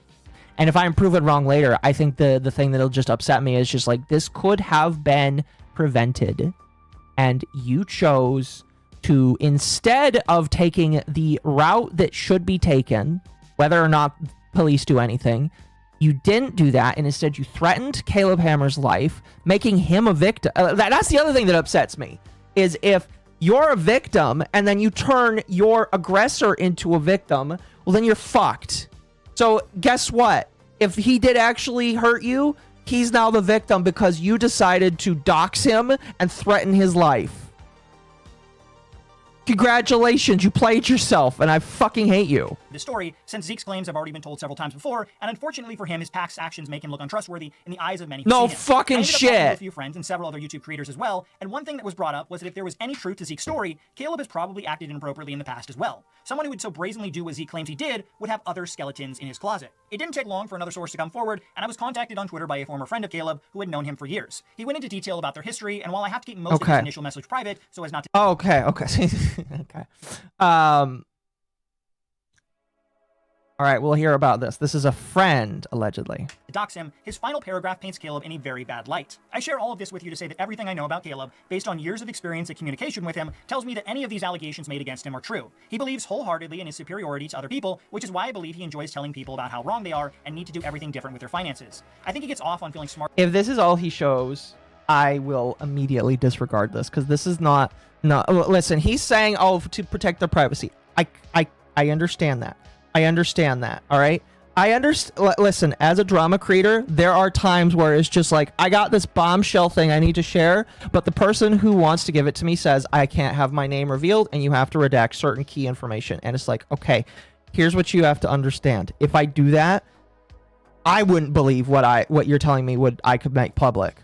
[SPEAKER 4] And if I'm proven wrong later, I think the thing that'll just upset me is just like, this could have been prevented. And you chose to, instead of taking the route that should be taken, whether or not police do anything, You didn't do that, and instead you threatened Caleb Hammer's life, making him a victim. That's the other thing that upsets me, is if you're a victim and then you turn your aggressor into a victim, well, then you're fucked. So guess what? If he did actually hurt you, he's now the victim because you decided to dox him and threaten his life. Congratulations, you played yourself, and I fucking hate you.
[SPEAKER 13] The story, since Zeke's claims have already been told several times before, and unfortunately for him, his past actions make him look untrustworthy in the eyes of many who
[SPEAKER 4] No
[SPEAKER 13] see him.
[SPEAKER 4] fucking
[SPEAKER 13] I ended up talking to
[SPEAKER 4] shit.
[SPEAKER 13] a few friends and several other YouTube creators as well, and one thing that was brought up was that if there was any truth to Zeke's story, Caleb has probably acted inappropriately in the past as well. Someone who would so brazenly do what Zeke claims he did would have other skeletons in his closet. It didn't take long for another source to come forward, and I was contacted on Twitter by a former friend of Caleb who had known him for years. He went into detail about their history, and while I have to keep most of his initial message private so as not to...
[SPEAKER 4] Oh, okay. Okay. All right, we'll hear about this. This is a friend, allegedly.
[SPEAKER 13] To dox him, his final paragraph paints Caleb in a very bad light. I share all of this with you to say that everything I know about Caleb, based on years of experience and communication with him, tells me that any of these allegations made against him are true. He believes wholeheartedly in his superiority to other people, which is why I believe he enjoys telling people about how wrong they are and need to do everything different with their finances. I think he gets off on feeling smart.
[SPEAKER 4] If this is all he shows, I will immediately disregard this, because this is not... No, listen, he's saying, oh, to protect their privacy. I understand that. I understand that, all right? Listen, as a drama creator, there are times where it's just like, I got this bombshell thing I need to share, but the person who wants to give it to me says, I can't have my name revealed, and you have to redact certain key information. And it's like, okay, here's what you have to understand. If I do that, I wouldn't believe what you're telling me I could make public.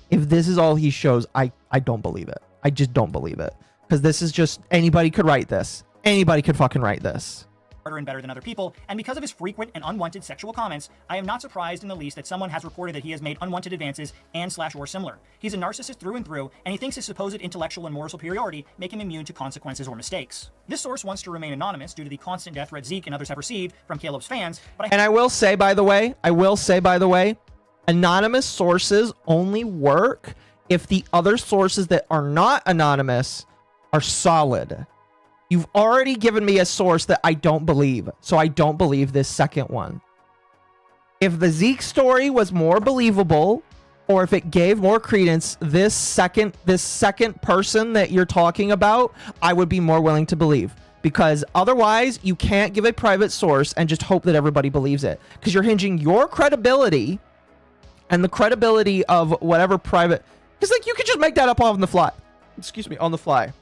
[SPEAKER 4] If this is all he shows, I don't believe it. I just don't believe it. Because this is just, anybody could write this. Anybody could fucking write this.
[SPEAKER 13] And better than other people, and because of his frequent and unwanted sexual comments, I am not surprised in the least that someone has reported that he has made unwanted advances and/or similar. He's a narcissist through and through, and he thinks his supposed intellectual and moral superiority make him immune to consequences or mistakes. This source wants to remain anonymous due to the constant death threats Zeke and others have received from Caleb's fans, but
[SPEAKER 4] I will say, by the way, anonymous sources only work if the other sources that are not anonymous are solid. You've already given me a source that I don't believe, so I don't believe this second one. If the Zeke story was more believable, or if it gave more credence, this second person that you're talking about, I would be more willing to believe. Because otherwise, you can't give a private source and just hope that everybody believes it. Because you're hinging your credibility and the credibility of whatever private... Because, like, you could just make that up on the fly. Excuse me, on the fly.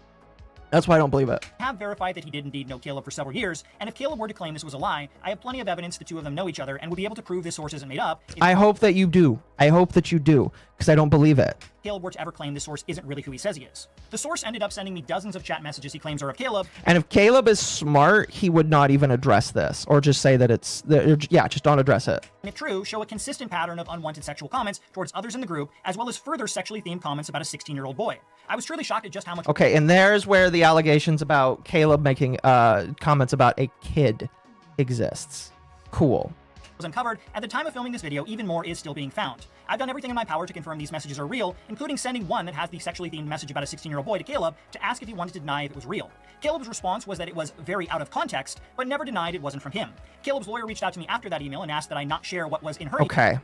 [SPEAKER 4] That's why I don't believe it.
[SPEAKER 13] I have verified that he did indeed know Caleb for several years, and if Caleb were to claim this was a lie, I have plenty of evidence the two of them know each other and would be able to prove this source isn't made up.
[SPEAKER 4] I hope that you do. I hope that you do, because I don't believe it.
[SPEAKER 13] Caleb were to ever claim this source isn't really who he says he is. The source ended up sending me dozens of chat messages he claims are of Caleb.
[SPEAKER 4] And if Caleb is smart, he would not even address this, or just say that it's... Yeah, just don't address it.
[SPEAKER 13] And if true, show a consistent pattern of unwanted sexual comments towards others in the group, as well as further sexually themed comments about a 16-year-old boy. I was truly shocked at just how much...
[SPEAKER 4] Okay, and there's where the allegations about Caleb making comments about a kid exists. Cool.
[SPEAKER 13] Was uncovered. At the time of filming this video, even more is still being found. I've done everything in my power to confirm these messages are real, including sending one that has the sexually themed message about a 16-year-old boy to Caleb to ask if he wanted to deny if it was real. Caleb's response was that it was very out of context, but never denied it wasn't from him. Caleb's lawyer reached out to me after that email and asked that I not share what was in her
[SPEAKER 4] Okay.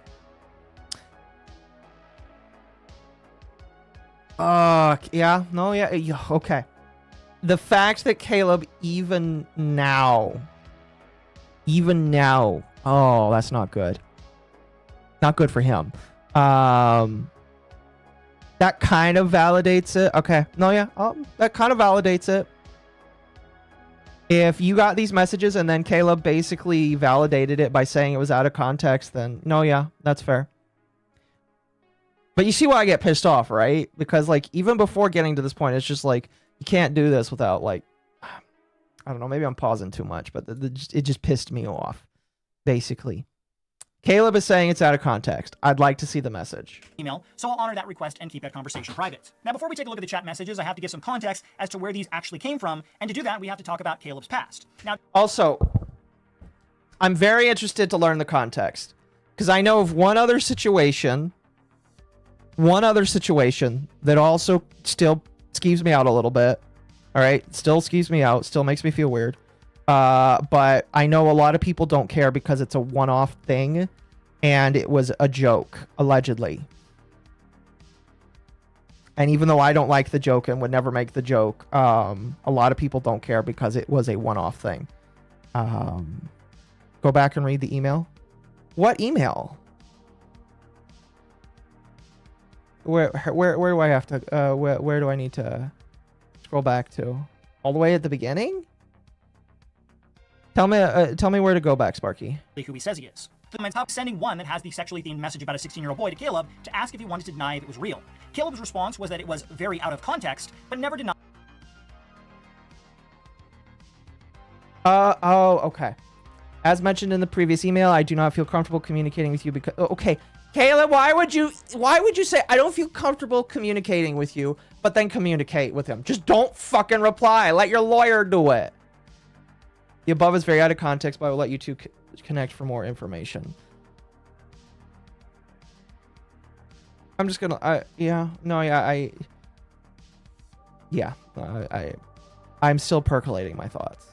[SPEAKER 4] Okay. The fact that Caleb even now, oh, that's not good. Not good for him. That kind of validates it. Okay. That kind of validates it. If you got these messages and then Caleb basically validated it by saying it was out of context, then that's fair. But you see why I get pissed off, right? Because, like, even before getting to this point, it's just like, you can't do this without, like, I don't know, maybe I'm pausing too much, but it just pissed me off, basically. Caleb is saying it's out of context. I'd like to see the message.
[SPEAKER 13] Email, so I'll honor that request and keep that conversation private. Now, before we take a look at the chat messages, I have to give some context as to where these actually came from, and to do that, we have to talk about Caleb's past. Now,
[SPEAKER 4] also, I'm very interested to learn the context, because I know of one other situation that also still skeeves me out a little bit. All right, still skeeves me out, still makes me feel weird. But I know a lot of people don't care because it's a one-off thing, and it was a joke, allegedly. And even though I don't like the joke and would never make the joke, a lot of people don't care because it was a one-off thing. Go back and read the email. What email? Where do I have to? Where do I need to scroll back to? All the way at the beginning? Tell me where to go back, Sparky.
[SPEAKER 13] Who he says he is. The top sending one that has the sexually themed message about a 16-year-old boy to Caleb to ask if he wanted to deny if it was real. Caleb's response was that it was very out of context, but never denied.
[SPEAKER 4] Oh, okay. As mentioned in the previous email, I do not feel comfortable communicating with you because... Okay, Caleb, why would you say, I don't feel comfortable communicating with you, but then communicate with him? Just don't fucking reply. Let your lawyer do it. The above is very out of context, but I will let you two connect for more information. I'm just gonna... I'm still percolating my thoughts.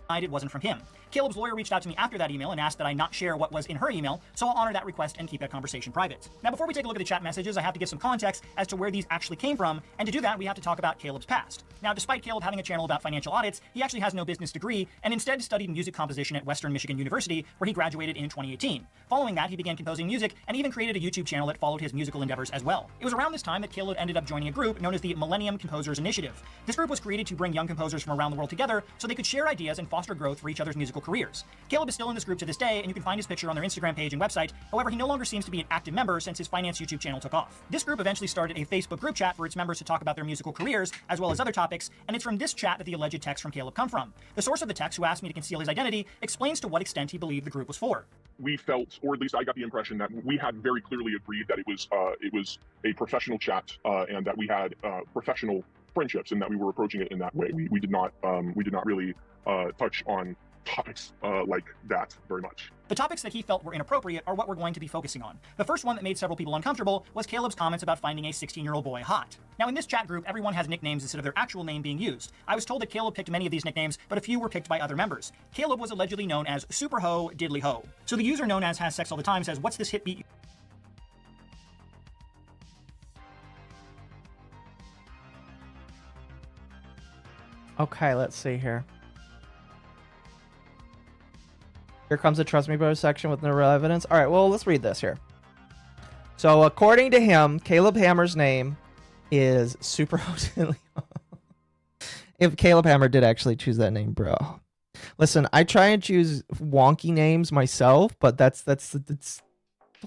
[SPEAKER 13] It wasn't from him. Caleb's lawyer reached out to me after that email and asked that I not share what was in her email, so I'll honor that request and keep that conversation private. Now, before we take a look at the chat messages, I have to give some context as to where these actually came from, and to do that, we have to talk about Caleb's past. Now, despite Caleb having a channel about financial audits, he actually has no business degree, and instead studied music composition at Western Michigan University, where he graduated in 2018. Following that, he began composing music, and even created a YouTube channel that followed his musical endeavors as well. It was around this time that Caleb ended up joining a group known as the Millennium Composers Initiative. This group was created to bring young composers from around the world together so they could share ideas and foster growth for each other's musical careers. Caleb is still in this group to this day, and you can find his picture on their Instagram page and website. However, he no longer seems to be an active member since his finance YouTube channel took off. This group eventually started a Facebook group chat for its members to talk about their musical careers, as well as other topics, and it's from this chat that the alleged texts from Caleb come from. The source of the text, who asked me to conceal his identity, explains to what extent he believed the group was for.
[SPEAKER 16] We felt, or at least I got the impression, that we had very clearly agreed that it was a professional chat, and that we had professional friendships, and that we were approaching it in that way. We did not really touch on topics like that very much.
[SPEAKER 13] The topics that he felt were inappropriate are what we're going to be focusing on. The first one that made several people uncomfortable was Caleb's comments about finding a 16-year-old boy hot. Now, in this chat group, everyone has nicknames instead of their actual name being used. I was told that Caleb picked many of these nicknames, but a few were picked by other members. Caleb was allegedly known as Super Ho Diddly Ho. So the user known as Has Sex All the Time says, "What's this hit beat?"
[SPEAKER 4] Okay, let's see here. Here comes the Trust Me Bro section with no real evidence. All right, well, let's read this here. So, according to him, Caleb Hammer's name is Super Ho. If Caleb Hammer did actually choose that name, bro. Listen, I try and choose wonky names myself, but that's a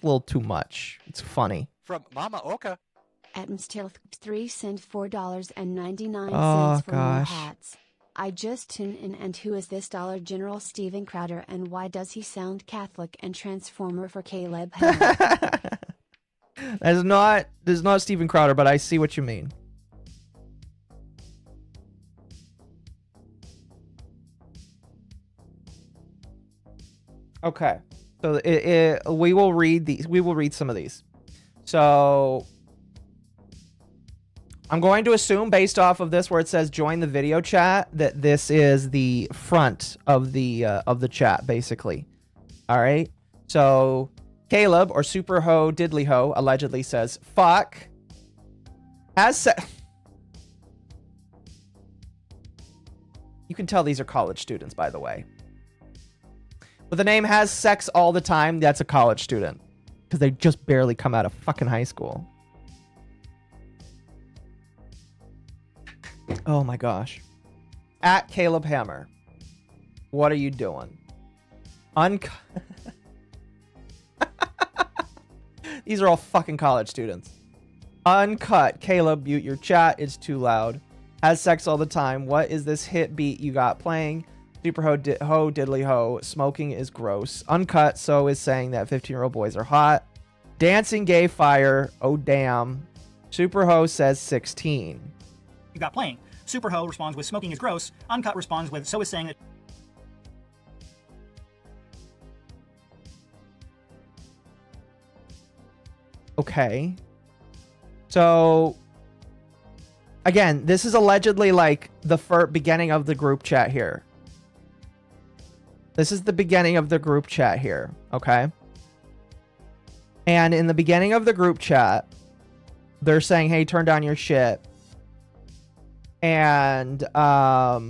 [SPEAKER 4] little too much. It's funny.
[SPEAKER 17] From MommaOcco.
[SPEAKER 9] Atmstil3 sent $4.99
[SPEAKER 4] Oh,
[SPEAKER 9] for more
[SPEAKER 4] gosh.
[SPEAKER 9] hats. I just tune in, and who is this Dollar General Steven Crowder, and why does he sound Catholic and Transformer for Caleb Hammer?
[SPEAKER 4] That is not Steven Crowder, but I see what you mean. Okay, so we will read these. We will read some of these. So I'm going to assume, based off of this, where it says join the video chat, that this is the front of the chat, basically. All right. So Caleb, or Super Ho Diddly Ho, allegedly says, "Fuck." You can tell these are college students, by the way. With the name "has sex all the time," that's a college student, because they just barely come out of fucking high school. Oh my gosh. At Caleb Hammer, what are you doing? These are all fucking college students. Uncut. Caleb, mute your chat. It's too loud. Has sex all the time. What is this hit beat you got playing? Super Ho Diddly Ho. Smoking is gross. Uncut. So is saying that 15-year-old boys are hot. Dancing gay fire. Oh damn. Super Ho says 16.
[SPEAKER 13] You got playing. Super Ho responds with "smoking is gross." Uncut responds with "so is saying that."
[SPEAKER 4] Okay. So again, this is allegedly like the beginning of the group chat here. This is the beginning of the group chat here, okay? And in the beginning of the group chat, they're saying, hey, turn down your shit. And, or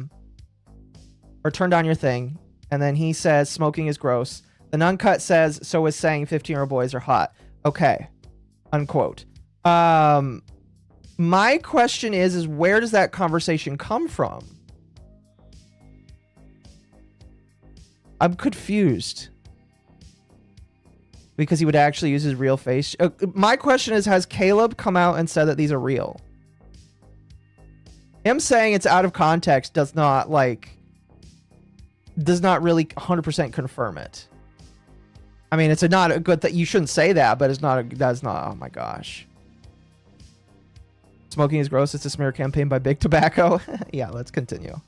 [SPEAKER 4] turn down your thing. And then he says, smoking is gross. The uncut says, so is saying 15-year-old boys are hot. Okay. Unquote. My question is where does that conversation come from? I'm confused. Because he would actually use his real face. My question is, has Caleb come out and said that these are real? Him saying it's out of context does not really 100% confirm it. I mean, it's not a good thing. You shouldn't say that, but that's not, oh my gosh. Smoking is gross. It's a smear campaign by Big Tobacco. Yeah, let's continue.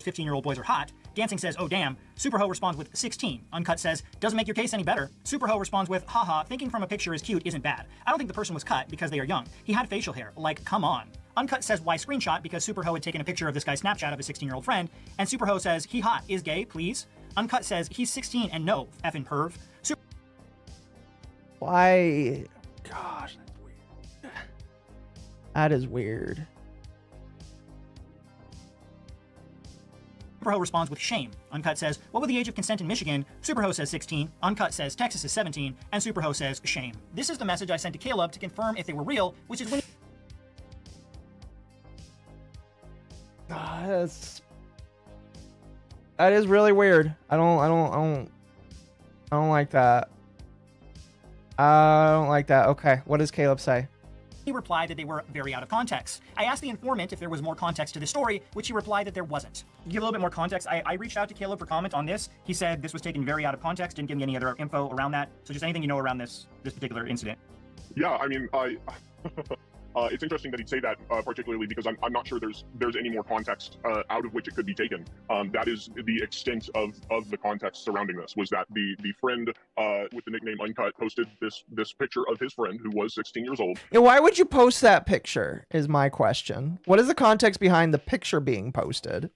[SPEAKER 13] 15-year-old boys are hot. Dancing says, oh damn. Superho responds with 16. Uncut says, doesn't make your case any better. Superho responds with, haha, thinking from a picture is cute isn't bad. I don't think the person was cut because they are young. He had facial hair. Like, come on. Uncut says, why screenshot? Because Superho had taken a picture of this guy's Snapchat of his 16-year-old friend. And Superho says, he hot, is gay, please. Uncut says, he's 16 and no, effing perv.
[SPEAKER 4] Why? Gosh, that's weird. That is weird.
[SPEAKER 13] Superho responds with shame. Uncut says, what would the age of consent in Michigan? Superho says 16. Uncut says Texas is 17. And Superho says shame. This is the message I sent to Caleb to confirm if they were real, which is when...
[SPEAKER 4] That is really weird. I don't like that. I don't like that. Okay, what does Caleb say?
[SPEAKER 13] He replied that they were very out of context. I asked the informant if there was more context to the story, which he replied that there wasn't. To give a little bit more context, I reached out to Caleb for comment on this. He said this was taken very out of context, didn't give me any other info around that. So just anything you know around this particular incident.
[SPEAKER 16] Yeah, I mean, it's interesting that he'd say that, particularly because I'm not sure there's any more context out of which it could be taken. That is the extent of the context surrounding this, was that the friend with the nickname Uncut posted this picture of his friend who was 16 years old.
[SPEAKER 4] Yeah, why would you post that picture is my question. What is the context behind the picture being posted?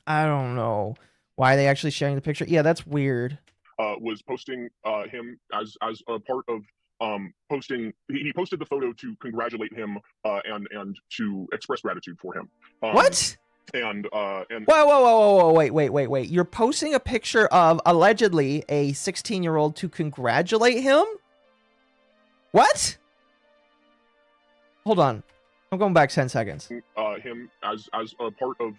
[SPEAKER 4] I don't know. Why are they actually sharing the picture? Yeah, that's weird.
[SPEAKER 16] Was posting him as a part of posting. He posted the photo to congratulate him and to express gratitude for him.
[SPEAKER 4] What?
[SPEAKER 16] And
[SPEAKER 4] whoa, wait. You're posting a picture of allegedly a 16-year-old to congratulate him? What? Hold on. I'm going back 10 seconds.
[SPEAKER 16] Him as a part of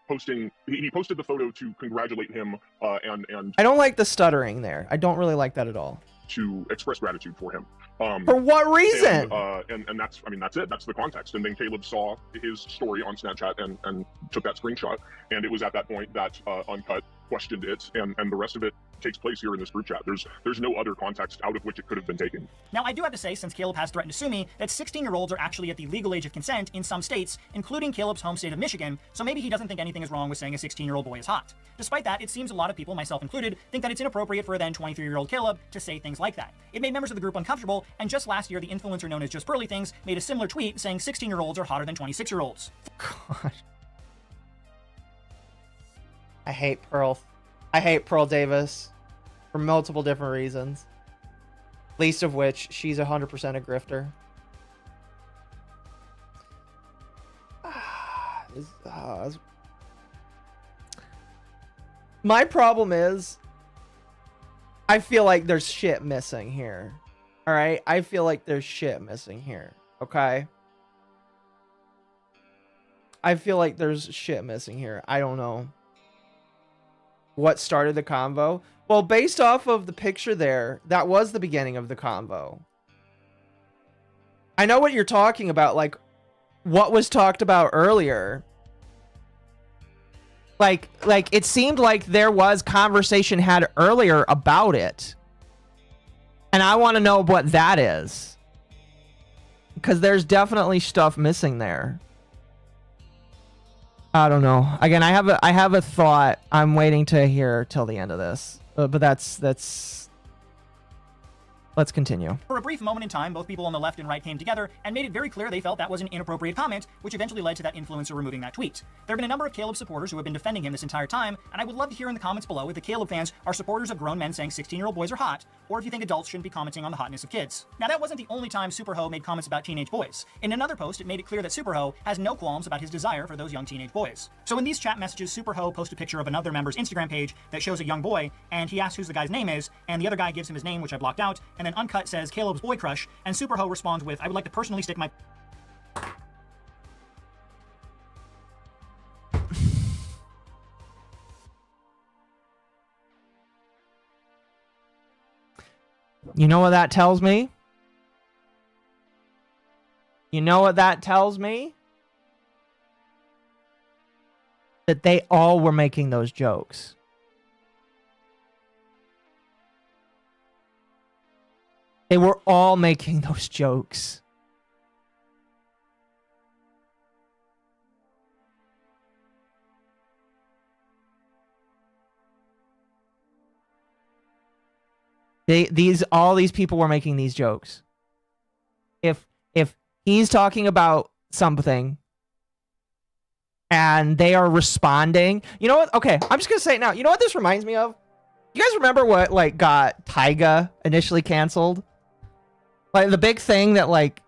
[SPEAKER 16] posting. He posted the photo to congratulate him and
[SPEAKER 4] I don't like the stuttering there. I don't really like that at all.
[SPEAKER 16] To express gratitude for him.
[SPEAKER 4] For what reason?
[SPEAKER 16] And that's, I mean, that's it. That's the context. And then Caleb saw his story on Snapchat and took that screenshot. And it was at that point that Uncut questioned it, and the rest of it takes place here in this group chat. There's no other context out of which it could have been taken.
[SPEAKER 13] Now, I do have to say, since Caleb has threatened to sue me, that 16-year-olds are actually at the legal age of consent in some states, including Caleb's home state of Michigan, so maybe he doesn't think anything is wrong with saying a 16-year-old boy is hot. Despite that, it seems a lot of people, myself included, think that it's inappropriate for a then 23-year-old Caleb to say things like that. It made members of the group uncomfortable, and just last year, the influencer known as Just Pearly Things made a similar tweet saying 16-year-olds are hotter than 26-year-olds.
[SPEAKER 4] God. I hate Pearl Davis for multiple different reasons. Least of which, she's 100% a grifter. My problem is, I feel like there's shit missing here. All right? I feel like there's shit missing here. Okay? I feel like there's shit missing here. I don't know what started the convo. Well, based off of the picture there, that was the beginning of the convo. I know what you're talking about, like what was talked about earlier. Like it seemed like there was conversation had earlier about it. And I want to know what that is. Because there's definitely stuff missing there. I don't know. Again, I have a thought. I'm waiting to hear till the end of this. But that's Let's continue.
[SPEAKER 13] For a brief moment in time, both people on the left and right came together and made it very clear they felt that was an inappropriate comment, which eventually led to that influencer removing that tweet. There have been a number of Caleb supporters who have been defending him this entire time, and I would love to hear in the comments below if the Caleb fans are supporters of grown men saying 16-year-old boys are hot, or if you think adults shouldn't be commenting on the hotness of kids. Now, that wasn't the only time Superho made comments about teenage boys. In another post, it made it clear that Superho has no qualms about his desire for those young teenage boys. So in these chat messages, Superho posts a picture of another member's Instagram page that shows a young boy, and he asks who the guy's name is, and the other guy gives him his name, which I blocked out, and then Uncut says Caleb's boy crush, and Superho responds with, I would like to personally stick my...
[SPEAKER 4] You know what that tells me? You know what that tells me? That they all were making those jokes. They were all making those jokes. All these people were making these jokes. If he's talking about something and they are responding, you know what? Okay, I'm just gonna say it now. You know what this reminds me of? You guys remember what like got Tyga initially canceled? Like the big thing that like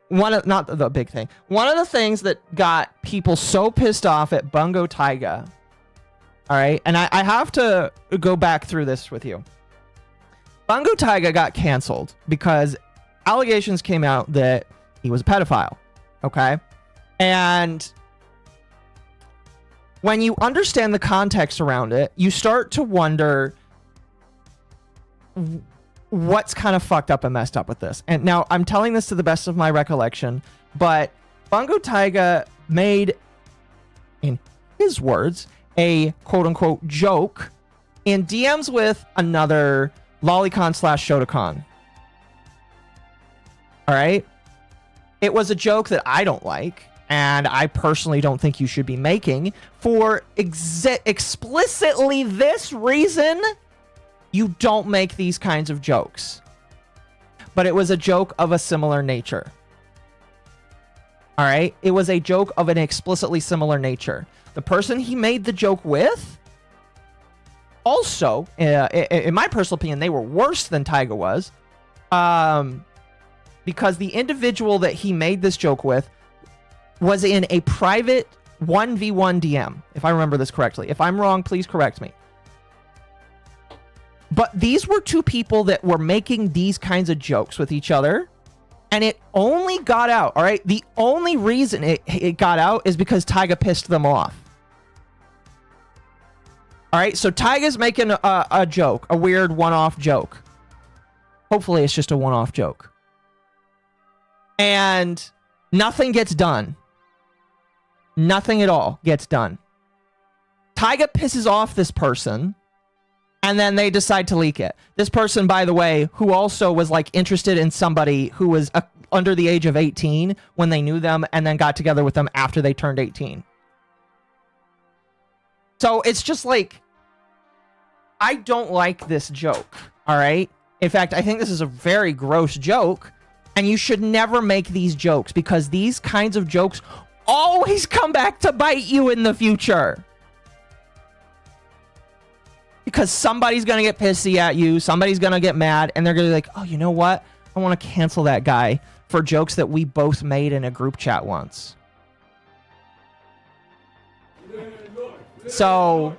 [SPEAKER 4] not the big thing. One of the things that got people so pissed off at Bungo Tyga. All right, and I have to go back through this with you. Bungo Tyga got canceled because allegations came out that he was a pedophile. Okay, and when you understand the context around it, you start to wonder what's kind of fucked up and messed up with this. And now I'm telling this to the best of my recollection, but Bungo Tyga made, in his words, a quote-unquote joke in DMs with another lolicon / shotacon. All right? It was a joke that I don't like, and I personally don't think you should be making for explicitly this reason. You don't make these kinds of jokes. But it was a joke of a similar nature. All right? It was a joke of an explicitly similar nature. The person he made the joke with, also, in my personal opinion, they were worse than Tyga was. Because the individual that he made this joke with was in a private 1v1 DM, if I remember this correctly. If I'm wrong, please correct me. But these were two people that were making these kinds of jokes with each other, and it only got out, all right? The only reason it got out is because Tyga pissed them off. All right, so Tyga's making a joke, a weird one-off joke. Hopefully it's just a one-off joke. And nothing gets done. Nothing at all gets done. Tyga pisses off this person, and then they decide to leak it. This person, by the way, who also was like interested in somebody who was under the age of 18 when they knew them and then got together with them after they turned 18. So it's just like, I don't like this joke, all right? In fact, I think this is a very gross joke, and you should never make these jokes because these kinds of jokes always come back to bite you in the future. Because somebody's going to get pissy at you, somebody's going to get mad, and they're going to be like, oh, you know what? I want to cancel that guy for jokes that we both made in a group chat once. So,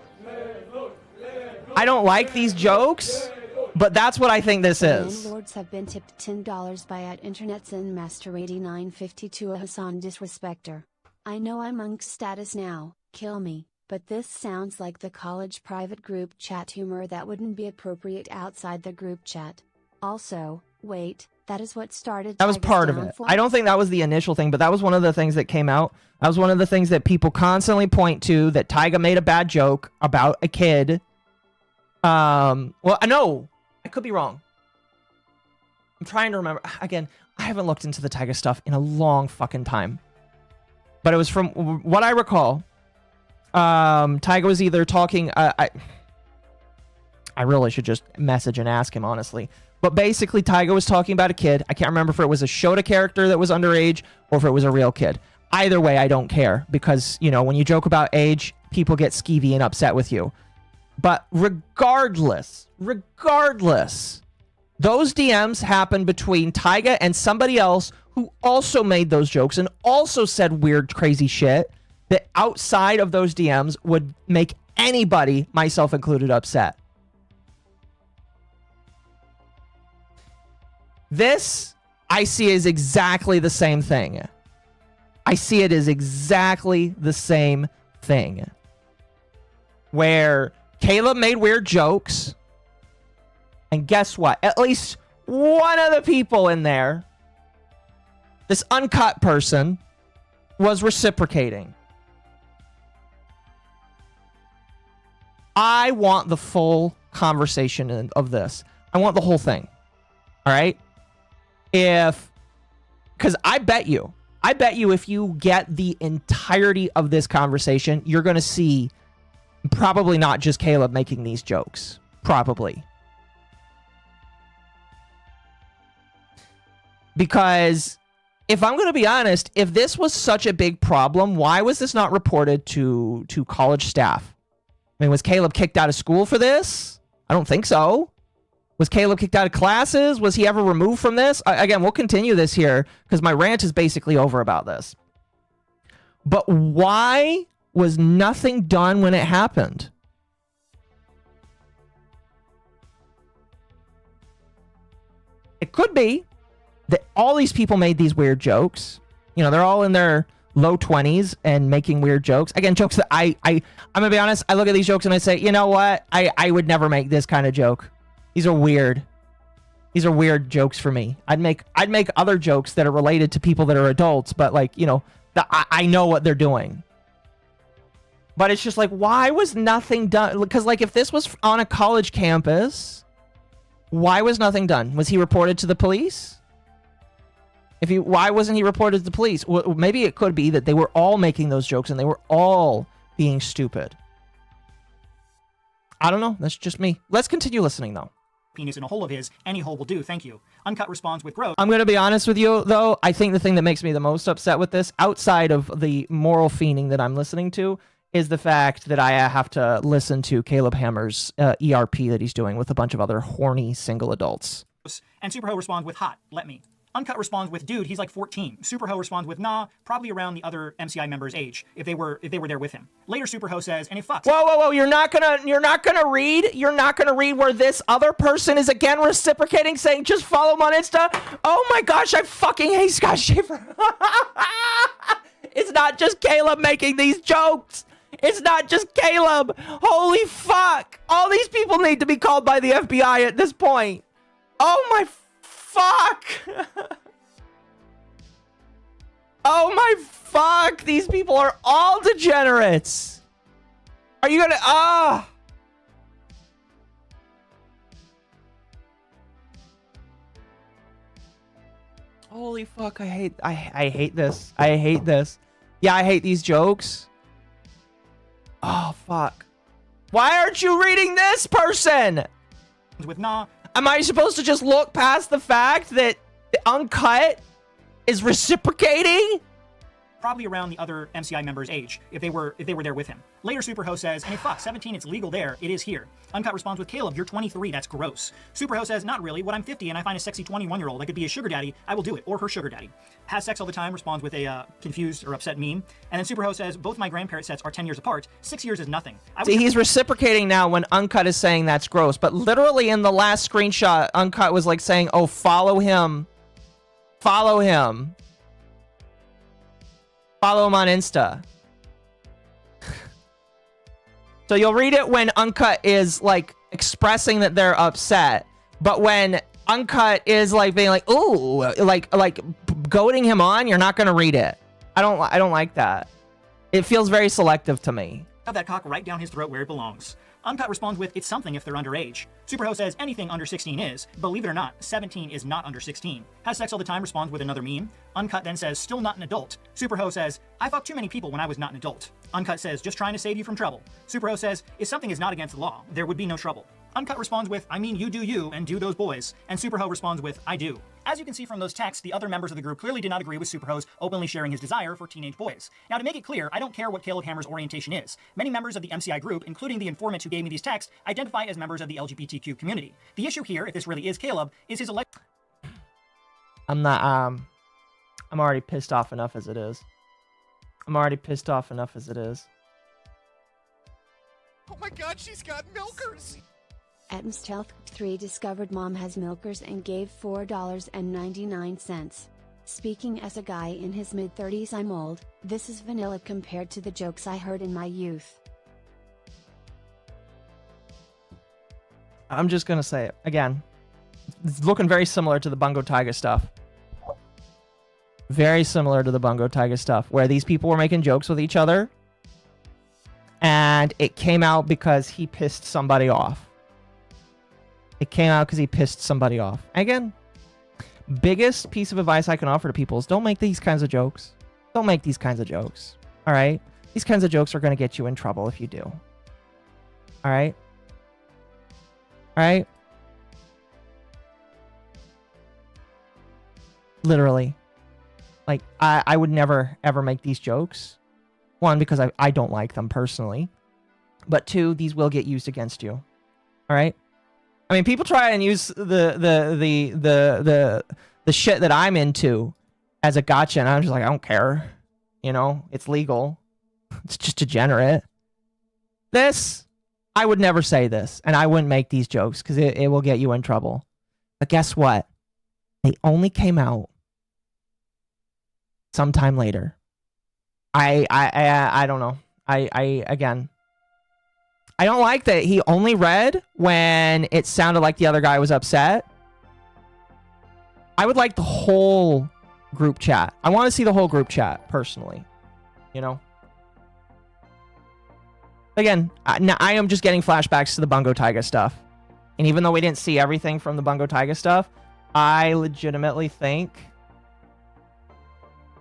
[SPEAKER 4] I don't like these jokes, but that's what I think this is.
[SPEAKER 9] Landlords have been tipped $10 by @InternetZenMaster8952 a Hassan disrespecter. I know I'm monk status now, kill me, but this sounds like the college private group chat humor that wouldn't be appropriate outside the group chat. Also, wait, that is what started
[SPEAKER 4] That was
[SPEAKER 9] Tyga's
[SPEAKER 4] part of it.
[SPEAKER 9] downfall?
[SPEAKER 4] I don't think that was the initial thing, but that was one of the things that came out. That was one of the things that people constantly point to, that Tyga made a bad joke about a kid. Well, no, I could be wrong. I'm trying to remember. Again, I haven't looked into the Tyga stuff in a long fucking time. But it was from what I recall. Tyga was either talking... I really should just message and ask him, honestly. But basically, Tyga was talking about a kid. I can't remember if it was a Shota character that was underage or if it was a real kid. Either way, I don't care because, you know, when you joke about age, people get skeevy and upset with you. But regardless, those DMs happened between Tyga and somebody else who also made those jokes and also said weird, crazy shit that outside of those DMs would make anybody, myself included, upset. This, I see as exactly the same thing. I see it as exactly the same thing. Where Caleb made weird jokes. And guess what? At least one of the people in there, this uncut person, was reciprocating. I want the full conversation of this. I want the whole thing. All right? Because I bet you if you get the entirety of this conversation, you're going to see probably not just Caleb making these jokes. Probably. Because if I'm going to be honest, if this was such a big problem, why was this not reported to college staff? I mean, was Caleb kicked out of school for this? I don't think so. Was Caleb kicked out of classes? Was he ever removed from this? Again, we'll continue this here because my rant is basically over about this. But why was nothing done when it happened? It could be that all these people made these weird jokes. You know, they're all in their low 20s and making weird jokes. Again, jokes that I'm going to be honest, I look at these jokes and I say, you know what? I would never make this kind of joke. These are weird. These are weird jokes for me. I'd make other jokes that are related to people that are adults, but like, you know, I know what they're doing. But it's just like, why was nothing done? Because like, if this was on a college campus, why was nothing done? Was he reported to the police? Why wasn't he reported to the police? Well, maybe it could be that they were all making those jokes and they were all being stupid. I don't know. That's just me. Let's continue listening, though.
[SPEAKER 13] Penis in a hole of his, any hole will do, thank you. Uncut responds with gross.
[SPEAKER 4] I'm going to be honest with you, though. I think the thing that makes me the most upset with this, outside of the moral fiending that I'm listening to, is the fact that I have to listen to Caleb Hammer's ERP that he's doing with a bunch of other horny single adults.
[SPEAKER 13] And Superho responds with hot, let me. Uncut responds with, dude, he's like 14. Superho responds with, nah, probably around the other MCI members' age, if they were there with him. Later, Superho says, and it fucks.
[SPEAKER 4] Whoa, you're not gonna read where this other person is again reciprocating, saying, just follow him on Insta. Oh my gosh, I fucking hate Scott Schaefer. It's not just Caleb making these jokes. It's not just Caleb. Holy fuck. All these people need to be called by the FBI at this point. Oh my fuck. Oh my fuck. These people are all degenerates. Are you gonna Holy fuck, I hate this. I hate this. Yeah, I hate these jokes. Oh fuck. Why aren't you reading this person?
[SPEAKER 13] With nah.
[SPEAKER 4] Am I supposed to just look past the fact that the Uncut is reciprocating?
[SPEAKER 13] Probably around the other MCI members' age, if they were there with him. Later, Superho says, and hey, fuck, 17, it's legal there. It is here. Uncut responds with, Caleb, you're 23. That's gross. Superho says, not really. When I'm 50 and I find a sexy 21-year-old I could be a sugar daddy, I will do it. Or her sugar daddy. Has sex all the time responds with a confused or upset meme. And then Superho says, both my grandparent sets are 10 years apart. 6 years is nothing.
[SPEAKER 4] See, he's reciprocating now when Uncut is saying that's gross. But literally in the last screenshot, Uncut was like saying, oh, follow him. Follow him. Follow him on Insta. So you'll read it when Uncut is like expressing that they're upset, but when Uncut is like being like, ooh, like goading him on, you're not gonna read it. I don't like that. It feels very selective to me.
[SPEAKER 13] Have that cock right down his throat where it belongs. Uncut responds with, it's something if they're underage. Superho says, anything under 16 is. Believe it or not, 17 is not under 16. Has sex all the time responds with another meme. Uncut then says, still not an adult. Superho says, I fucked too many people when I was not an adult. Uncut says, just trying to save you from trouble. Superho says, if something is not against the law, there would be no trouble. Uncut responds with, I mean you do you and do those boys, and Superho responds with, I do. As you can see from those texts, the other members of the group clearly did not agree with Superho's openly sharing his desire for teenage boys. Now, to make it clear, I don't care what Caleb Hammer's orientation is. Many members of the MCI group, including the informant who gave me these texts, identify as members of the LGBTQ community. The issue here, if this really is Caleb, is his
[SPEAKER 4] I'm not, I'm already pissed off enough as it is. I'm already pissed off enough as it is.
[SPEAKER 17] Oh my god, she's got milkers!
[SPEAKER 9] Adam's Health 3 discovered mom has milkers and gave $4.99. Speaking as a guy in his mid-30s, I'm old. This is vanilla compared to the jokes I heard in my youth.
[SPEAKER 4] I'm just gonna say it again. It's looking very similar to the Bungo Tiger stuff. Very similar to the Bungo Tiger stuff, where these people were making jokes with each other, and it came out because he pissed somebody off. It came out because he pissed somebody off. Again, biggest piece of advice I can offer to people is don't make these kinds of jokes. Don't make these kinds of jokes. All right? These kinds of jokes are going to get you in trouble if you do. All right? All right? Literally. Like, I would never, ever make these jokes. One, because I don't like them personally. But two, these will get used against you. All right? I mean, people try and use the shit that I'm into as a gotcha, and I'm just like, I don't care. You know, it's legal. It's just degenerate. This, I would never say this, and I wouldn't make these jokes because it will get you in trouble. But guess what? They only came out sometime later. I don't know. Again, I don't like that he only read when it sounded like the other guy was upset. I would like the whole group chat. I want to see the whole group chat, personally. You know? Again, I am just getting flashbacks to the Bungo Tiger stuff. And even though we didn't see everything from the Bungo Tiger stuff, I legitimately think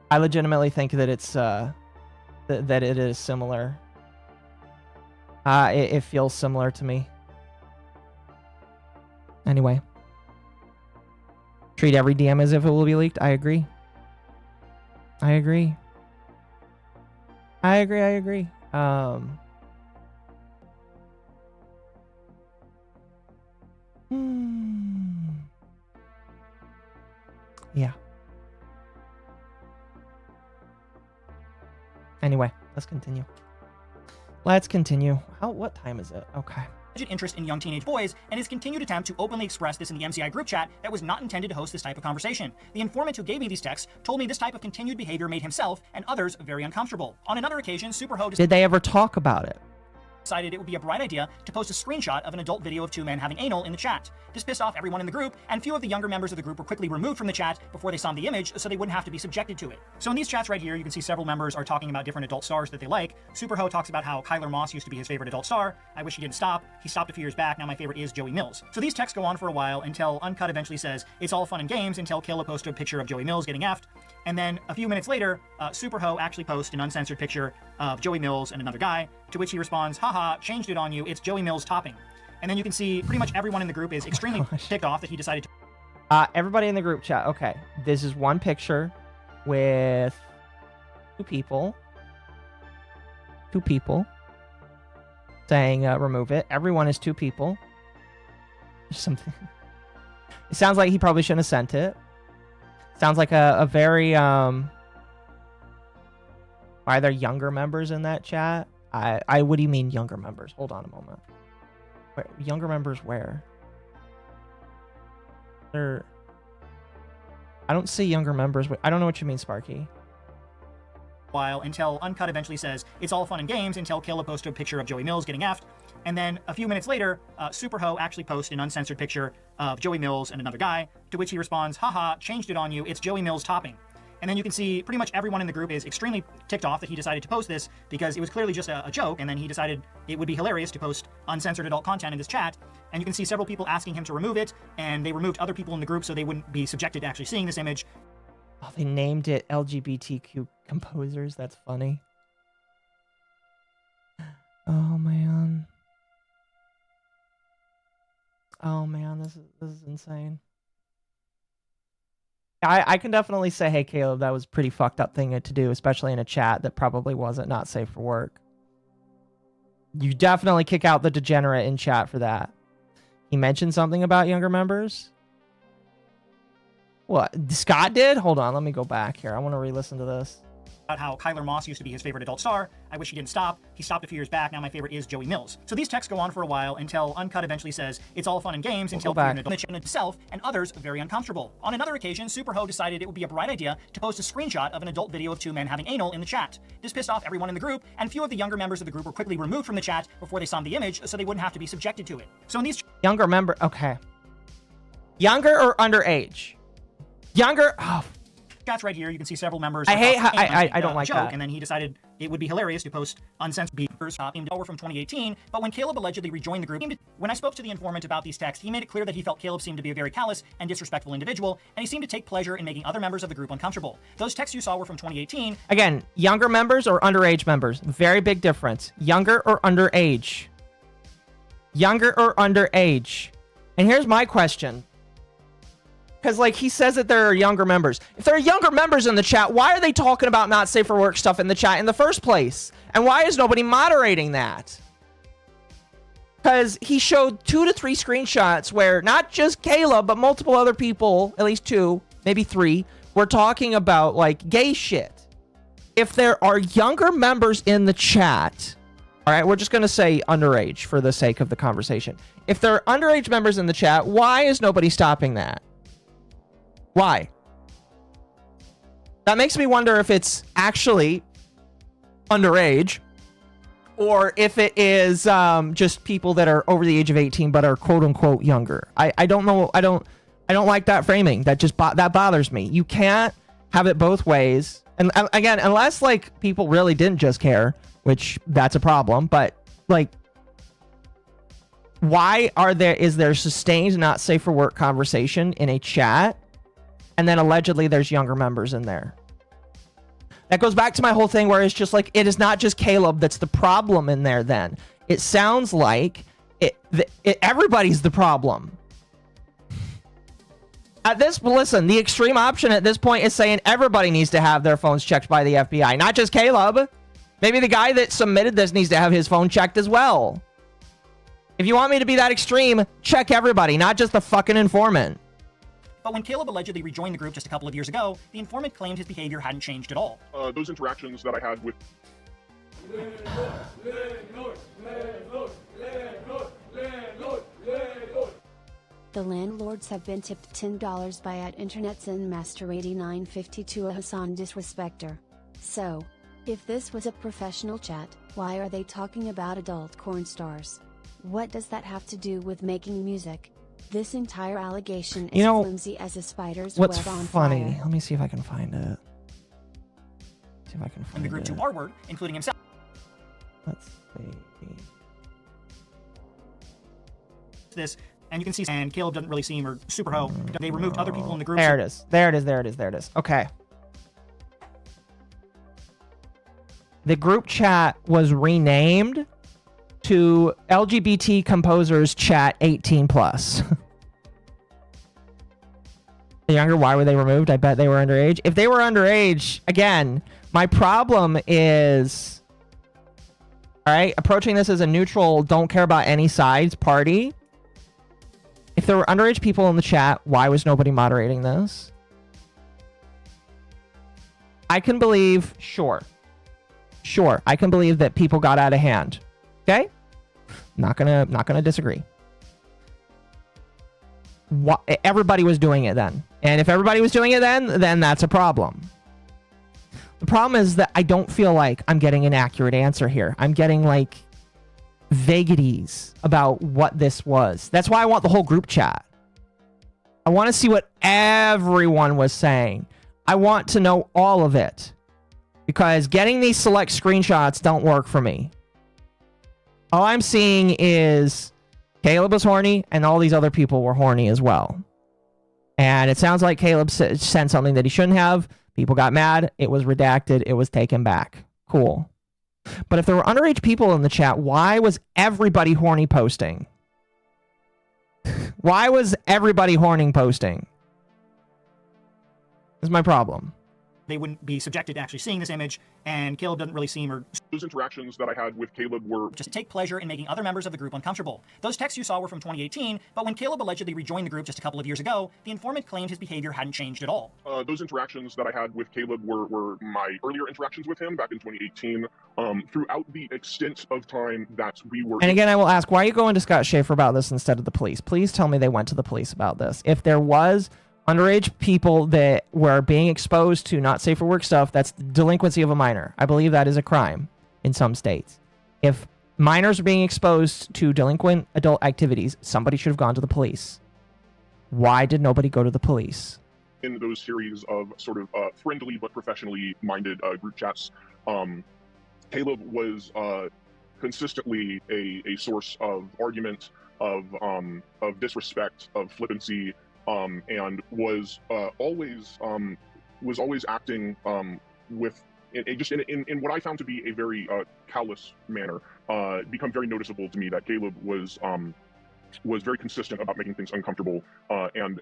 [SPEAKER 4] that it's that it is similar. It feels similar to me. Anyway. Treat every DM as if it will be leaked. I agree. I agree. Yeah. Anyway, let's continue. What time is it? Okay.
[SPEAKER 13] Interest in young teenage boys and his continued attempt to openly express this in the MCI group chat that was not intended to host this type of conversation. The informant who gave me these texts told me this type of continued behavior made himself and others very uncomfortable. On another occasion, Superho
[SPEAKER 4] did they ever talk about it?
[SPEAKER 13] Decided it would be a bright idea to post a screenshot of an adult video of two men having anal in the chat. This pissed off everyone in the group, and few of the younger members of the group were quickly removed from the chat before they saw the image, so they wouldn't have to be subjected to it. So in these chats right here, you can see several members are talking about different adult stars that they like. Superho talks about how Kyler Moss used to be his favorite adult star. I wish he didn't stop. He stopped a few years back. Now my favorite is Joey Mills. So these texts go on for a while until Uncut eventually says, it's all fun and games until Kayla posted a picture of Joey Mills getting effed. And then a few minutes later, Superho actually posts an uncensored picture of Joey Mills and another guy, to which he responds, haha, changed it on you, it's Joey Mills topping. And then you can see pretty much everyone in the group is extremely ticked off that he decided to...
[SPEAKER 4] Everybody in the group chat, okay. This is one picture with two people saying remove it. Everyone is two people. There's something... It sounds like he probably shouldn't have sent it. Sounds like a very... Are there younger members in that chat? What do you mean younger members? Hold on a moment. Where, younger members where? I don't see younger members. I don't know what you mean, Sparky.
[SPEAKER 13] While until Uncut eventually says, it's all fun and games until Kayla posted a picture of Joey Mills getting effed. And then a few minutes later, Superho actually posts an uncensored picture of Joey Mills and another guy, to which he responds, haha, changed it on you, it's Joey Mills topping. And then you can see pretty much everyone in the group is extremely ticked off that he decided to post this because it was clearly just a joke, and then he decided it would be hilarious to post uncensored adult content in this chat. And you can see several people asking him to remove it, and they removed other people in the group so they wouldn't be subjected to actually seeing this image.
[SPEAKER 4] Oh, they named it LGBTQ composers. That's funny. Oh, man. Oh man, this is insane. I can definitely say, hey Caleb, that was a pretty fucked up thing to do, especially in a chat that probably wasn't not safe for work. You definitely kick out the degenerate in chat for that. He mentioned something about younger members. What? Scott did? Hold on, let me go back here. I want to re-listen to this.
[SPEAKER 13] About how Kyler Moss used to be his favorite adult star. I wish he didn't stop. He stopped a few years back. Now my favorite is Joey Mills. So these texts go on for a while until Uncut eventually says it's all fun and games until an adult itself and others very uncomfortable. On another occasion, Superho decided it would be a bright idea to post a screenshot of an adult video of two men having anal in the chat. This pissed off everyone in the group, and few of the younger members of the group were quickly removed from the chat before they saw the image, so they wouldn't have to be subjected to it. So in these
[SPEAKER 4] younger member, okay. Younger or underage? Younger. Oh.
[SPEAKER 13] Chats right here, you can see several members.
[SPEAKER 4] I don't like
[SPEAKER 13] joke,
[SPEAKER 4] that.
[SPEAKER 13] And then he decided it would be hilarious to post uncensored beepers over from 2018. But when Caleb allegedly rejoined the group, when I spoke to the informant about these texts, he made it clear that he felt Caleb seemed to be a very callous and disrespectful individual, and he seemed to take pleasure in making other members of the group uncomfortable. Those texts you saw were from 2018.
[SPEAKER 4] Again, younger members or underage members? Very big difference. Younger or underage? Younger or underage? And here's my question. Because, like, he says that there are younger members. If there are younger members in the chat, why are they talking about not safe for work stuff in the chat in the first place? And why is nobody moderating that? Because he showed 2 to 3 screenshots where not just Caleb, but multiple other people, at least 2, maybe 3, were talking about, like, gay shit. If there are younger members in the chat, all right, we're just going to say underage for the sake of the conversation. If there are underage members in the chat, why is nobody stopping that? Why? That makes me wonder if it's actually underage or if it is just people that are over the age of 18 but are quote unquote younger. I don't know. I don't like that framing. That just that bothers me. You can't have it both ways. And again, unless like people really didn't just care, which that's a problem, but like why is there sustained not safe for work conversation in a chat? And then allegedly there's younger members in there. That goes back to my whole thing where it's just like, it is not just Caleb that's the problem in there then. It sounds like everybody's the problem. Listen, the extreme option at this point is saying everybody needs to have their phones checked by the FBI, not just Caleb. Maybe the guy that submitted this needs to have his phone checked as well. If you want me to be that extreme, check everybody, not just the fucking informant.
[SPEAKER 13] But when Caleb allegedly rejoined the group just a couple of years ago, the informant claimed his behavior hadn't changed at all.
[SPEAKER 16] Those interactions that I had with...
[SPEAKER 9] The landlords have been tipped $10 by @InternetZenMaster8952 a Hassan disrespecter. So, if this was a professional chat, why are they talking about adult corn stars? What does that have to do with making music? This entire allegation is flimsy as a spider's web on fire.
[SPEAKER 4] What's funny? Let me see if I can find it. See if I can find
[SPEAKER 13] and the group
[SPEAKER 4] it.
[SPEAKER 13] to our word, including himself.
[SPEAKER 4] Let's see.
[SPEAKER 13] This, and you can see, and Caleb doesn't really seem, or Superho, they removed other people in the group.
[SPEAKER 4] There it is. There it is. There it is. There it is. Okay. The group chat was renamed to LGBT Composers Chat 18+. The younger, why were they removed? I bet they were underage. If they were underage, again, my problem is, all right, approaching this as a neutral, don't care about any sides party. If there were underage people in the chat, why was nobody moderating this? I can believe, sure, I can believe that people got out of hand. Okay, not gonna disagree. Everybody was doing it then, and if everybody was doing it then that's a problem. The problem is that I don't feel like I'm getting an accurate answer here. I'm getting like vagaries about what this was. That's why I want the whole group chat. I want to see what everyone was saying. I want to know all of it, because getting these select screenshots don't work for me. All I'm seeing is Caleb was horny and all these other people were horny as well. And it sounds like Caleb sent something that he shouldn't have. People got mad. It was redacted. It was taken back. Cool. But if there were underage people in the chat, why was everybody horny posting? Why was everybody horning posting? Is my problem.
[SPEAKER 13] They wouldn't be subjected to actually seeing this image, and Caleb doesn't really seem or
[SPEAKER 16] Those interactions that I had with Caleb were
[SPEAKER 13] just take pleasure in making other members of the group uncomfortable. Those texts you saw were from 2018, but when Caleb allegedly rejoined the group just a couple of years ago, the informant claimed his behavior hadn't changed at all.
[SPEAKER 16] Those interactions that I had with Caleb were my earlier interactions with him back in 2018. Throughout the extent of time that we were...
[SPEAKER 4] And again, I will ask, why are you going to Scott Schaefer about this instead of the police? Please tell me they went to the police about this. If there was underage people that were being exposed to not safe for work stuff, that's delinquency of a minor. I believe that is a crime in some states. If minors are being exposed to delinquent adult activities, somebody should have gone to the police. Why did nobody go to the police?
[SPEAKER 16] In those series of sort of friendly but professionally minded group chats, Caleb was consistently a source of argument, of disrespect, of flippancy, and was always acting with just in what I found to be a very callous manner. Become very noticeable to me that Caleb was very consistent about making things uncomfortable, and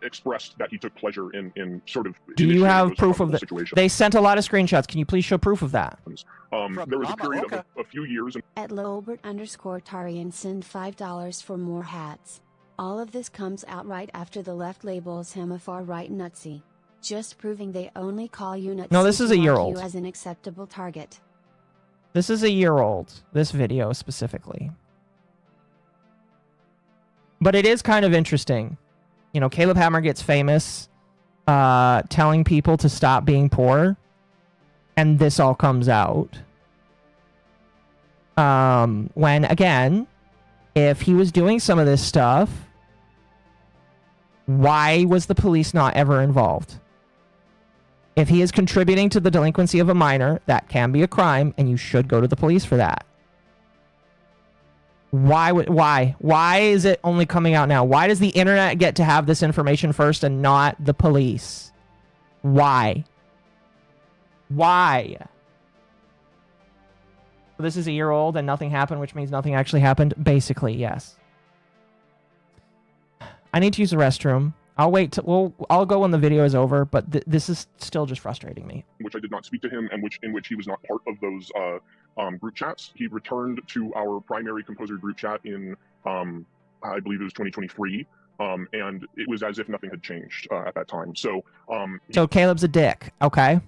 [SPEAKER 16] expressed that he took pleasure in sort of.
[SPEAKER 4] Do you have proof of that? They sent a lot of screenshots. Can you please show proof of that?
[SPEAKER 16] There was a period of a few years.
[SPEAKER 9] At Lowbert_Tarian send $5 for more hats. All of this comes out right after the left labels him a far-right nutsy. Just proving they only call you nutsy.
[SPEAKER 4] No, this is a year old.
[SPEAKER 9] You as an acceptable target.
[SPEAKER 4] This is a year old. This video specifically. But it is kind of interesting. You know, Caleb Hammer gets famous telling people to stop being poor. And this all comes out. When, again, if he was doing some of this stuff, why was the police not ever involved? If he is contributing to the delinquency of a minor, that can be a crime, and you should go to the police for that. Why is it only coming out now? Why does the internet get to have this information first and not the police? Why? This is a year old and nothing happened, which means nothing actually happened. Basically, yes. I need to use the restroom. I'll wait. I'll go when the video is over, but this is still just frustrating me.
[SPEAKER 16] Which I did not speak to him, and in which he was not part of those group chats. He returned to our primary composer group chat in, I believe it was 2023, and it was as if nothing had changed at that time. So
[SPEAKER 4] Caleb's a dick, okay?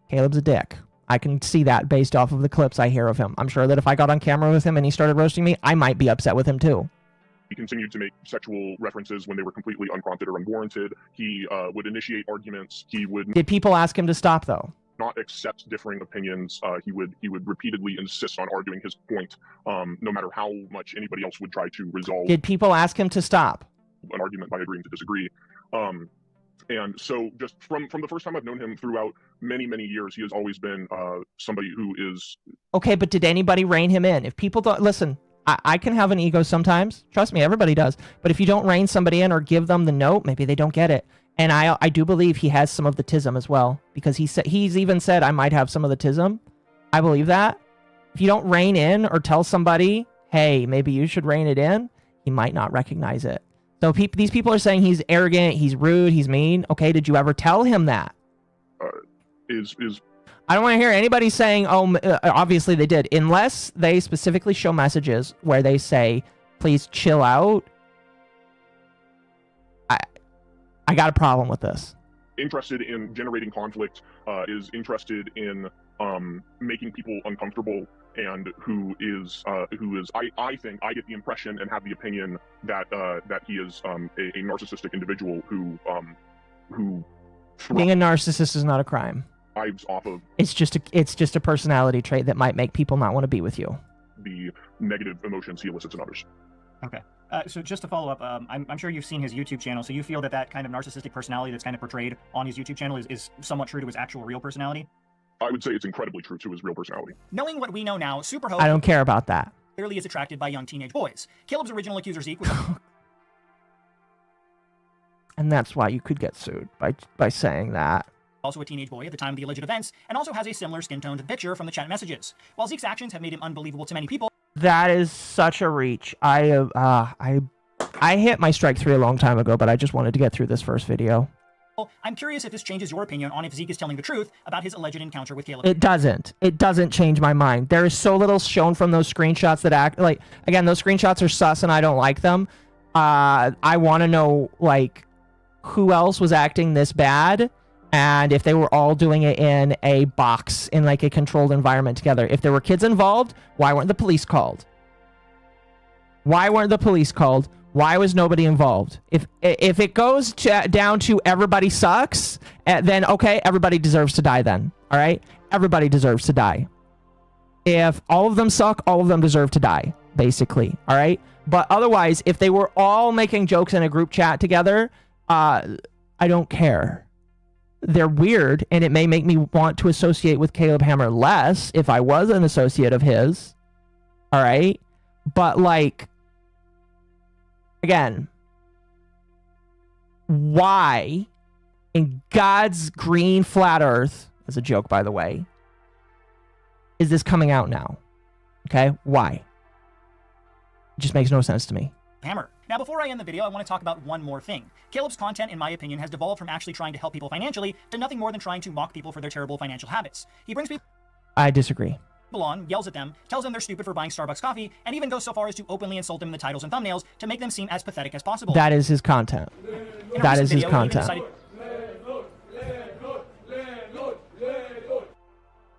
[SPEAKER 4] Caleb's a dick. I can see that based off of the clips I hear of him. I'm sure that if I got on camera with him and he started roasting me, I might be upset with him too.
[SPEAKER 16] He continued to make sexual references when they were completely unprompted or unwarranted. He would initiate arguments. He would...
[SPEAKER 4] Did people ask him to stop, though?
[SPEAKER 16] Not accept differing opinions. He would repeatedly insist on arguing his point, no matter how much anybody else would try to resolve...
[SPEAKER 4] Did people ask him to stop?
[SPEAKER 16] ...an argument by agreeing to disagree. And so just from the first time I've known him throughout many, many years, he has always been somebody who is...
[SPEAKER 4] Okay, but did anybody rein him in? If people don't... Listen, I can have an ego sometimes. Trust me, everybody does. But if you don't rein somebody in or give them the note, maybe they don't get it. And I do believe he has some of the tism as well. Because he's even said, I might have some of the tism. I believe that. If you don't rein in or tell somebody, hey, maybe you should rein it in, he might not recognize it. So these people are saying he's arrogant, he's rude, he's mean. Okay, did you ever tell him that? I don't want to hear anybody saying, oh, obviously they did. Unless they specifically show messages where they say, please chill out. I got a problem with this.
[SPEAKER 16] Interested in generating conflict, is interested in making people uncomfortable, and who is I think I get the impression and have the opinion that he is a narcissistic individual who
[SPEAKER 4] being a narcissist is not a crime.
[SPEAKER 16] Thrives off of
[SPEAKER 4] it's just a personality trait that might make people not want to be with you.
[SPEAKER 16] The negative emotions he elicits in others.
[SPEAKER 13] Okay. So just to follow up, I'm sure you've seen his YouTube channel, so you feel that kind of narcissistic personality that's kind of portrayed on his YouTube channel is somewhat true to his actual real personality?
[SPEAKER 16] I would say it's incredibly true to his real personality.
[SPEAKER 13] Knowing what we know now, Superhost
[SPEAKER 4] I don't care about that.
[SPEAKER 13] Clearly is attracted by young teenage boys. Caleb's original accuser Zeke was...
[SPEAKER 4] And that's why you could get sued by saying that.
[SPEAKER 13] Also a teenage boy at the time of the alleged events, and also has a similar skin tone to the picture from the chat messages. While Zeke's actions have made him unbelievable to many people,
[SPEAKER 4] That is such a reach. I hit my strike 3 a long time ago, but I just wanted to get through this first video.
[SPEAKER 13] I'm curious if this changes your opinion on if Zeke is telling the truth about his alleged encounter with Caleb.
[SPEAKER 4] It doesn't. It doesn't change my mind. There is so little shown from those screenshots that act like, again, those screenshots are sus and I don't like them. I want to know, like, who else was acting this bad, and if they were all doing it in a box, in like a controlled environment together. If there were kids involved, why weren't the police called? Why weren't the police called? Why was nobody involved? If it goes down to everybody sucks, then okay, everybody deserves to die then. All right? Everybody deserves to die. If all of them suck, all of them deserve to die, basically. All right? But otherwise, if they were all making jokes in a group chat together, I don't care. They're weird, and it may make me want to associate with Caleb Hammer less if I was an associate of his. All right? But, like, again, why in God's green flat earth, as a joke, by the way, is this coming out now? Okay? Why? It just makes no sense to me.
[SPEAKER 13] Hammer. Now, before I end the video, I want to talk about one more thing. Caleb's content, in my opinion, has devolved from actually trying to help people financially to nothing more than trying to mock people for their terrible financial habits. He brings people
[SPEAKER 4] I disagree.
[SPEAKER 13] on, yells at them, tells them they're stupid for buying Starbucks coffee, and even goes so far as to openly insult them in the titles and thumbnails to make them seem as pathetic as possible.
[SPEAKER 4] That is his content. That is his content.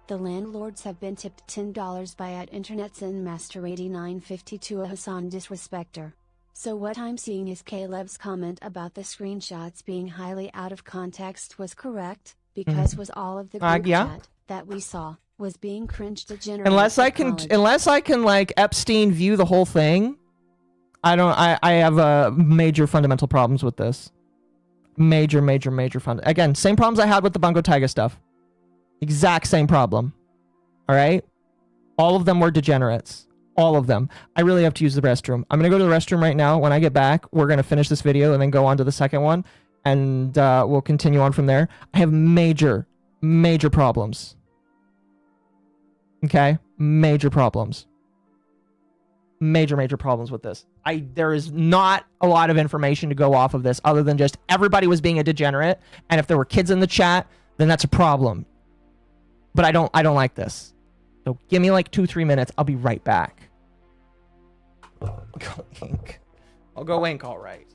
[SPEAKER 9] The landlords have been tipped $10 by @InternetZenMaster8950 to a Hassan disrespecter. So what I'm seeing is Caleb's comment about the screenshots being highly out of context was correct, because was all of the group chat that we saw was being cringe degenerate.
[SPEAKER 4] Unless I can like Epstein view the whole thing, I have major fundamental problems with this. Major again, same problems I had with the Bungo Tiger stuff. Exact same problem. All right? All of them were degenerates. All of them. I really have to use the restroom. I'm going to go to the restroom right now. When I get back, we're going to finish this video and then go on to the second one. And we'll continue on from there. I have major problems. Okay? Major problems. Major problems with this. There is not a lot of information to go off of this other than just everybody was being a degenerate. And if there were kids in the chat, then that's a problem. But I don't like this. So give me like 2-3 minutes. I'll be right back. Go ink. I'll go ink, all right.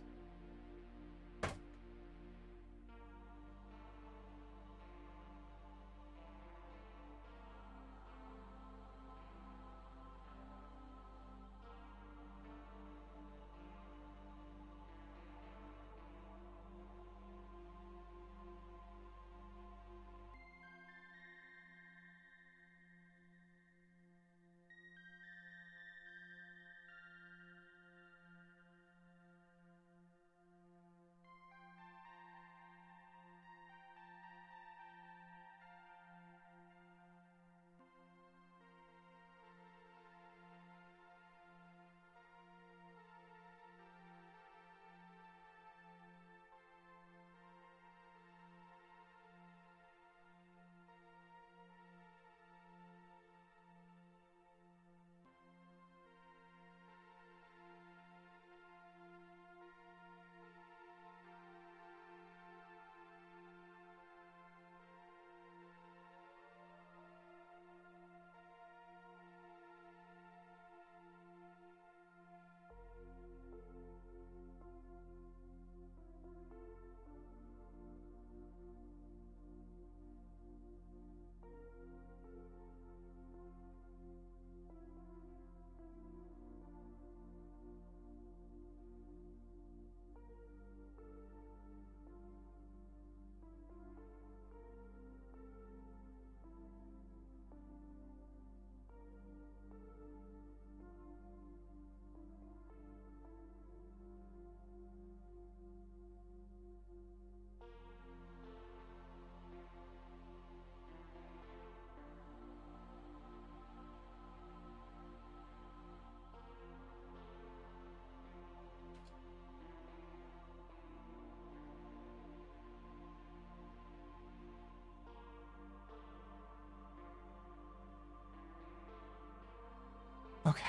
[SPEAKER 4] Okay.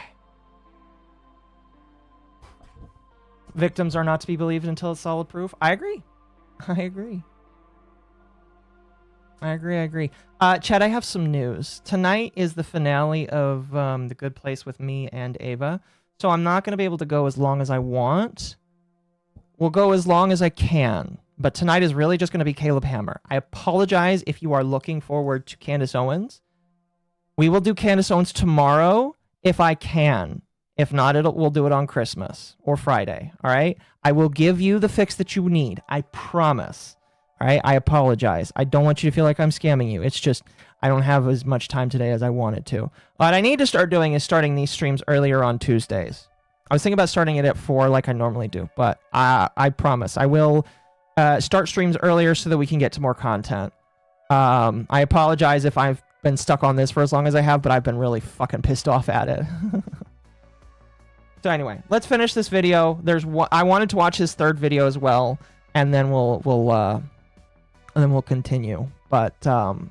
[SPEAKER 4] victims are not to be believed until it's solid proof. I agree. I agree. I agree. Chad, I have some news. Tonight is the finale of The Good Place with me and Ava. So I'm not going to be able to go as long as I want. We'll go as long as I can. But tonight is really just going to be Caleb Hammer. I apologize if you are looking forward to Candace Owens. We will do Candace Owens tomorrow if I can. If not, we'll do it on Christmas or Friday. All right? I will give you the fix that you need. I promise. All right? I apologize. I don't want you to feel like I'm scamming you. It's just I don't have as much time today as I wanted to. What I need to start doing is starting these streams earlier on Tuesdays. I was thinking about starting it at 4 like I normally do, but I promise I will start streams earlier so that we can get to more content. I apologize if I've been stuck on this for as long as I have, but I've been really fucking pissed off at it. So anyway, let's finish this video. I wanted to watch his third video as well, and then we'll continue. But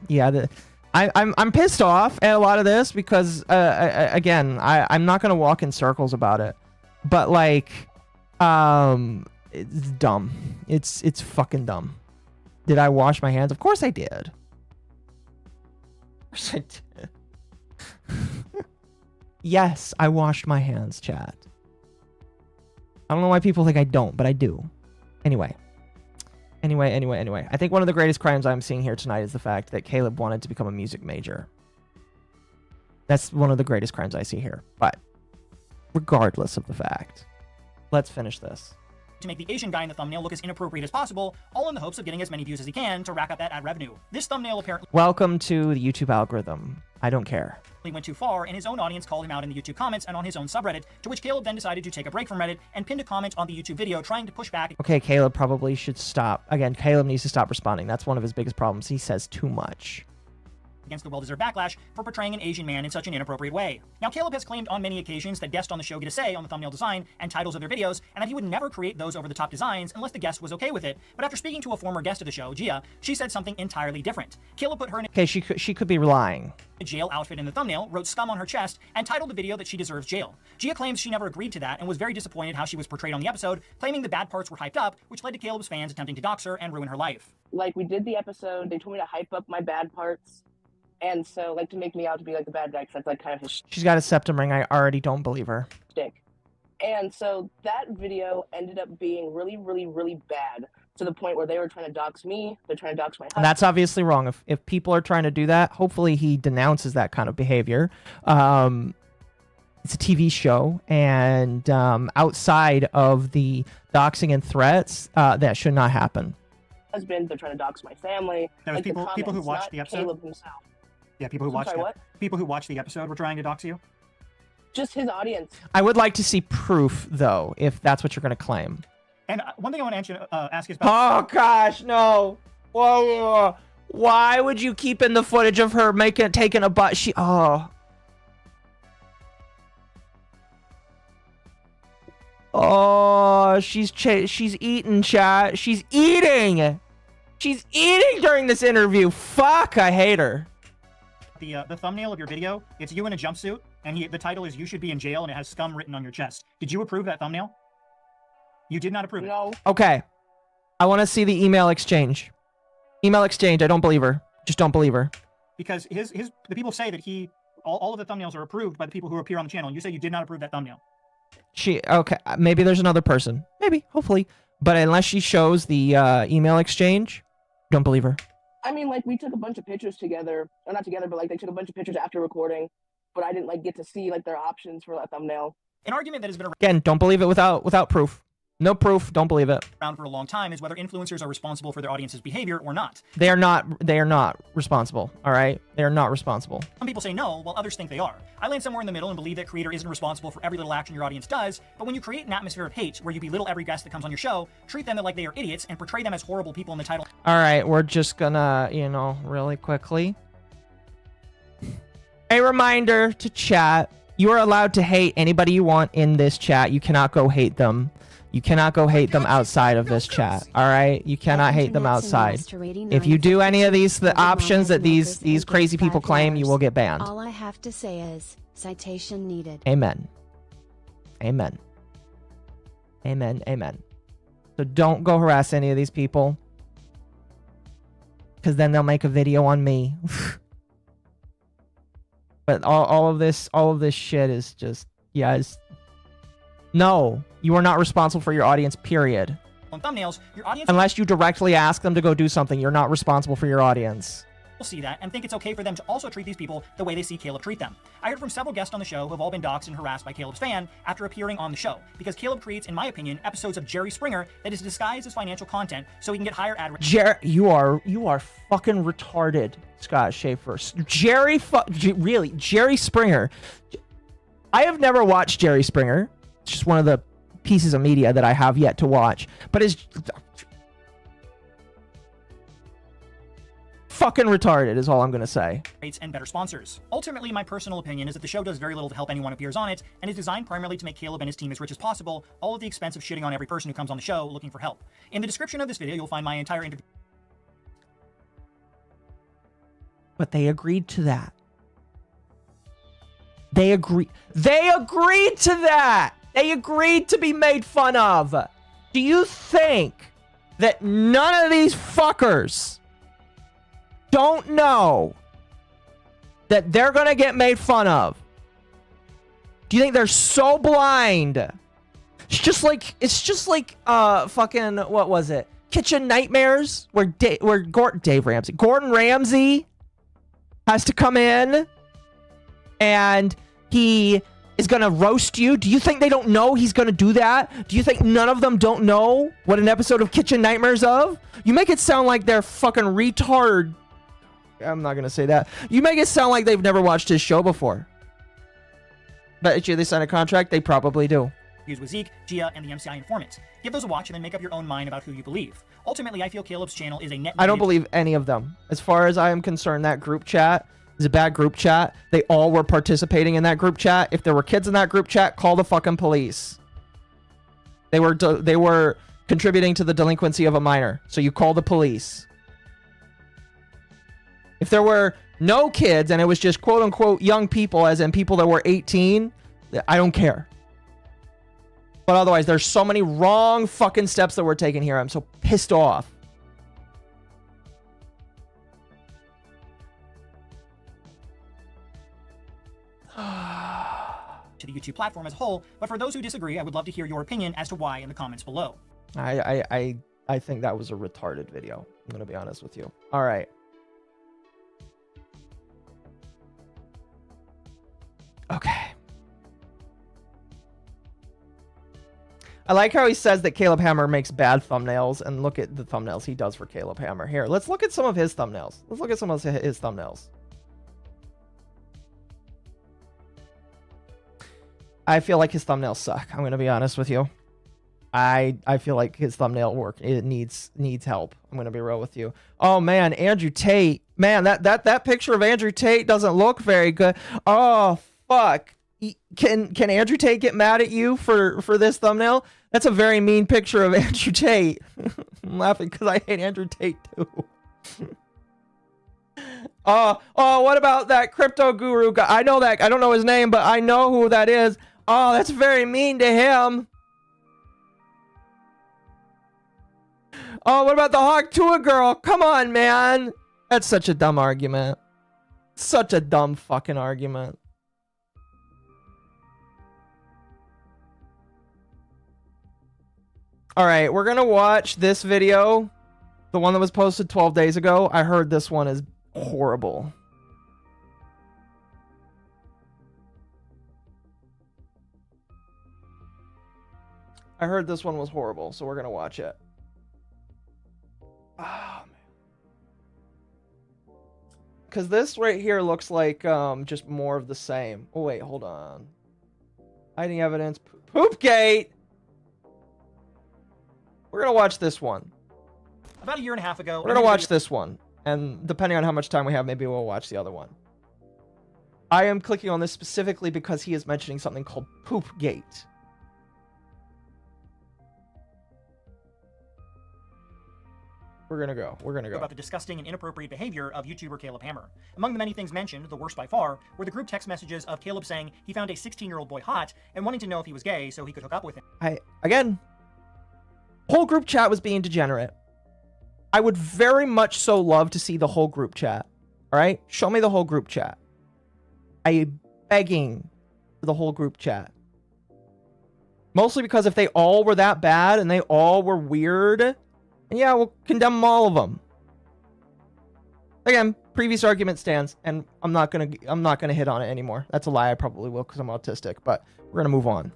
[SPEAKER 4] yeah, I'm pissed off at a lot of this because again, I'm not gonna walk in circles about it, but like it's dumb. It's fucking dumb. Did I wash my hands? Of course I did. Of course I did. Yes, I washed my hands, chat. I don't know why people think I don't, but I do. Anyway. I think one of the greatest crimes I'm seeing here tonight is the fact that Caleb wanted to become a music major. That's one of the greatest crimes I see here. But regardless of the fact, let's finish this.
[SPEAKER 13] To make the Asian guy in the thumbnail look as inappropriate as possible, all in the hopes of getting as many views as he can to rack up that ad revenue. This thumbnail apparently
[SPEAKER 4] Welcome to the YouTube algorithm. I don't care.
[SPEAKER 13] Went too far, and his own audience called him out in the YouTube comments and on his own subreddit, to which Caleb then decided to take a break from Reddit and pinned a comment on the YouTube video trying to push back.
[SPEAKER 4] Okay, Caleb probably should stop. Again, Caleb needs to stop responding. That's one of his biggest problems. He says too much
[SPEAKER 13] against the well-deserved backlash for portraying an Asian man in such an inappropriate way. Now, Caleb has claimed on many occasions that guests on the show get a say on the thumbnail design and titles of their videos, and that he would never create those over-the-top designs unless the guest was okay with it. But after speaking to a former guest of the show, Gia, she said something entirely different. Caleb put her in
[SPEAKER 4] okay, she could be lying.
[SPEAKER 13] A jail outfit in the thumbnail, wrote scum on her chest, and titled the video that she deserves jail. Gia claims she never agreed to that and was very disappointed how she was portrayed on the episode, claiming the bad parts were hyped up, which led to Caleb's fans attempting to dox her and ruin her life.
[SPEAKER 18] Like, we did the episode, they told me to hype up my bad parts. And so, like, to make me out to be, like, the bad guy, because that's, like, kind of his
[SPEAKER 4] She's got a septum ring. I already don't believe her.
[SPEAKER 18] shtick. And so that video ended up being really, really, really bad, to the point where they were trying to dox me, they're trying to dox my husband.
[SPEAKER 4] And that's obviously wrong. If people are trying to do that, hopefully he denounces that kind of behavior. It's a TV show, and outside of the doxing and threats, that should not happen.
[SPEAKER 18] Husband, they're trying to dox my family.
[SPEAKER 13] There was
[SPEAKER 18] like,
[SPEAKER 13] people who watched the episode?
[SPEAKER 18] Caleb himself.
[SPEAKER 13] Yeah, people who watched
[SPEAKER 18] sorry, what?
[SPEAKER 13] People who watched the episode were trying to dox you?
[SPEAKER 18] Just his audience.
[SPEAKER 4] I would like to see proof, though, if that's what you're going to claim.
[SPEAKER 13] And one thing I want to ask is about...
[SPEAKER 4] Oh, gosh, no. Whoa. Why would you keep in the footage of her taking a butt? Oh, she's eating, chat. She's eating. She's eating during this interview. Fuck, I hate her.
[SPEAKER 13] The thumbnail of your video, it's you in a jumpsuit, and the title is "You Should Be in Jail," and it has scum written on your chest. Did you approve that thumbnail? You did not approve it.
[SPEAKER 18] No.
[SPEAKER 4] Okay. I want to see the email exchange. Email exchange. I don't believe her. Just don't believe her.
[SPEAKER 13] Because the people say that all of the thumbnails are approved by the people who appear on the channel. You say you did not approve that thumbnail.
[SPEAKER 4] Okay. Maybe there's another person. Maybe. Hopefully. But unless she shows the email exchange, don't believe her.
[SPEAKER 18] I mean, like, we took a bunch of pictures together. Or not together, but, like, they took a bunch of pictures after recording. But I didn't, like, get to see, like, their options for that thumbnail.
[SPEAKER 13] An argument that has been
[SPEAKER 4] Again, don't believe it without proof. No proof, don't believe it.
[SPEAKER 13] Around for a long time is whether influencers are responsible for their audience's behavior or not.
[SPEAKER 4] They are not responsible, all right? They are not responsible.
[SPEAKER 13] Some people say no, while others think they are. I land somewhere in the middle and believe that creator isn't responsible for every little action your audience does, but when you create an atmosphere of hate where you belittle every guest that comes on your show, treat them like they are idiots, and portray them as horrible people in the title.
[SPEAKER 4] All right, we're just gonna, really quickly. A reminder to chat. You are allowed to hate anybody you want in this chat. You cannot go hate them. You cannot go hate them outside of this chat, all right? You cannot hate them outside. If you do any of the options that these crazy people claim, you will get banned.
[SPEAKER 9] All I have to say is, citation needed.
[SPEAKER 4] Amen. Amen. Amen. Amen. So don't go harass any of these people, because then they'll make a video on me. But all of this shit is just, no, you are not responsible for your audience, period.
[SPEAKER 13] On thumbnails, your audience
[SPEAKER 4] Unless you directly ask them to go do something, you're not responsible for your audience.
[SPEAKER 13] will see that and think it's okay for them to also treat these people the way they see Caleb treat them. I heard from several guests on the show who have all been doxxed and harassed by Caleb's fan after appearing on the show, because Caleb creates, in my opinion, episodes of Jerry Springer that is disguised as financial content so he can get higher ad rates.
[SPEAKER 4] You are fucking retarded, Scott Schaefer. Jerry Springer. I have never watched Jerry Springer. It's just one of the pieces of media that I have yet to watch. But is fucking retarded is all I'm gonna say.
[SPEAKER 13] Rates and better sponsors. Ultimately, my personal opinion is that the show does very little to help anyone who appears on it, and is designed primarily to make Caleb and his team as rich as possible, all at the expense of shitting on every person who comes on the show looking for help. In the description of this video, you'll find my entire interview.
[SPEAKER 4] But they agreed to that. They agreed to that. They agreed to be made fun of. Do you think that none of these fuckers don't know that they're gonna get made fun of? Do you think they're so blind? It's just like fucking, what was it? Kitchen Nightmares, where Gordon Ramsay has to come in and he is gonna roast you. Do you think they don't know he's gonna do that? Do you think none of them don't know what an episode of Kitchen Nightmares of? You make it sound like they're fucking retard. I'm not gonna say that. You make it sound like they've never watched his show before. Bet you they signed a contract. They probably do.
[SPEAKER 13] With Zeke, Gia, and the MCI informant. Give those a watch and then make up your own mind about who you believe. Ultimately, I feel Caleb's channel is a net.
[SPEAKER 4] I don't believe any of them. As far as I am concerned, that group chat is a bad group chat. They all were participating in that group chat. If there were kids in that group chat, call the fucking police. They were contributing to the delinquency of a minor, so you call the police. If there were no kids and it was just quote unquote young people, as in people that were 18, I don't care. But otherwise, there's so many wrong fucking steps that we're taking here. I'm so pissed off.
[SPEAKER 13] To the YouTube platform as a whole, but for those who disagree, I would love to hear your opinion as to why in the comments below.
[SPEAKER 4] I think that was a retarded video. I'm gonna be honest with you. All right. Okay. I like how he says that Caleb Hammer makes bad thumbnails, and look at the thumbnails he does for Caleb Hammer. Here, let's look at some of his thumbnails. Let's look at some of his thumbnails. I feel like his thumbnails suck. I'm gonna be honest with you. I feel like his thumbnail work, it needs help. I'm gonna be real with you. Oh man, Andrew Tate. Man, that picture of Andrew Tate doesn't look very good. Oh fuck. Can Andrew Tate get mad at you for this thumbnail? That's a very mean picture of Andrew Tate. I'm laughing because I hate Andrew Tate too. Oh, what about that crypto guru guy? I know that. I don't know his name, but I know who that is. Oh, that's very mean to him. Oh, what about the Hawk Tua girl? Come on, man. That's such a dumb argument. Such a dumb fucking argument. All right, we're going to watch this video. The one that was posted 12 days ago. I heard this one is horrible. I heard this one was horrible, so we're going to watch it. Oh, man. Because this right here looks like just more of the same. Oh, wait, hold on. Hiding evidence. Poopgate! We're going to watch this one.
[SPEAKER 13] About a year and a half ago...
[SPEAKER 4] We're going to watch this one. And depending on how much time we have, maybe we'll watch the other one. I am clicking on this specifically because he is mentioning something called Poopgate. We're going to go. We're going to go.
[SPEAKER 13] About the disgusting and inappropriate behavior of YouTuber Caleb Hammer. Among the many things mentioned, the worst by far, were the group text messages of Caleb saying he found a 16-year-old boy hot and wanting to know if he was gay so he could hook up with him.
[SPEAKER 4] Again, Whole group chat was being degenerate. I would very much so love to see the whole group chat. All right? Show me the whole group chat. I am begging for the whole group chat. Mostly because if they all were that bad and they all were weird, and yeah, we'll condemn all of them. Again, previous argument stands, and I'm not gonna hit on it anymore. That's a lie. I probably will because I'm autistic, but we're gonna move on.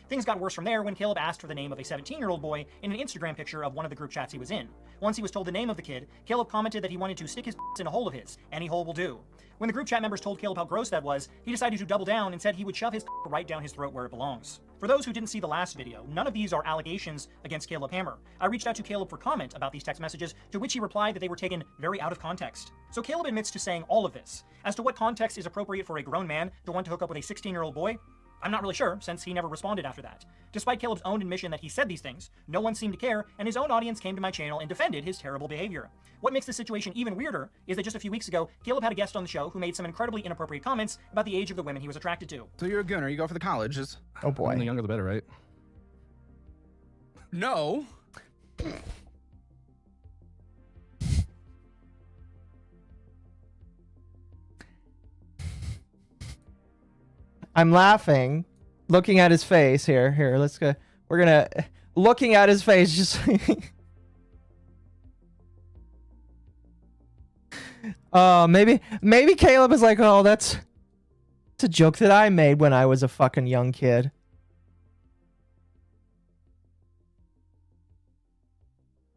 [SPEAKER 13] Things got worse from there when Caleb asked for the name of a 17-year-old boy in an Instagram picture of one of the group chats he was in. Once he was told the name of the kid, Caleb commented that he wanted to stick his in a hole of his. Any hole will do. When the group chat members told Caleb how gross that was, he decided to double down and said he would shove his right down his throat where it belongs. For those who didn't see the last video, none of these are allegations against Caleb Hammer. I reached out to Caleb for comment about these text messages, to which he replied that they were taken very out of context. So Caleb admits to saying all of this. As to what context is appropriate for a grown man to want to hook up with a 16-year-old boy, I'm not really sure, since he never responded after that. Despite Caleb's own admission that he said these things, no one seemed to care, and his own audience came to my channel and defended his terrible behavior. What makes the situation even weirder is that just a few weeks ago, Caleb had a guest on the show who made some incredibly inappropriate comments about the age of the women he was attracted to.
[SPEAKER 19] So you're a gunner, you go for the colleges.
[SPEAKER 4] Oh boy.
[SPEAKER 19] The younger the better, right? No.
[SPEAKER 4] I'm laughing, looking at his face here. Here, let's go. We're gonna, looking at his face, just. Maybe Caleb is like, oh, that's a joke that I made when I was a fucking young kid.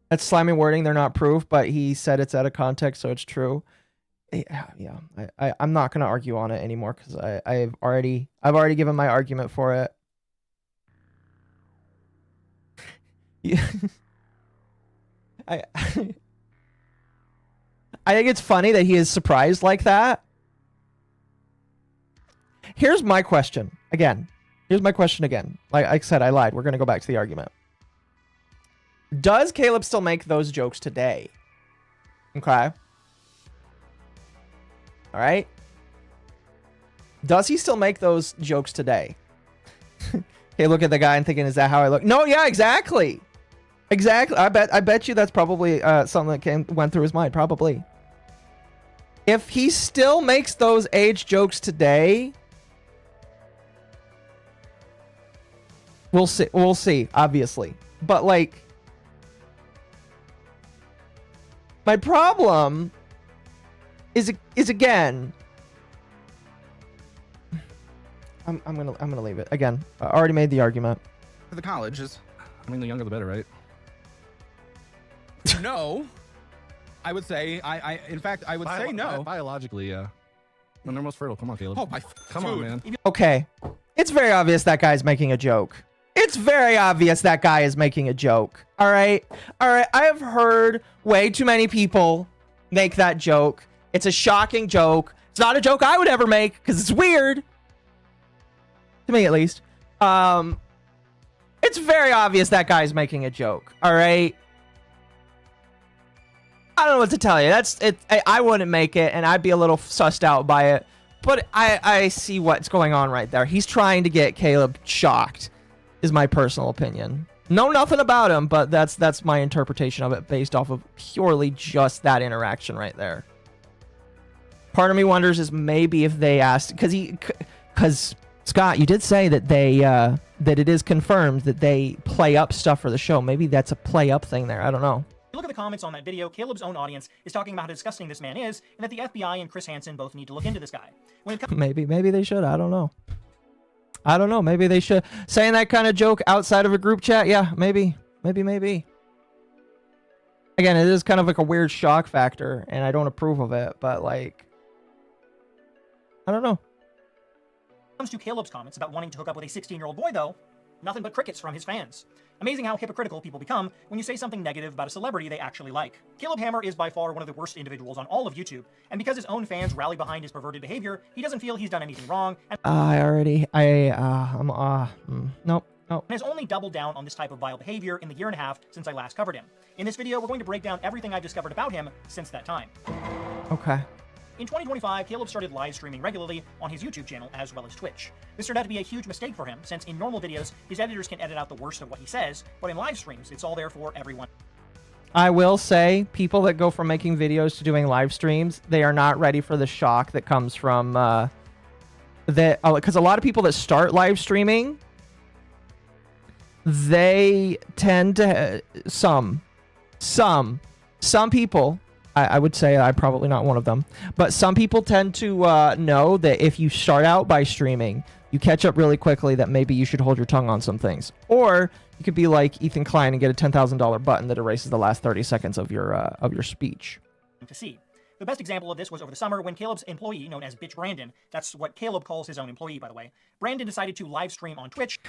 [SPEAKER 4] That's slimy wording. They're not proof, but he said it's out of context, so it's true. Yeah, I'm not gonna argue on it anymore because I've already given my argument for it. Yeah. I think it's funny that he is surprised like that. Here's my question again. Like I said, I lied. We're gonna go back to the argument. Does Caleb still make those jokes today? Okay. All right. Does he still make those jokes today? Okay, look at the guy and thinking, is that how I look? No, yeah, exactly. Exactly. I bet you that's probably something that went through his mind. Probably. If he still makes those age jokes today, we'll see. We'll see, obviously. But like, my problem is again, I'm gonna leave it again. I already made the argument.
[SPEAKER 19] For the colleges, I mean, the younger the better, right? No, I would say in fact, I would say no.
[SPEAKER 15] Biologically, yeah. When they're most fertile. Come on, Caleb.
[SPEAKER 19] Oh,
[SPEAKER 15] come on, man.
[SPEAKER 4] Okay, it's very obvious that guy's making a joke. It's very obvious that guy is making a joke. All right. I have heard way too many people make that joke. It's a shocking joke. It's not a joke I would ever make because it's weird. To me, at least. It's very obvious that guy's making a joke. All right. I don't know what to tell you. That's it. I wouldn't make it, and I'd be a little sussed out by it. But I see what's going on right there. He's trying to get Caleb shocked, is my personal opinion. Know nothing about him, but that's my interpretation of it based off of purely just that interaction right there. Part of me wonders is maybe if they asked, because Scott, you did say that that it is confirmed that they play up stuff for the show. Maybe that's a play up thing there. I don't know.
[SPEAKER 13] Look at the comments on that video. Caleb's own audience is talking about how disgusting this man is, and that the FBI and Chris Hansen both need to look into this guy.
[SPEAKER 4] Maybe they should. I don't know. Maybe they should. Saying that kind of joke outside of a group chat, yeah, maybe. Again, it is kind of like a weird shock factor, and I don't approve of it, but like, I don't know.
[SPEAKER 13] When it comes to Caleb's comments about wanting to hook up with a 16-year-old boy, though, nothing but crickets from his fans. Amazing how hypocritical people become when you say something negative about a celebrity they actually like. Caleb Hammer is by far one of the worst individuals on all of YouTube, and because his own fans rally behind his perverted behavior, he doesn't feel he's done anything wrong. Nope. And has only doubled down on this type of vile behavior in the year and a half since I last covered him. In this video, we're going to break down everything I've discovered about him since that time.
[SPEAKER 4] Okay.
[SPEAKER 13] In 2025, Caleb started live streaming regularly on his YouTube channel as well as Twitch. This turned out to be a huge mistake for him, since in normal videos, his editors can edit out the worst of what he says, but in live streams, it's all there for everyone.
[SPEAKER 4] I will say, people that go from making videos to doing live streams, they are not ready for the shock that comes from because a lot of people that start live streaming, they tend to some people, I would say I'm probably not one of them, but some people tend to know that if you start out by streaming, you catch up really quickly that maybe you should hold your tongue on some things. Or you could be like Ethan Klein and get a $10,000 button that erases the last 30 seconds of your speech.
[SPEAKER 13] To see. The best example of this was over the summer when Caleb's employee, known as Bitch Brandon, that's what Caleb calls his own employee, by the way, Brandon decided to live stream on Twitch.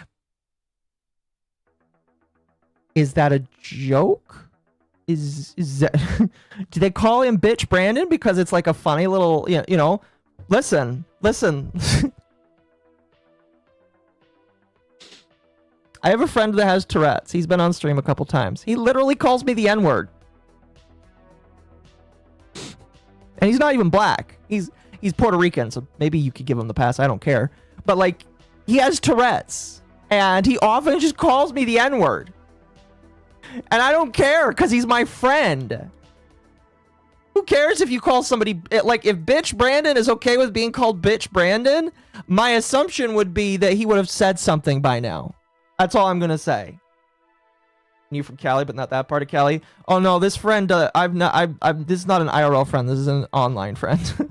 [SPEAKER 4] Is that a joke? Is that do they call him Bitch Brandon because it's like a funny little, you know, listen. I have a friend that has Tourette's. He's been on stream a couple times. He literally calls me the N-word. And he's not even black. He's Puerto Rican, so maybe you could give him the pass. I don't care. But like, he has Tourette's, and he often just calls me the N-word. And I don't care, because he's my friend. Who cares if you call somebody, like, if Bitch Brandon is okay with being called Bitch Brandon, my assumption would be that he would have said something by now. That's all I'm gonna say. You from Cali, but not that part of Cali. Oh no, this friend, this is not an IRL friend. This is an online friend.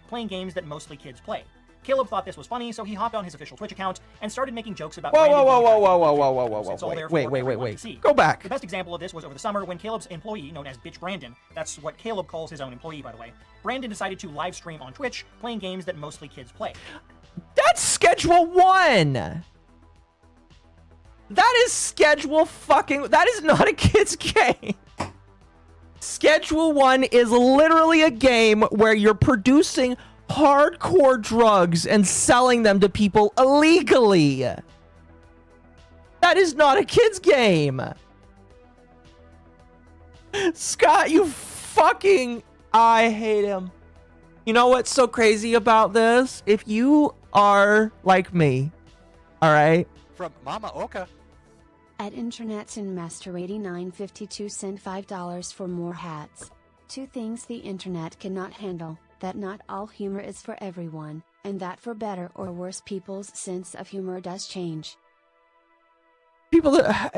[SPEAKER 13] Playing games that mostly kids play. Caleb thought this was funny, so he hopped on his official Twitch account and started making jokes about.
[SPEAKER 4] Whoa. Wait. Go back.
[SPEAKER 13] The best example of this was over the summer when Caleb's employee, known as Bitch Brandon, that's what Caleb calls his own employee, by the way, Brandon decided to live stream on Twitch, playing games that mostly kids play.
[SPEAKER 4] That's Schedule 1. That is Schedule fucking... That is not a kid's game. Schedule 1 is literally a game where you're producing hardcore drugs and selling them to people illegally. That is not a kid's game. Scott, you fucking... I hate him. You know what's so crazy about this? If you are like me, all right?
[SPEAKER 17] From MommaOcco.
[SPEAKER 9] At Internet's and Master 8952 send $5 for more hats. 2 things the internet cannot handle, that not all humor is for everyone, and that for better or worse people's sense of humor does change.
[SPEAKER 4] People that,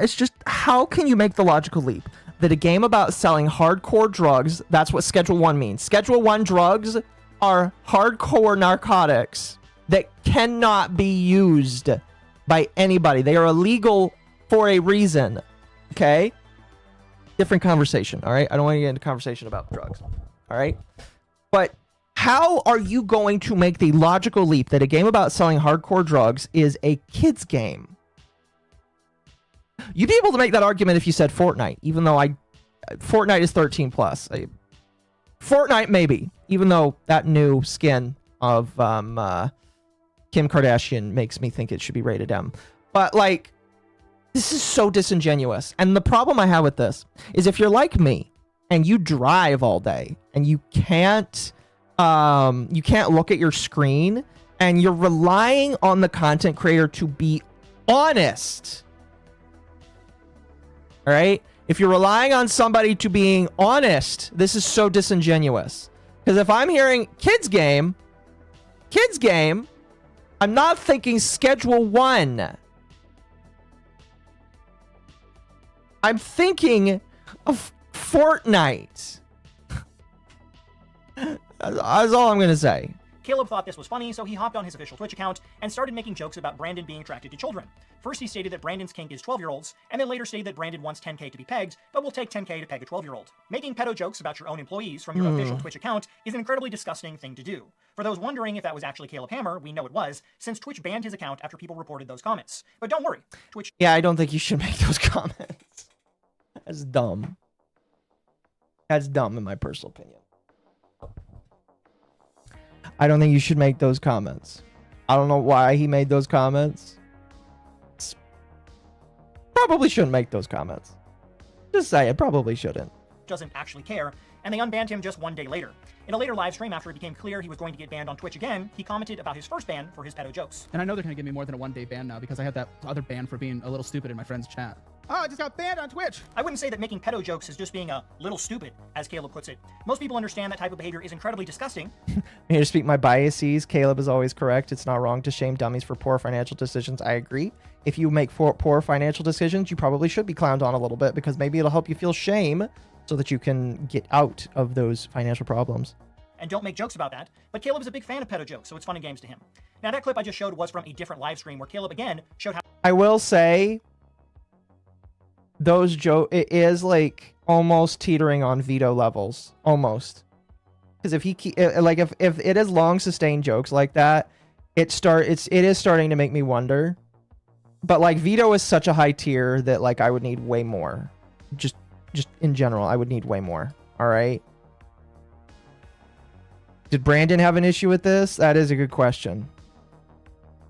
[SPEAKER 4] it's just, how can you make the logical leap that a game about selling hardcore drugs, that's what Schedule 1 means. Schedule 1 drugs are hardcore narcotics that cannot be used by anybody. They are illegal for a reason. Okay? Different conversation, all right? I don't want to get into conversation about drugs, all right? But how are you going to make the logical leap that a game about selling hardcore drugs is a kid's game? You'd be able to make that argument if you said Fortnite, even though Fortnite is 13 plus. Fortnite maybe, even though that new skin of Kim Kardashian makes me think it should be rated M. But like, this is so disingenuous. And the problem I have with this is if you're like me and you drive all day and you can't look at your screen and you're relying on the content creator to be honest. All right? If you're relying on somebody to being honest, this is so disingenuous. Because if I'm hearing kids game, I'm not thinking Schedule 1. I'm thinking of Fortnite. That's all I'm going to say.
[SPEAKER 13] Caleb thought this was funny, so he hopped on his official Twitch account and started making jokes about Brandon being attracted to children. First, he stated that Brandon's kink is 12-year-olds, and then later stated that Brandon wants 10K to be pegged, but will take 10K to peg a 12-year-old. Making pedo jokes about your own employees from your official Twitch account is an incredibly disgusting thing to do. For those wondering if that was actually Caleb Hammer, we know it was, since Twitch banned his account after people reported those comments. But don't worry, Twitch...
[SPEAKER 4] Yeah, I don't think you should make those comments. That's dumb. That's dumb in my personal opinion. I don't think you should make those comments. I don't know why he made those comments. Probably shouldn't make those comments. Just say it, probably shouldn't.
[SPEAKER 13] Doesn't actually care, and they unbanned him just 1 day later. In a later live stream, after it became clear he was going to get banned on Twitch again, he commented about his first ban for his pedo jokes.
[SPEAKER 10] And I know they're going to give me more than a 1-day ban now because I had that other ban for being a little stupid in my friend's chat. Oh, I just got banned on Twitch.
[SPEAKER 13] I wouldn't say that making pedo jokes is just being a little stupid, as Caleb puts it. Most people understand that type of behavior is incredibly disgusting.
[SPEAKER 4] I'm here to speak my biases. Caleb is always correct. It's not wrong to shame dummies for poor financial decisions. I agree. If you make poor financial decisions, you probably should be clowned on a little bit because maybe it'll help you feel shame so that you can get out of those financial problems.
[SPEAKER 13] And don't make jokes about that, but Caleb is a big fan of pedo jokes, so it's fun and games to him. Now, that clip I just showed was from a different live stream where Caleb again showed how...
[SPEAKER 4] I will say, those jokes, it is like almost teetering on veto levels. Almost. Because if if it is long sustained jokes like that, it is starting to make me wonder. But like veto is such a high tier that like I would need way more. Just in general, I would need way more. All right. Did Brandon have an issue with this? That is a good question.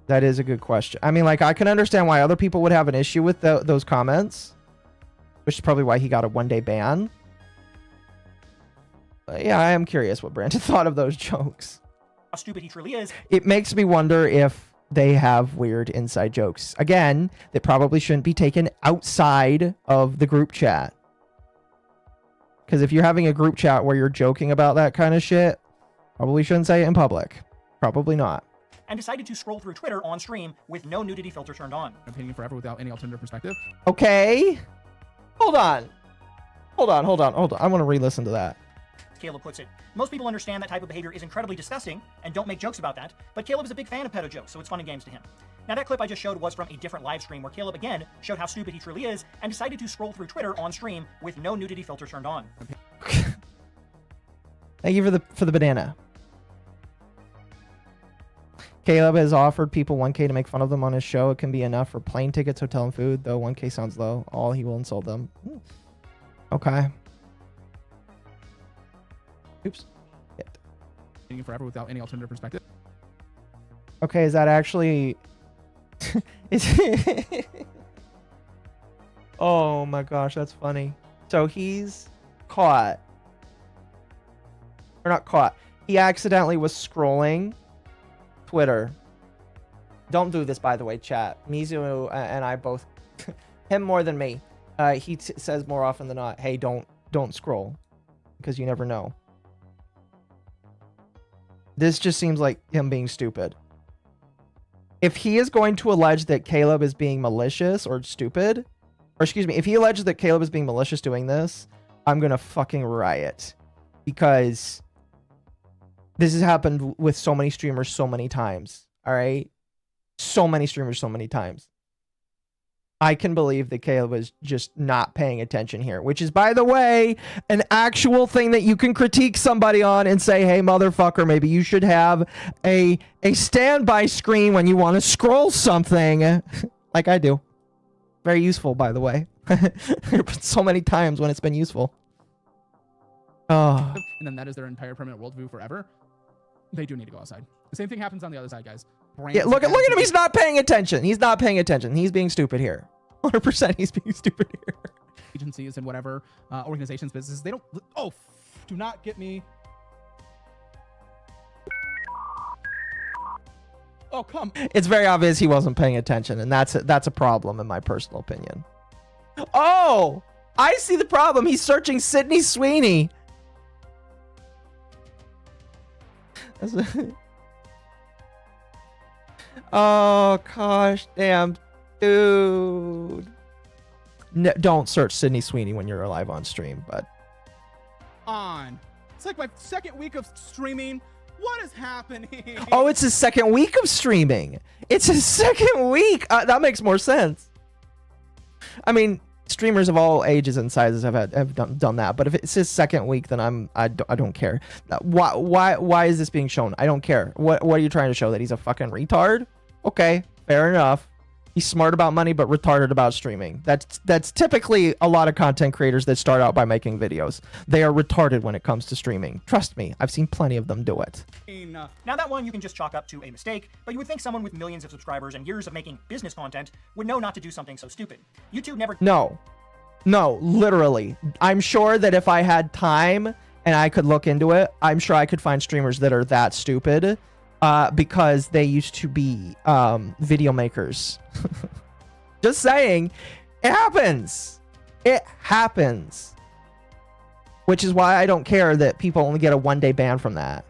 [SPEAKER 4] That is a good question. I mean, like, I can understand why other people would have an issue with those comments, which is probably why he got a 1-day ban. But yeah, I am curious what Brandon thought of those jokes.
[SPEAKER 13] How stupid he truly is.
[SPEAKER 4] It makes me wonder if they have weird inside jokes. Again, that probably shouldn't be taken outside of the group chat. Because if you're having a group chat where you're joking about that kind of shit, probably shouldn't say it in public. Probably not.
[SPEAKER 13] And decided to scroll through Twitter on stream with no nudity filter turned on.
[SPEAKER 10] Opinion forever without any alternative perspective.
[SPEAKER 4] Okay. Hold on. I want to re-listen to that.
[SPEAKER 13] Caleb puts it. Most people understand that type of behavior is incredibly disgusting and don't make jokes about that, but Caleb is a big fan of pedo jokes, so it's fun and games to him. Now, that clip I just showed was from a different live stream where Caleb again showed how stupid he truly is and decided to scroll through Twitter on stream with no nudity filter turned on.
[SPEAKER 4] Thank you for the banana. Caleb has offered people 1K to make fun of them on his show. It can be enough for plane tickets, hotel, and food, though 1K sounds low. All he will insult them. Okay. Oops.
[SPEAKER 10] Opinion forever without any alternative perspective.
[SPEAKER 4] Okay, is that actually... Oh my gosh, that's funny. So he's caught. Or not caught. He accidentally was scrolling Twitter. Don't do this, by the way, chat. Mizu and I both... him more than me. He says more often than not, hey, don't scroll. Because you never know. This just seems like him being stupid. If he is going to allege that Caleb is being malicious or stupid, or excuse me, if he alleges that Caleb is being malicious doing this, I'm going to fucking riot. Because this has happened with so many streamers so many times. All right? So many streamers so many times. I can believe that Caleb was just not paying attention here, which is, by the way, an actual thing that you can critique somebody on and say, hey, motherfucker, maybe you should have a standby screen when you want to scroll something like I do. Very useful, by the way. So many times when it's been useful. Oh.
[SPEAKER 10] And then that is their entire permanent worldview forever. They do need to go outside. The same thing happens on the other side, guys.
[SPEAKER 4] Yeah, look at him. He's not paying attention. He's not paying attention. He's being stupid here. 100% he's being stupid here.
[SPEAKER 10] Agencies and whatever organizations, businesses, they don't... Oh, do not get me... Oh, come.
[SPEAKER 4] It's very obvious he wasn't paying attention, and that's a problem in my personal opinion. Oh! I see the problem. He's searching Sydney Sweeney. Oh, gosh, damn, dude. No, don't search Sydney Sweeney when you're live on stream, but...
[SPEAKER 10] It's like my second week of streaming. What is happening?
[SPEAKER 4] Oh, it's his second week of streaming. It's his second week. That makes more sense. I mean, streamers of all ages and sizes have done that, but if it's his second week, then I don't care. Why is this being shown? I don't care. What are you trying to show? That he's a fucking retard? Okay, fair enough. He's smart about money, but retarded about streaming. That's typically a lot of content creators that start out by making videos. They are retarded when it comes to streaming. Trust me, I've seen plenty of them do it.
[SPEAKER 13] Now, that one you can just chalk up to a mistake, but you would think someone with millions of subscribers and years of making business content would know not to do something so stupid. YouTube never...
[SPEAKER 4] No, literally. I'm sure that if I had time and I could look into it, I'm sure I could find streamers that are that stupid because they used to be video makers. Just saying, it happens. It happens. Which is why I don't care that people only get a 1-day ban from that.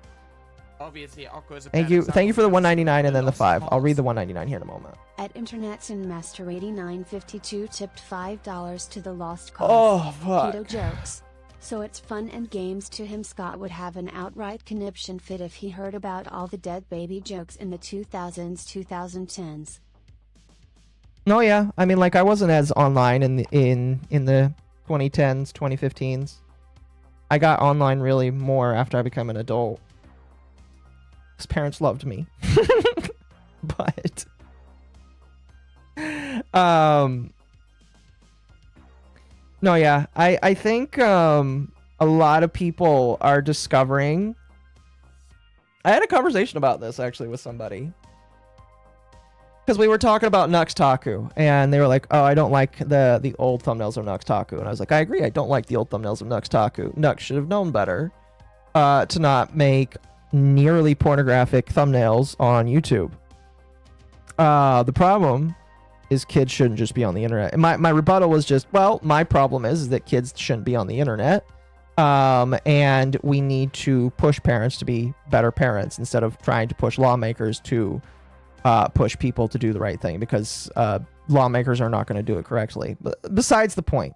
[SPEAKER 20] Obviously, Occo is a
[SPEAKER 4] Thank you for the 199 and then the 5. I'll read the 199 here in a moment.
[SPEAKER 9] At Internet's and Master 8952 tipped $5 to the lost
[SPEAKER 4] Oh,
[SPEAKER 9] cause.
[SPEAKER 4] fuck.
[SPEAKER 9] Keto jokes. So it's fun and games to him. Scott would have an outright conniption fit if he heard about all the dead baby jokes in the 2000s, 2010s.
[SPEAKER 4] No, yeah. I mean, like, I wasn't as online in the 2010s, 2015s. I got online really more after I became an adult. His parents loved me. But no, yeah. I think a lot of people are discovering. I had a conversation about this actually with somebody. Because we were talking about Nuxtaku, and they were like, oh, I don't like the old thumbnails of Nuxtaku. And I was like, I agree, I don't like the old thumbnails of Nuxtaku. Nux should have known better to not make nearly pornographic thumbnails on YouTube. The problem is kids shouldn't just be on the internet. And my rebuttal was just, well, my problem is that kids shouldn't be on the internet. And we need to push parents to be better parents instead of trying to push lawmakers to push people to do the right thing, because lawmakers are not going to do it correctly. But besides the point,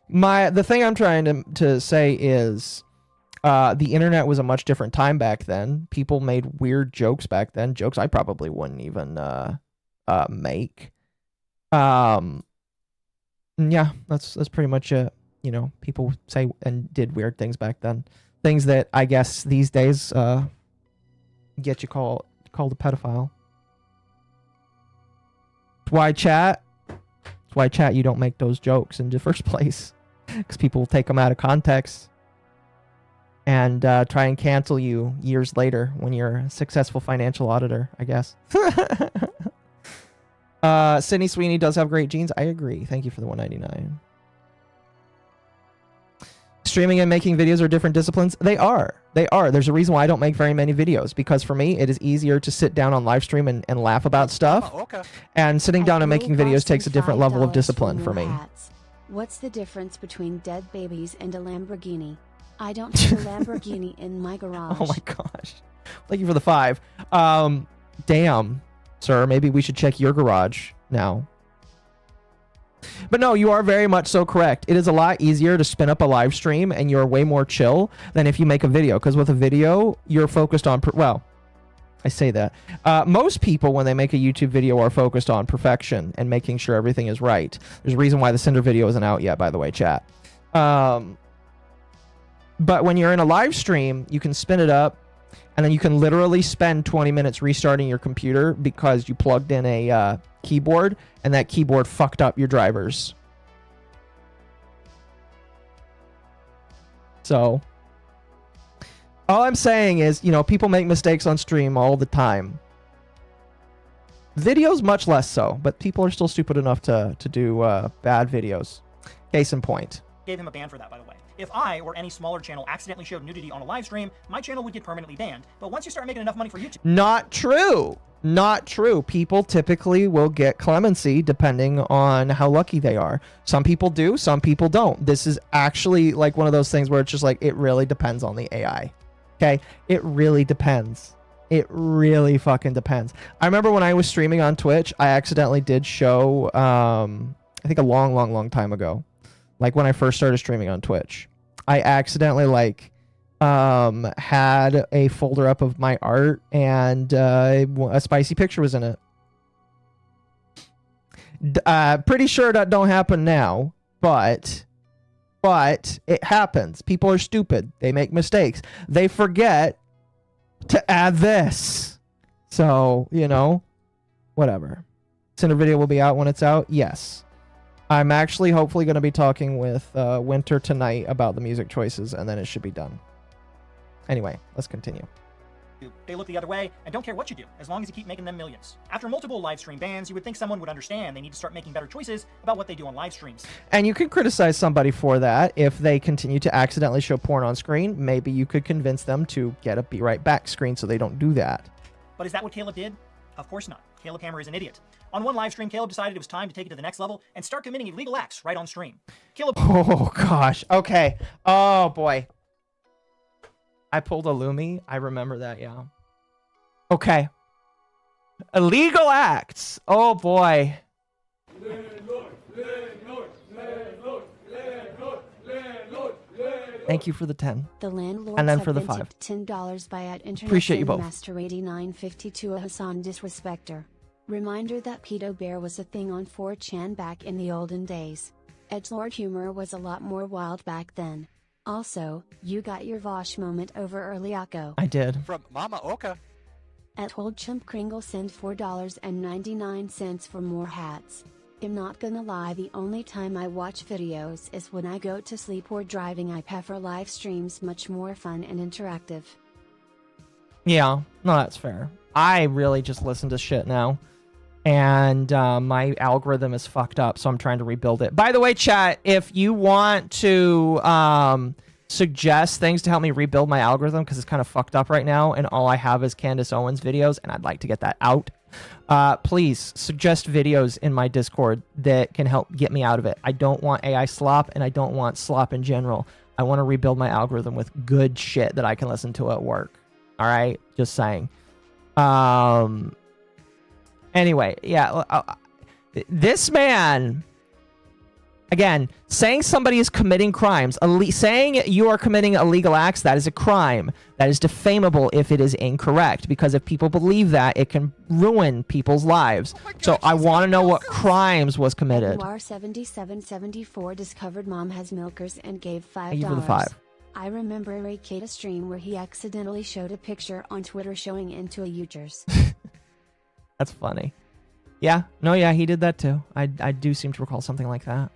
[SPEAKER 4] the thing I'm trying to say is the internet was a much different time back then. People made weird jokes back then, jokes I probably wouldn't even make. Yeah, that's pretty much it. You know, people say and did weird things back then, things that I guess these days get you called a pedophile. Why chat? That's why chat, you don't make those jokes in the first place, because people will take them out of context and try and cancel you years later when you're a successful financial auditor, I guess. Sydney Sweeney does have great genes. I agree. Thank you for the 199. Streaming and making videos are different disciplines. They are. There's a reason why I don't make very many videos, because for me, it is easier to sit down on live stream and laugh about stuff. And sitting down and making videos takes a different level of discipline for me.
[SPEAKER 9] What's the difference between dead babies and a Lamborghini? I don't have a Lamborghini in my garage.
[SPEAKER 4] Oh my gosh. Thank you for the 5. Damn, sir. Maybe we should check your garage now. But no, you are very much so correct. It is a lot easier to spin up a live stream and you're way more chill than if you make a video. Because with a video, you're focused on... well, I say that. Most people, when they make a YouTube video, are focused on perfection and making sure everything is right. There's a reason why the Cinder video isn't out yet, by the way, chat. But when you're in a live stream, you can spin it up, and then you can literally spend 20 minutes restarting your computer because you plugged in a keyboard, and that keyboard fucked up your drivers. So, all I'm saying is, you know, people make mistakes on stream all the time. Videos, much less so, but people are still stupid enough to do bad videos. Case in point.
[SPEAKER 13] Gave him a ban for that, by the way. If I or any smaller channel accidentally showed nudity on a live stream, my channel would get permanently banned. But once you start making enough money for YouTube...
[SPEAKER 4] Not true. Not true. People typically will get clemency depending on how lucky they are. Some people do, some people don't. This is actually like one of those things where it's just like, it really depends on the AI. Okay? It really depends. It really fucking depends. I remember when I was streaming on Twitch, I accidentally did show, I think a long time ago, like when I first started streaming on Twitch, I accidentally like had a folder up of my art, and a spicy picture was in it. Pretty sure that don't happen now, but it happens. People are stupid. They make mistakes. They forget to add this. So, you know, whatever. Cinder video will be out when it's out. Yes. I'm actually hopefully going to be talking with Winter tonight about the music choices, and then it should be done. Anyway, let's continue.
[SPEAKER 13] They look the other way and don't care what you do, as long as you keep making them millions. After multiple live stream bans, you would think someone would understand they need to start making better choices about what they do on live streams.
[SPEAKER 4] And you can criticize somebody for that. If they continue to accidentally show porn on screen, maybe you could convince them to get a be right back screen so they don't do that.
[SPEAKER 13] But is that what Caleb did? Of course not. Caleb Hammer is an idiot. On one live stream, Caleb decided it was time to take it to the next level and start committing illegal acts right on stream. Caleb...
[SPEAKER 4] Oh, gosh. Okay. Oh, boy. I pulled a Lumi. I remember that, yeah. Okay. Illegal acts. Oh, boy. Thank you for the 10.
[SPEAKER 9] The landlords
[SPEAKER 4] and then
[SPEAKER 9] have
[SPEAKER 4] for the
[SPEAKER 9] been
[SPEAKER 4] 5.
[SPEAKER 9] tipped $10 by at Internet
[SPEAKER 4] Appreciate you both.
[SPEAKER 9] Master 8952 a Hassan disrespecter. Reminder that pedo bear was a thing on 4chan back in the olden days. Edgelord humor was a lot more wild back then. Also, you got your Vosh moment over EvaElfpire.
[SPEAKER 4] I did.
[SPEAKER 20] From MommaOcco.
[SPEAKER 9] At Old Chimp Kringle send $4.99 for more hats. I'm not gonna lie, the only time I watch videos is when I go to sleep or driving. I prefer live streams, much more fun and interactive.
[SPEAKER 4] Yeah, no, that's fair. I really just listen to shit now. And my algorithm is fucked up, so I'm trying to rebuild it. By the way, chat, if you want to suggest things to help me rebuild my algorithm, because it's kind of fucked up right now, and all I have is Candace Owens videos, and I'd like to get that out, please suggest videos in my Discord that can help get me out of it. I don't want AI slop, and I don't want slop in general. I want to rebuild my algorithm with good shit that I can listen to at work. All right? Just saying. Anyway, yeah, this man, again, saying somebody is committing crimes, saying you are committing illegal acts, that is a crime. That is defamable if it is incorrect, because if people believe that, it can ruin people's lives. So I want to know what crimes was committed.
[SPEAKER 9] Noir7774 discovered mom has milkers and gave $5.
[SPEAKER 4] Thank you for the 5.
[SPEAKER 9] I remember a Kata stream where he accidentally showed a picture on Twitter showing into a uterus.
[SPEAKER 4] That's funny. Yeah, no, yeah, he did that too. I do seem to recall something like that.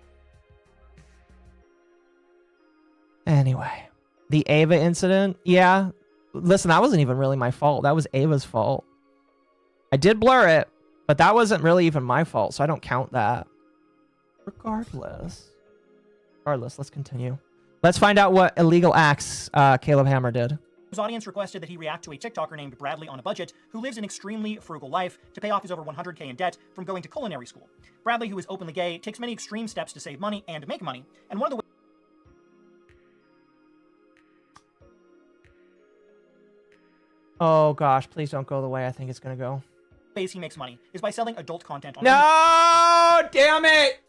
[SPEAKER 4] Anyway, the Ava incident. Yeah, listen, that wasn't even really my fault. That was Ava's fault. I did blur it, but that wasn't really even my fault, so I don't count that. Regardless, let's continue. Let's find out what illegal acts Caleb Hammer did.
[SPEAKER 13] His audience requested that he react to a TikToker named Bradley on a budget who lives an extremely frugal life to pay off his over $100K in debt from going to culinary school. Bradley, who is openly gay, takes many extreme steps to save money and make money, and one of the
[SPEAKER 4] Oh gosh, please don't go the way I think it's gonna go.
[SPEAKER 13] ways he makes money is by selling adult content on
[SPEAKER 4] No, damn it!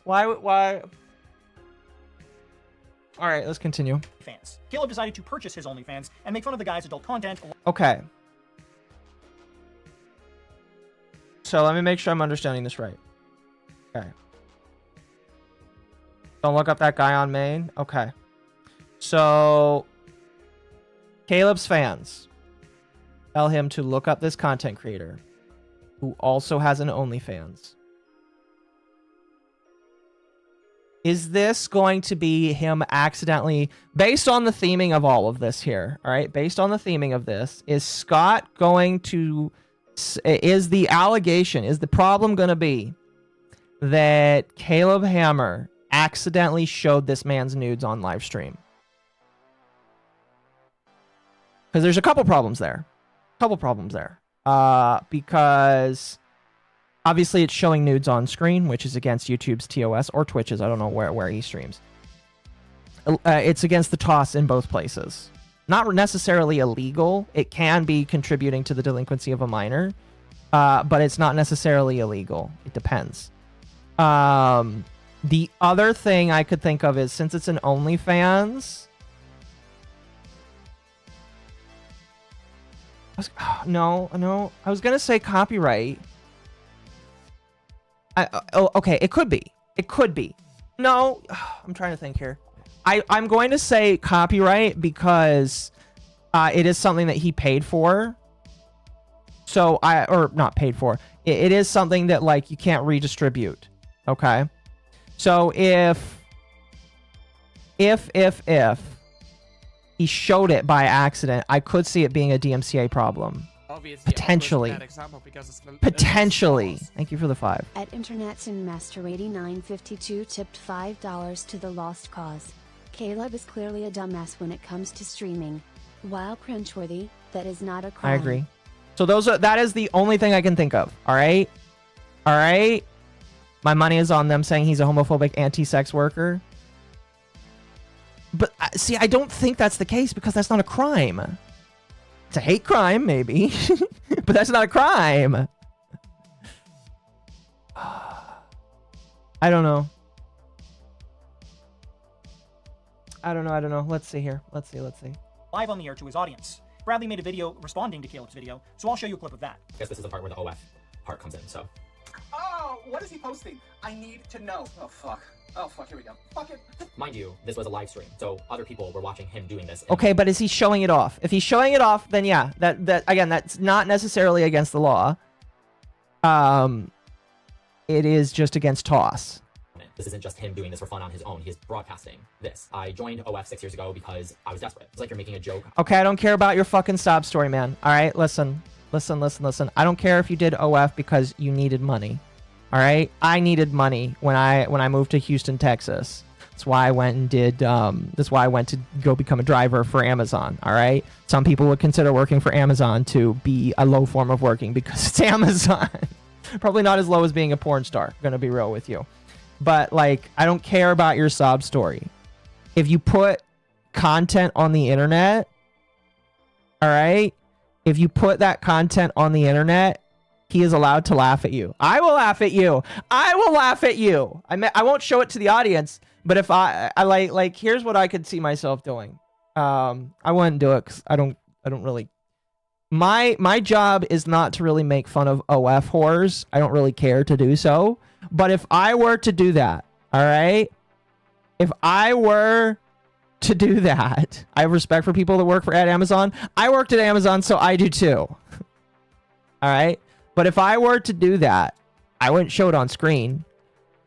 [SPEAKER 4] Why? All right, let's continue.
[SPEAKER 13] fans. Caleb decided to purchase his OnlyFans and make fun of the guy's adult content.
[SPEAKER 4] Okay. So let me make sure I'm understanding this right. Okay. Don't look up that guy on main. Okay. So Caleb's fans tell him to look up this content creator who also has an OnlyFans. Is this going to be him accidentally, based on the theming of all of this here, all right, based on the theming of this, is Scott going to, is the allegation, is the problem going to be that Caleb Hammer accidentally showed this man's nudes on live stream? Because there's a couple problems there. Because obviously it's showing nudes on screen, which is against YouTube's TOS or Twitch's. I don't know where he streams. It's against the TOS in both places. Not necessarily illegal. It can be contributing to the delinquency of a minor, but it's not necessarily illegal. It depends. The other thing I could think of is, since it's an OnlyFans... No. I was going to say copyright. Okay, it could be. No, I'm trying to think here. I'm going to say copyright because it is something that he paid for. So or not paid for. It is something that like you can't redistribute. Okay. So if he showed it by accident, I could see it being a DMCA problem.
[SPEAKER 20] Obviously,
[SPEAKER 4] Potentially. Potentially. Thank you for the 5.
[SPEAKER 9] At Internet's and Master 8952 tipped $5 to the lost cause. Caleb is clearly a dumbass when it comes to streaming. While cringeworthy, that is not a crime.
[SPEAKER 4] I agree. So that is the only thing I can think of. All right. All right. My money is on them saying he's a homophobic anti-sex worker. But see, I don't think that's the case because that's not a crime. It's a hate crime, maybe, but that's not a crime. I don't know. I don't know. Let's see here. Let's see.
[SPEAKER 13] Live on the air to his audience. Bradley made a video responding to Caleb's video, so I'll show you a clip of that.
[SPEAKER 21] I guess this is the part where the OF part comes in, so.
[SPEAKER 10] Oh, what is he posting? I need to know. Oh, fuck. Oh, fuck, here we go. Fuck it.
[SPEAKER 21] Mind you, this was a live stream, so other people were watching him doing this.
[SPEAKER 4] Okay, but is he showing it off? If he's showing it off, then yeah, that again, that's not necessarily against the law. It is just against TOS.
[SPEAKER 21] This isn't just him doing this for fun on his own. He is broadcasting this. I joined OF 6 years ago because I was desperate. It's like you're making a joke.
[SPEAKER 4] Okay, I don't care about your fucking sob story, man. All right, listen. I don't care if you did OF because you needed money. All right, I needed money when I moved to Houston, Texas. That's why I went and did. That's why I went to go become a driver for Amazon. All right, some people would consider working for Amazon to be a low form of working because it's Amazon. Probably not as low as being a porn star. Gonna be real with you, but like I don't care about your sob story. If you put content on the internet, all right, if you put that content on the internet. He is allowed to laugh at you. I will laugh at you. I will laugh at you. I won't show it to the audience, but if I like here's what I could see myself doing. I wouldn't do it because I don't really. My job is not to really make fun of OF whores. I don't really care to do so. But if I were to do that, all right? If I were to do that, I have respect for people that work at Amazon. I worked at Amazon, so I do too. All right? But if I were to do that, I wouldn't show it on screen.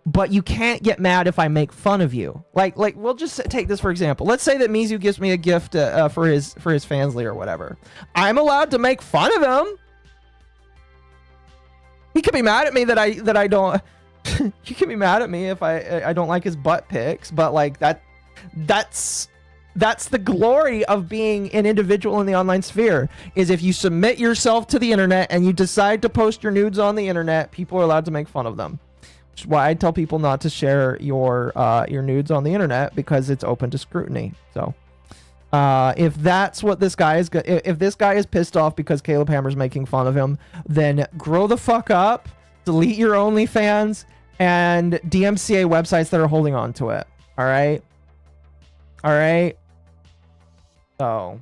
[SPEAKER 4] But you can't get mad if I make fun of you. Like we'll just take this for example. Let's say that Mizu gives me a gift for his Fansly or whatever. I'm allowed to make fun of him. He could be mad at me that I don't. He could be mad at me if I don't like his butt pics. But like that's the glory of being an individual in the online sphere, is if you submit yourself to the internet and you decide to post your nudes on the internet, people are allowed to make fun of them. Which is why I tell people not to share your nudes on the internet, because it's open to scrutiny. So if that's what this guy is, if this guy is pissed off because Caleb Hammer's making fun of him, then grow the fuck up, delete your OnlyFans, and DMCA websites that are holding on to it. All right. So,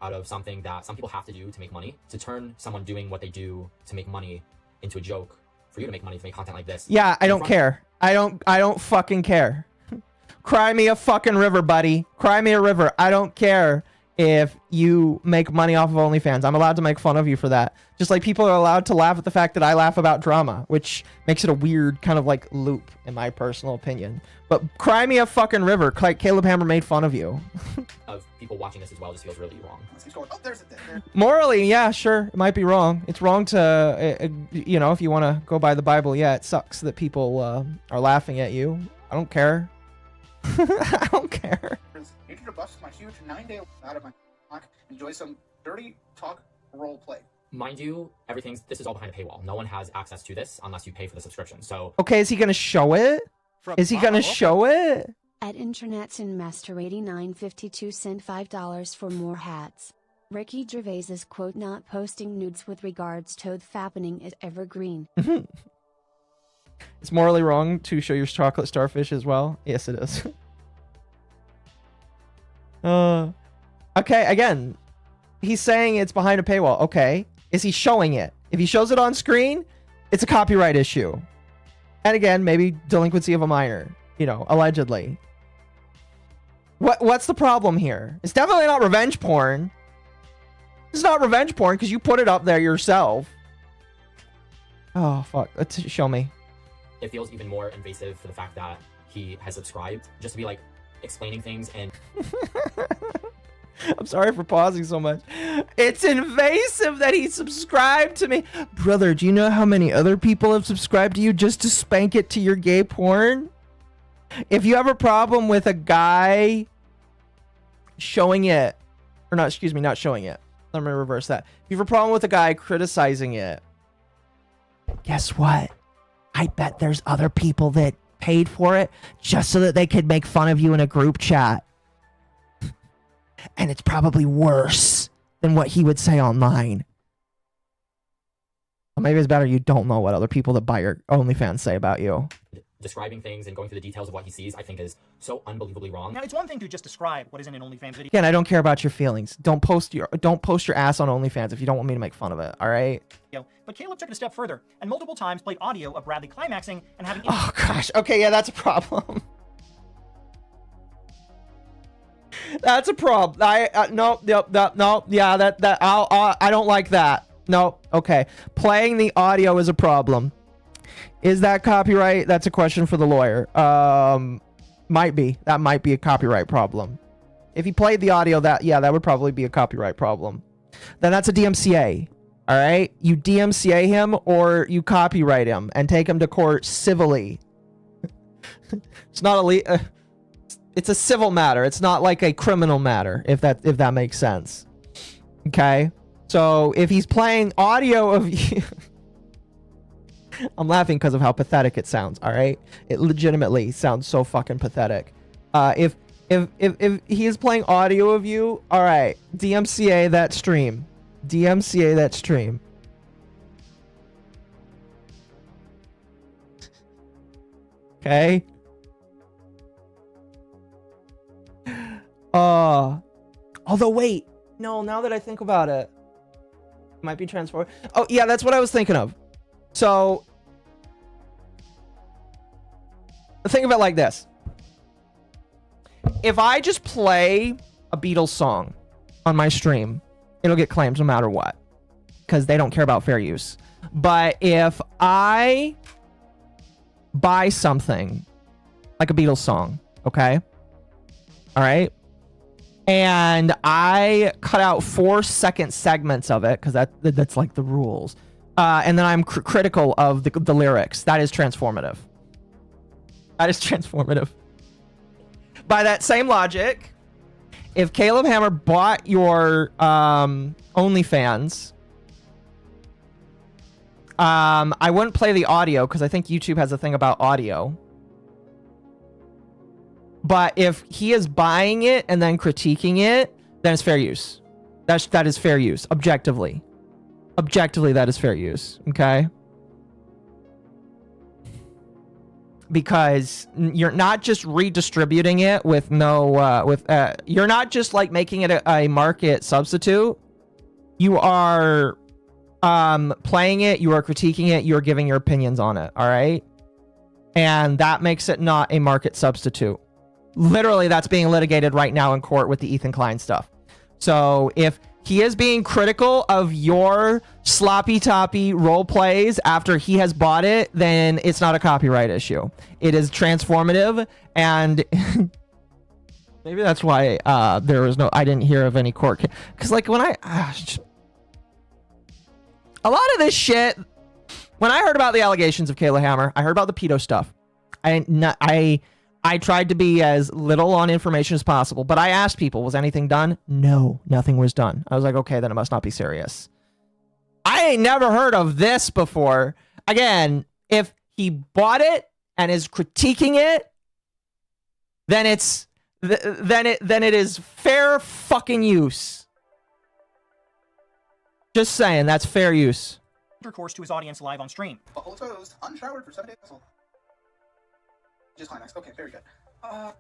[SPEAKER 21] out of something that some people have to do to make money, to turn someone doing what they do to make money into a joke, for you to make money to make content like this.
[SPEAKER 4] Yeah, I don't care. I don't fucking care. Cry me a fucking river, buddy. Cry me a river. I don't care if you make money off of OnlyFans. I'm allowed to make fun of you for that. Just like people are allowed to laugh at the fact that I laugh about drama, which makes it a weird kind of like loop, in my personal opinion. But cry me a fucking river. Like Caleb Hammer made fun of you.
[SPEAKER 21] Of people watching this as well just feels really wrong.
[SPEAKER 10] Oh, there's it there.
[SPEAKER 4] Morally, yeah, sure, it might be wrong. It's wrong to, you know, if you want to go by the Bible, yeah, it sucks that people are laughing at you. I don't care. I don't care.
[SPEAKER 10] Need to bust my huge 9-day out of my clock. Enjoy some dirty talk role play.
[SPEAKER 21] Mind you, this is all behind a paywall. No one has access to this unless you pay for the subscription. So
[SPEAKER 4] okay, is he gonna show it? Is he gonna show it?
[SPEAKER 9] At Internet's and Master 8952 sent $5 for more hats. Ricky Gervais's quote not posting nudes with regards to fappening is evergreen.
[SPEAKER 4] It's morally wrong to show your chocolate starfish as well. Yes, it is. Okay, again, he's saying it's behind a paywall. Okay, is he showing it? If he shows it on screen, it's a copyright issue. And again, maybe delinquency of a minor, you know, allegedly. What's the problem here? It's definitely not revenge porn. It's not revenge porn because you put it up there yourself. Oh, fuck. Let's show me.
[SPEAKER 21] It feels even more invasive for the fact that he has subscribed just to be like explaining things and
[SPEAKER 4] I'm sorry for pausing so much. It's invasive that he subscribed to me. Brother, do you know how many other people have subscribed to you just to spank it to your gay porn? If you have a problem with a guy showing it, or not, excuse me, not showing it. Let me reverse that. If you have a problem with a guy criticizing it, guess what? I bet there's other people that paid for it just so that they could make fun of you in a group chat. And it's probably worse than what he would say online. Or maybe it's better you don't know what other people that buy your OnlyFans say about you.
[SPEAKER 21] describing things and going through the details of what he sees, I think is so unbelievably wrong.
[SPEAKER 13] Now, it's one thing to just describe what is in an OnlyFans video.
[SPEAKER 4] Again, I don't care about your feelings. Don't post your ass on OnlyFans if you don't want me to make fun of it. All right.
[SPEAKER 13] But Caleb took it a step further and multiple times played audio of Bradley climaxing and having.
[SPEAKER 4] Oh gosh. Okay, yeah, that's a problem. That's a problem. No, yeah, I don't like that. No, okay. Playing the audio is a problem. Is that copyright? That's a question for the lawyer. Might be. That might be a copyright problem. If he played the audio, that would probably be a copyright problem. Then that's a DMCA. All right? You DMCA him or you copyright him and take him to court civilly. It's not a it's a civil matter. It's not like a criminal matter, if that makes sense. Okay? So if he's playing audio of you I'm laughing because of how pathetic it sounds, all right? It legitimately sounds so fucking pathetic. If he is playing audio of you, all right, DMCA that stream. DMCA that stream. Okay? Although wait, no, now that I think about it, might be transformed. Oh, yeah, that's what I was thinking of. So, think of it like this. If I just play a Beatles song on my stream, it'll get claimed no matter what, because they don't care about fair use. But if I buy something, like a Beatles song, okay? All right? And I cut out 4-second segments of it, because that's like the rules. And then I'm critical of the lyrics. That is transformative. That is transformative. By that same logic, if Caleb Hammer bought your OnlyFans, I wouldn't play the audio because I think YouTube has a thing about audio. But if he is buying it and then critiquing it, then it's fair use. That is fair use, objectively. Objectively, that is fair use, okay? Because you're not just redistributing it with no, you're not just like making it a market substitute. You are playing it, you are critiquing it, you are giving your opinions on it, all right? And that makes it not a market substitute. Literally, that's being litigated right now in court with the Ethan Klein stuff. So if he is being critical of your sloppy toppy role plays after he has bought it, then it's not a copyright issue. It is transformative, and maybe that's why I didn't hear of any court case. Because like when a lot of this shit, when I heard about the allegations of Kayla Hammer, I heard about the pedo stuff. I tried to be as little on information as possible, but I asked people, was anything done? No, nothing was done. I was like, okay, then it must not be serious. I ain't never heard of this before. Again, if he bought it and is critiquing it, then it is fair fucking use. Just saying, that's fair use.
[SPEAKER 13] Intercourse to his audience live on stream.
[SPEAKER 10] Butthole exposed, unshowered for 7 days. Just climax. Okay, very good.
[SPEAKER 4] I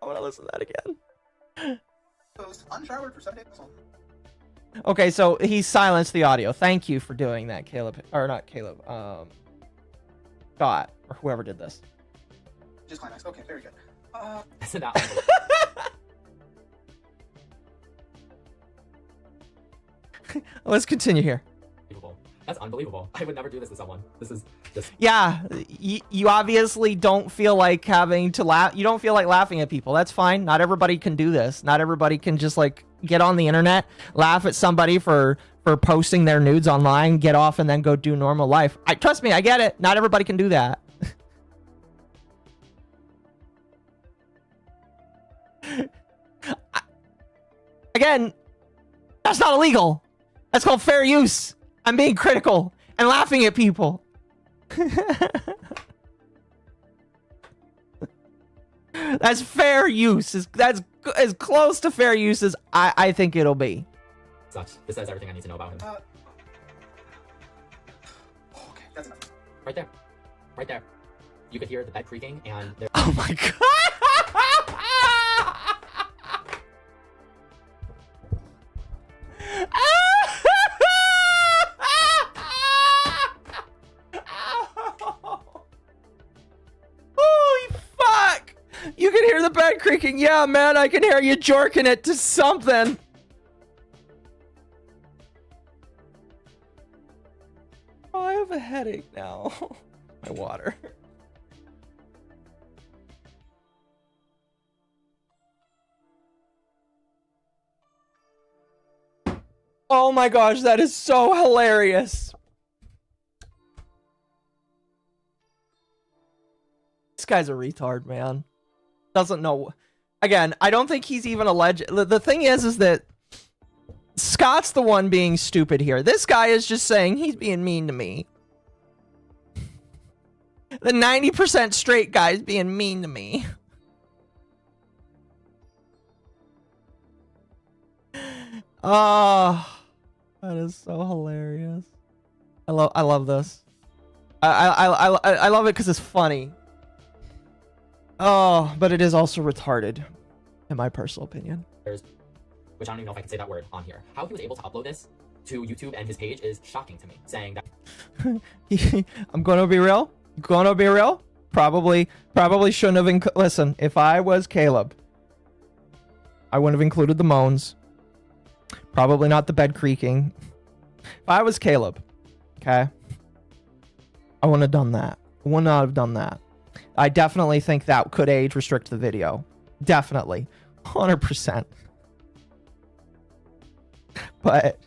[SPEAKER 4] want to listen to that again.
[SPEAKER 10] Unshowered for 7 days.
[SPEAKER 4] Okay, so he silenced the audio. Thank you for doing that, Caleb. Or not Caleb. Scott, or whoever did this.
[SPEAKER 10] Just climax. Okay, very good.
[SPEAKER 4] Let's continue here.
[SPEAKER 21] That's unbelievable. I would never do this to someone. This is just...
[SPEAKER 4] Yeah, you obviously don't feel like having to laugh. You don't feel like laughing at people. That's fine. Not everybody can do this. Not everybody can just like get on the internet, laugh at somebody for posting their nudes online, get off, and then go do normal life. Trust me, I get it. Not everybody can do that. Again, that's not illegal. That's called fair use. I'm being critical and laughing at people. That's fair use. That's as close to fair use as I think it'll be.
[SPEAKER 21] Such. This says everything I need to know about him.
[SPEAKER 10] Okay, that's enough.
[SPEAKER 21] Right there. Right there. You could hear the bed creaking and...
[SPEAKER 4] Oh my god! Holy fuck! You can hear the bed creaking. Yeah, man, I can hear you jorking it to something. Oh, I have a headache now. My water. Oh my gosh, that is so hilarious. This guy's a retard, man. Doesn't know. Again, I don't think he's even alleged. The thing is that Scott's the one being stupid here. This guy is just saying he's being mean to me. The 90% straight guy is being mean to me. Oh, that is so hilarious. I love this. I love it because it's funny. Oh, but it is also retarded, in my personal opinion.
[SPEAKER 21] Which I don't even know if I can say that word on here. How he was able to upload this to YouTube and his page is shocking to me. Saying that...
[SPEAKER 4] I'm gonna be real. Probably shouldn't have. Listen, if I was Caleb, I wouldn't have included the moans. Probably not the bed creaking. If I was Caleb, okay, I wouldn't have done that. I would not have done that. I definitely think that could age restrict the video. Definitely. 100%. But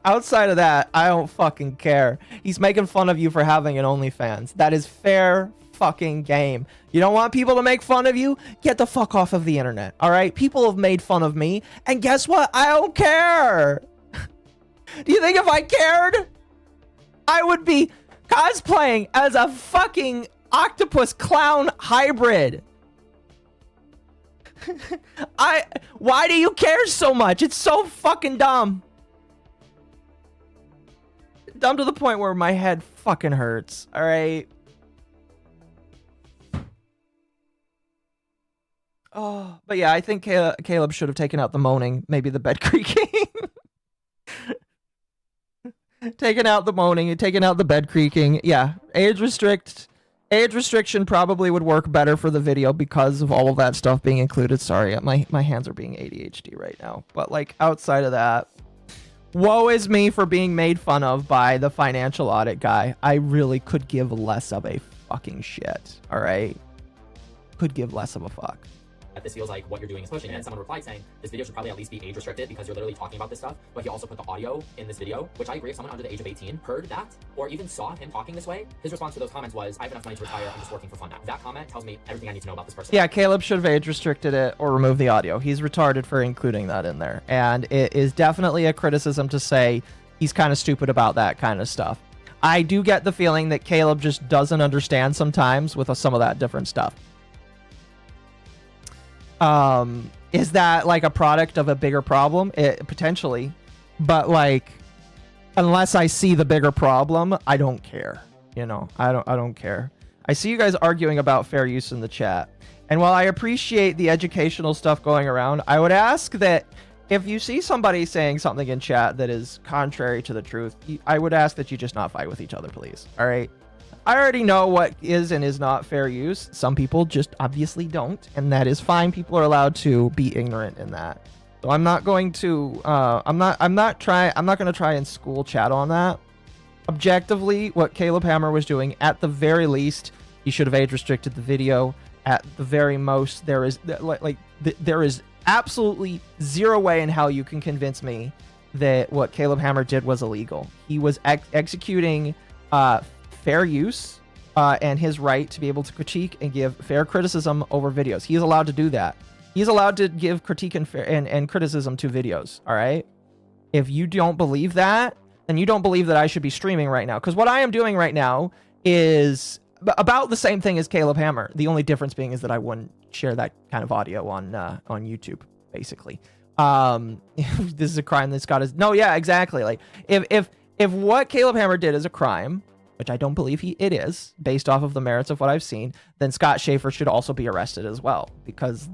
[SPEAKER 4] outside of that, I don't fucking care. He's making fun of you for having an OnlyFans. That is fair fucking game. You don't want people to make fun of you? Get the fuck off of the internet, all right? People have made fun of me, and guess what? I don't care. Do you think if I cared, I would be cosplaying as a fucking octopus clown hybrid? Why do you care so much? It's so fucking dumb. Dumb to the point where my head fucking hurts, all right? Oh, but yeah, I think Caleb should have taken out the moaning, maybe the bed creaking. Taken out the moaning and taken out the bed creaking. Yeah, age restriction probably would work better for the video because of all of that stuff being included. Sorry, my hands are being ADHD right now. But like outside of that, woe is me for being made fun of by the financial audit guy. I really could give less of a fucking shit. All right, could give less of a fuck.
[SPEAKER 21] That this feels like what you're doing is pushing. And someone replied saying, this video should probably at least be age restricted because you're literally talking about this stuff. But he also put the audio in this video, which I agree if someone under the age of 18 heard that or even saw him talking this way, his response to those comments was, I have enough money to retire, I'm just working for fun now. That comment tells me everything I need to know about this person.
[SPEAKER 4] Yeah, Caleb should have age restricted it or removed the audio. He's retarded for including that in there. And it is definitely a criticism to say he's kind of stupid about that kind of stuff. I do get the feeling that Caleb just doesn't understand sometimes with some of that different stuff. Is that like a product of a bigger problem? Potentially, but like, unless I see the bigger problem, I don't care. You know, I don't care. I see you guys arguing about fair use in the chat, and while I appreciate the educational stuff going around, I would ask that if you see somebody saying something in chat that is contrary to the truth, I would ask that you just not fight with each other, please. All right. I already know what is and is not fair use. Some people just obviously don't, and that is fine. People are allowed to be ignorant in that. So I'm not going to I'm not going to try and school chat on that. Objectively, what Caleb Hammer was doing, at the very least, he should have age restricted the video. At the very most, there is there is absolutely zero way in hell you can convince me that what Caleb Hammer did was illegal. He was executing fair use and his right to be able to critique and give fair criticism over videos. He is allowed to do that. He's allowed to give critique and criticism to videos, all right? If you don't believe that, then you don't believe that I should be streaming right now. Because what I am doing right now is about the same thing as Caleb Hammer. The only difference being is that I wouldn't share that kind of audio on YouTube, basically. This is a crime that's got his... No, yeah, exactly. Like, if what Caleb Hammer did is a crime, which I don't believe it is, based off of the merits of what I've seen, then Scott Schaefer should also be arrested as well, because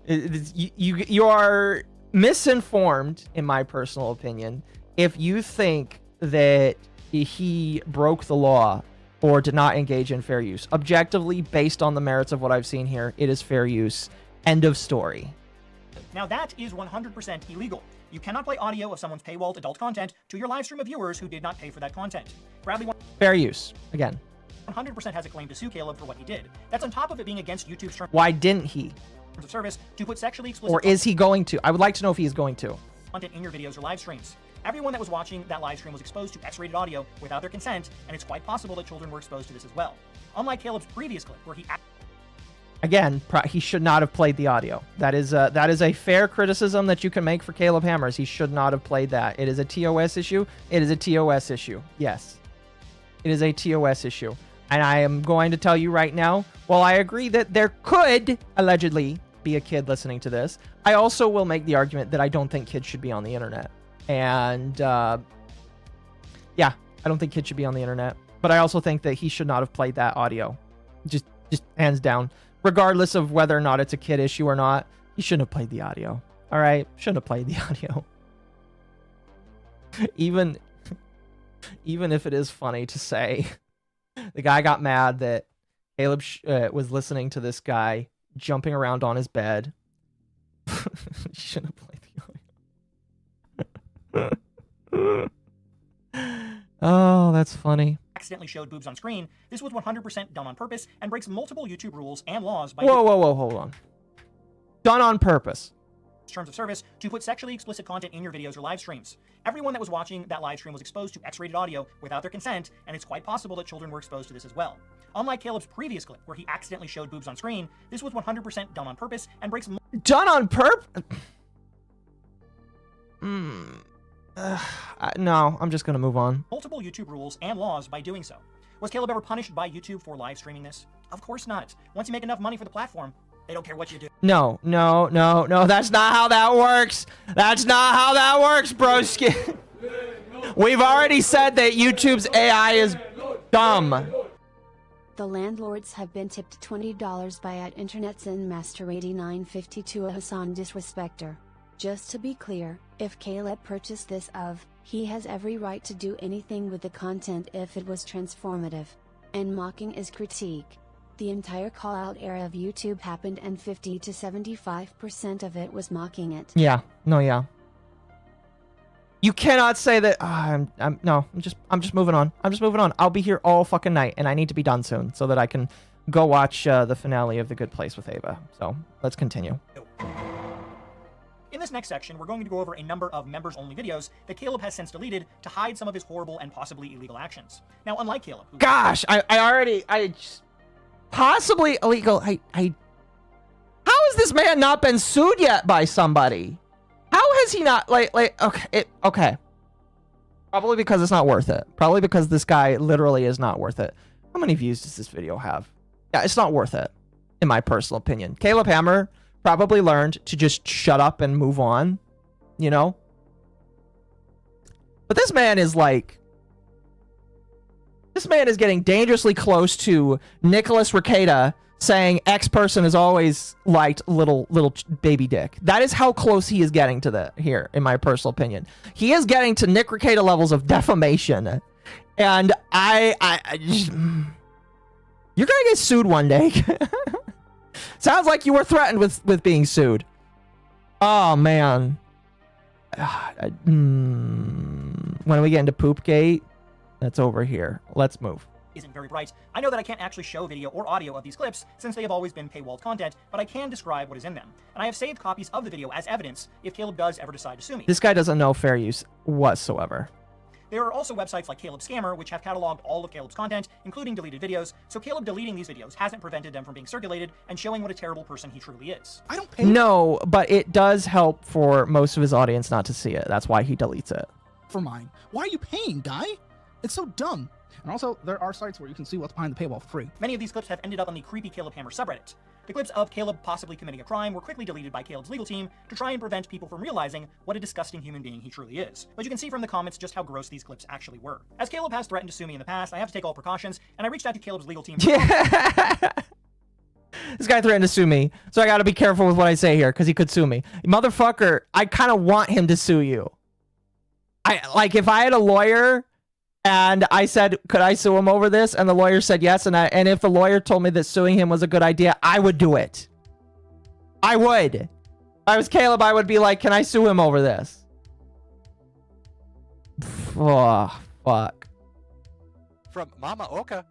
[SPEAKER 4] you are misinformed, in my personal opinion, if you think that he broke the law or did not engage in fair use. Objectively, based on the merits of what I've seen here, it is fair use. End of story.
[SPEAKER 13] Now that is 100% illegal. You cannot play audio of someone's paywalled adult content to your live stream of viewers who did not pay for that content. Bradley...
[SPEAKER 4] Fair use. Again.
[SPEAKER 13] 100% has a claim to sue Caleb for what he did. That's on top of it being against YouTube's terms
[SPEAKER 4] Why didn't he?
[SPEAKER 13] of service to put sexually explicit...
[SPEAKER 4] Or is he going to? I would like to know if he is going to.
[SPEAKER 13] ...content in your videos or live streams. Everyone that was watching that live stream was exposed to X-rated audio without their consent, and it's quite possible that children were exposed to this as well. Unlike Caleb's previous clip, where he...
[SPEAKER 4] Again, he should not have played the audio. That is a fair criticism that you can make for Caleb Hammers. He should not have played that. It is a TOS issue. It is a TOS issue. Yes. It is a TOS issue. And I am going to tell you right now, while I agree that there could allegedly be a kid listening to this, I also will make the argument that I don't think kids should be on the internet. And yeah, I don't think kids should be on the internet. But I also think that he should not have played that audio. Just hands down. Regardless of whether or not it's a kid issue or not, he shouldn't have played the audio. All right? Shouldn't have played the audio. Even if it is funny to say, the guy got mad that Caleb was listening to this guy jumping around on his bed. He shouldn't have played the audio. Oh, that's funny.
[SPEAKER 13] Accidentally showed boobs on screen. This was 100% done on purpose and breaks multiple YouTube rules and laws by...
[SPEAKER 4] Whoa, hold on. Done on purpose.
[SPEAKER 13] ...terms of service to put sexually explicit content in your videos or live streams. Everyone that was watching that live stream was exposed to X-rated audio without their consent, and it's quite possible that children were exposed to this as well. Unlike Caleb's previous clip, where he accidentally showed boobs on screen, this was 100% done on purpose and breaks...
[SPEAKER 4] Done on purpose? No, I'm just going to move on.
[SPEAKER 13] Multiple YouTube rules and laws by doing so. Was Caleb ever punished by YouTube for live streaming this? Of course not. Once you make enough money for the platform, they don't care what you do.
[SPEAKER 4] No. That's not how that works. That's not how that works, broski. We've already said that YouTube's AI is dumb.
[SPEAKER 9] The landlords have been tipped $20 by @InternetZenMaster8950 to a Hassan disrespecter. Just to be clear, if Caleb purchased this he has every right to do anything with the content if it was transformative. And mocking is critique. The entire call-out era of YouTube happened and 50 to 75% of it was mocking it.
[SPEAKER 4] Yeah. You cannot say that. I'm just moving on. I'll be here all fucking night, and I need to be done soon so that I can go watch the finale of The Good Place with Ava. So let's continue.
[SPEAKER 13] In this next section, we're going to go over a number of members-only videos that Caleb has since deleted to hide some of his horrible and possibly illegal actions. Now, unlike Caleb...
[SPEAKER 4] Gosh, I just... Possibly illegal... How has this man not been sued yet by somebody? How has he not... Okay. Probably because it's not worth it. Probably because this guy literally is not worth it. How many views does this video have? Yeah, it's not worth it, in my personal opinion. Caleb Hammer probably learned to just shut up and move on, you know? But this man is like... This man is getting dangerously close to Nicholas Rekieta saying X person has always liked little baby dick. That is how close he is getting to here, in my personal opinion. He is getting to Nick Rekieta levels of defamation. And I just... You're gonna get sued one day. Sounds like you were threatened with being sued. Oh, man. When we get into Poopgate, that's over here. Let's move.
[SPEAKER 13] Isn't very bright. I know that I can't actually show video or audio of these clips since they have always been paywalled content, but I can describe what is in them. And I have saved copies of the video as evidence if Caleb does ever decide to sue me.
[SPEAKER 4] This guy doesn't know fair use whatsoever.
[SPEAKER 13] There are also websites like Caleb Scammer, which have cataloged all of Caleb's content, including deleted videos, so Caleb deleting these videos hasn't prevented them from being circulated and showing what a terrible person he truly is.
[SPEAKER 19] I don't pay.
[SPEAKER 4] No, but it does help for most of his audience not to see it. That's why he deletes it.
[SPEAKER 19] For mine. Why are you paying, guy? It's so dumb. And also, there are sites where you can see what's behind the paywall for free.
[SPEAKER 13] Many of these clips have ended up on the Creepy Caleb Hammer subreddit. The clips of Caleb possibly committing a crime were quickly deleted by Caleb's legal team to try and prevent people from realizing what a disgusting human being he truly is. But you can see from the comments just how gross these clips actually were. As Caleb has threatened to sue me in the past, I have to take all precautions, and I reached out to Caleb's legal team.
[SPEAKER 4] Yeah. This guy threatened to sue me, so I gotta be careful with what I say here, because he could sue me. Motherfucker, I kind of want him to sue you. Like, if I had a lawyer and I said, could I sue him over this? And the lawyer said yes, and if the lawyer told me that suing him was a good idea, I would do it. I would. If I was Caleb, I would be like, can I sue him over this? Oh, fuck.
[SPEAKER 17] From MommaOcco.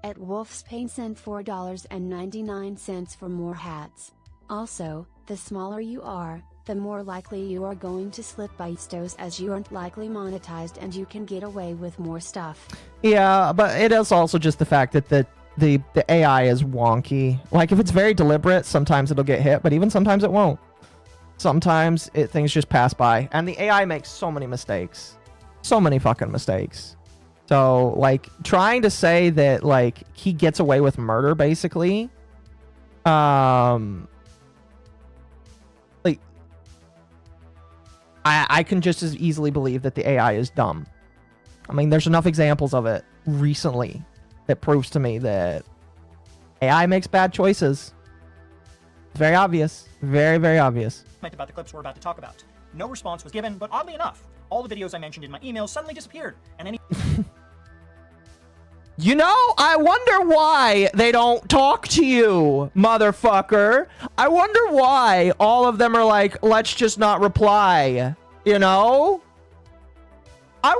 [SPEAKER 9] At Wolf's Pain sent $4.99 for more hats. Also, the smaller you are, the more likely you are going to slip by Stos, as you aren't likely monetized and you can get away with more stuff.
[SPEAKER 4] Yeah, but it is also just the fact that the AI is wonky. Like, if it's very deliberate, sometimes it'll get hit, but even sometimes it won't. Sometimes things just pass by, and the AI makes so many mistakes. So many fucking mistakes. So, like, trying to say that, like, he gets away with murder, basically, like, I can just as easily believe that the AI is dumb. I mean, there's enough examples of it recently that proves to me that AI makes bad choices. It's very obvious. Very, very obvious.
[SPEAKER 13] About the clips we're about to talk about. No response was given, but oddly enough, all the videos I mentioned in my email suddenly disappeared, and any...
[SPEAKER 4] You know, I wonder why they don't talk to you, motherfucker. I wonder why all of them are like, let's just not reply, you know? I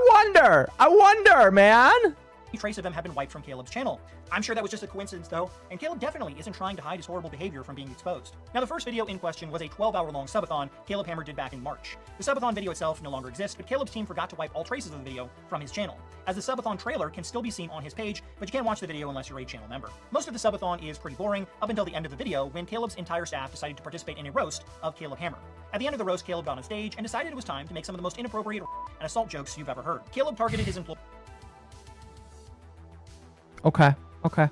[SPEAKER 4] wonder, man.
[SPEAKER 13] trace of them have been wiped from Caleb's channel. I'm sure that was just a coincidence though, and Caleb definitely isn't trying to hide his horrible behavior from being exposed. Now the first video in question was a 12-hour-long subathon Caleb Hammer did back in March. The subathon video itself no longer exists, but Caleb's team forgot to wipe all traces of the video from his channel, as the subathon trailer can still be seen on his page, but you can't watch the video unless you're a channel member. Most of the subathon is pretty boring, up until the end of the video when Caleb's entire staff decided to participate in a roast of Caleb Hammer. At the end of the roast, Caleb got on stage and decided it was time to make some of the most inappropriate and assault jokes you've ever heard. Caleb targeted his employee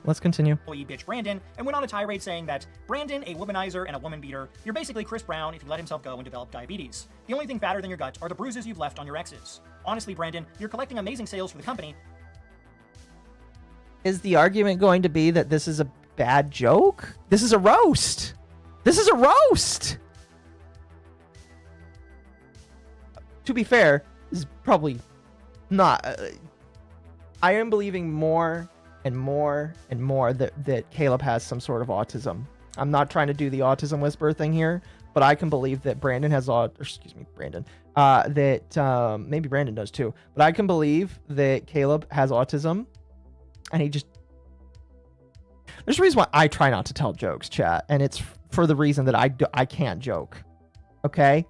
[SPEAKER 4] let's continue.
[SPEAKER 13] Bitch Brandon, and went on a tirade saying that Brandon, a womanizer and a woman beater, you're basically Chris Brown if he let himself go and develop diabetes. The only thing fatter than your gut are the bruises you've left on your exes. Honestly, Brandon, you're collecting amazing sales for the company.
[SPEAKER 4] Is the argument going to be that this is a bad joke? This is a roast. This is a roast. To be fair, this is probably not. I am believing more and more and more that Caleb has some sort of autism. I'm not trying to do the autism whisperer thing here, but I can believe that Brandon has maybe Brandon does too, but I can believe that Caleb has autism, and he just, there's a reason why I try not to tell jokes, chat, and it's for the reason that I can't joke. Okay?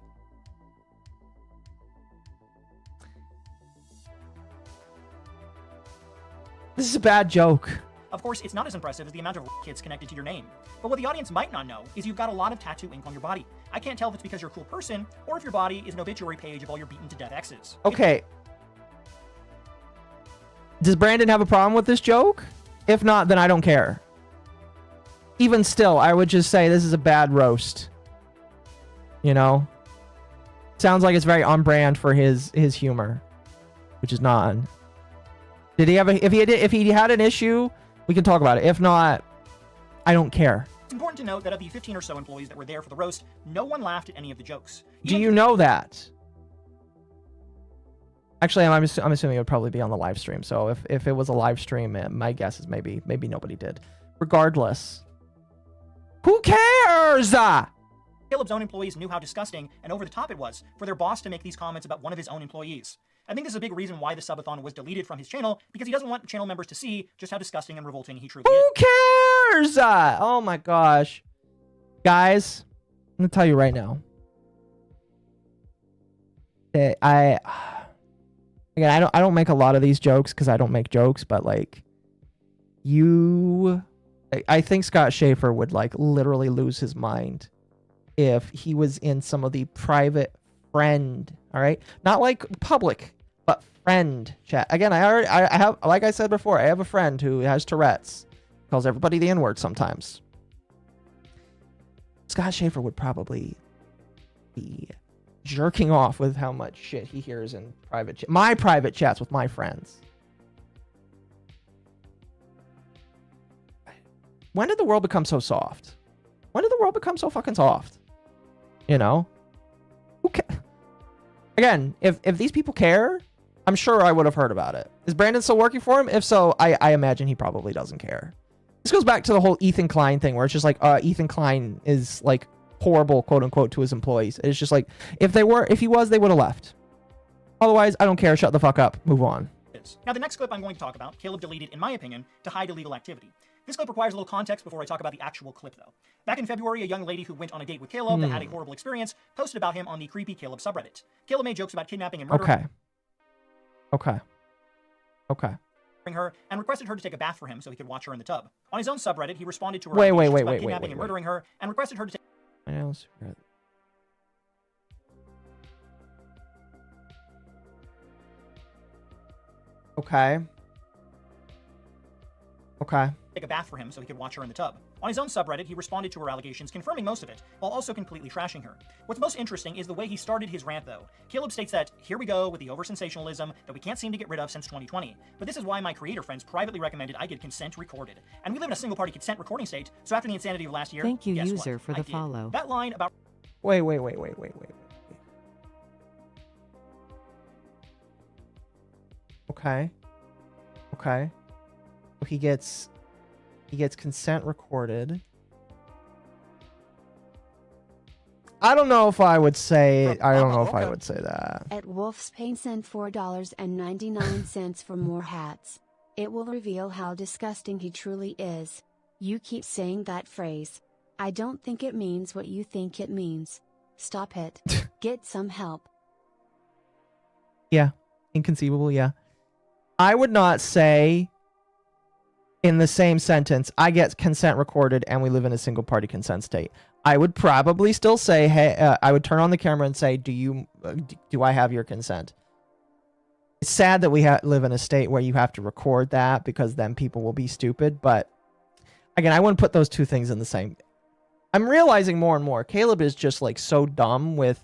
[SPEAKER 4] This is a bad joke.
[SPEAKER 13] Of course, it's not as impressive as the amount of kids connected to your name. But what the audience might not know is you've got a lot of tattoo ink on your body. I can't tell if it's because you're a cool person, or if your body is an obituary page of all your beaten to death exes.
[SPEAKER 4] Okay. Does Brandon have a problem with this joke? If not, then I don't care. Even still, I would just say this is a bad roast. You know? Sounds like it's very on brand for his humor, which is not. Did he have if he had an issue, we can talk about it. If not, I don't care.
[SPEAKER 13] It's important to note that of the 15 or so employees that were there for the roast, no one laughed at any of the jokes.
[SPEAKER 4] Do you know that? Actually, I'm assuming it would probably be on the live stream. So if it was a live stream, my guess is maybe nobody did. Regardless, Who cares?
[SPEAKER 13] Caleb's own employees knew how disgusting and over the top it was for their boss to make these comments about one of his own employees. I think this is a big reason why the subathon was deleted from his channel, because he doesn't want channel members to see just how disgusting and revolting he truly is.
[SPEAKER 4] Who cares? Oh my gosh. Guys, I'm gonna tell you right now. Again, I don't make a lot of these jokes because I don't make jokes, but like I think Scott Schaefer would like literally lose his mind if he was in some of the private friend, all right? Not like public, but friend chat. Again, I have, like I said before, I have a friend who has Tourette's. Calls everybody the N-word sometimes. Scott Schaefer would probably be jerking off with how much shit he hears in my private chats with my friends. When did the world become so soft? When did the world become so fucking soft? You know? Again, if these people care, I'm sure I would have heard about it. Is Brandon still working for him? If so, I imagine he probably doesn't care. This goes back to the whole Ethan Klein thing, where it's just like, Ethan Klein is like horrible, quote unquote, to his employees. It's just like, if he was, they would have left. Otherwise, I don't care. Shut the fuck up. Move on.
[SPEAKER 13] Now, the next clip I'm going to talk about, Caleb deleted, in my opinion, to hide illegal activity. This clip requires a little context before I talk about the actual clip, though. Back in February, a young lady who went on a date with Caleb and had a horrible experience posted about him on the Creepy Caleb subreddit. Caleb made jokes about kidnapping and murdering her and requested her to take a bath for him so he could watch her in the tub. On his own subreddit, he responded to her about kidnapping and murdering her and requested her to take... take a bath for him so he could watch her in the tub. On his own subreddit, he responded to her allegations, confirming most of it, while also completely trashing her. What's most interesting is the way he started his rant, though. Caleb states that, here we go with the over-sensationalism that we can't seem to get rid of since 2020. But this is why my creator friends privately recommended I get consent recorded. And we live in a single-party consent recording state, so after the insanity of last year,
[SPEAKER 3] Thank you,
[SPEAKER 13] guess
[SPEAKER 3] user,
[SPEAKER 13] what?
[SPEAKER 3] for the follow.
[SPEAKER 13] That line about...
[SPEAKER 4] Wait. Okay. He gets consent recorded. I don't know if I would say that.
[SPEAKER 9] At Wolf's Pain sent $4.99 for more hats. It will reveal how disgusting he truly is. You keep saying that phrase. I don't think it means what you think it means. Stop it. Get some help.
[SPEAKER 4] Yeah. Inconceivable, yeah. I would not say in the same sentence, I get consent recorded and we live in a single party consent state. I would probably still say, hey, I would turn on the camera and say, do I have your consent? It's sad that we live in a state where you have to record that because then people will be stupid. But again, I wouldn't put those two things in the same. I'm realizing more and more, Caleb is just like so dumb with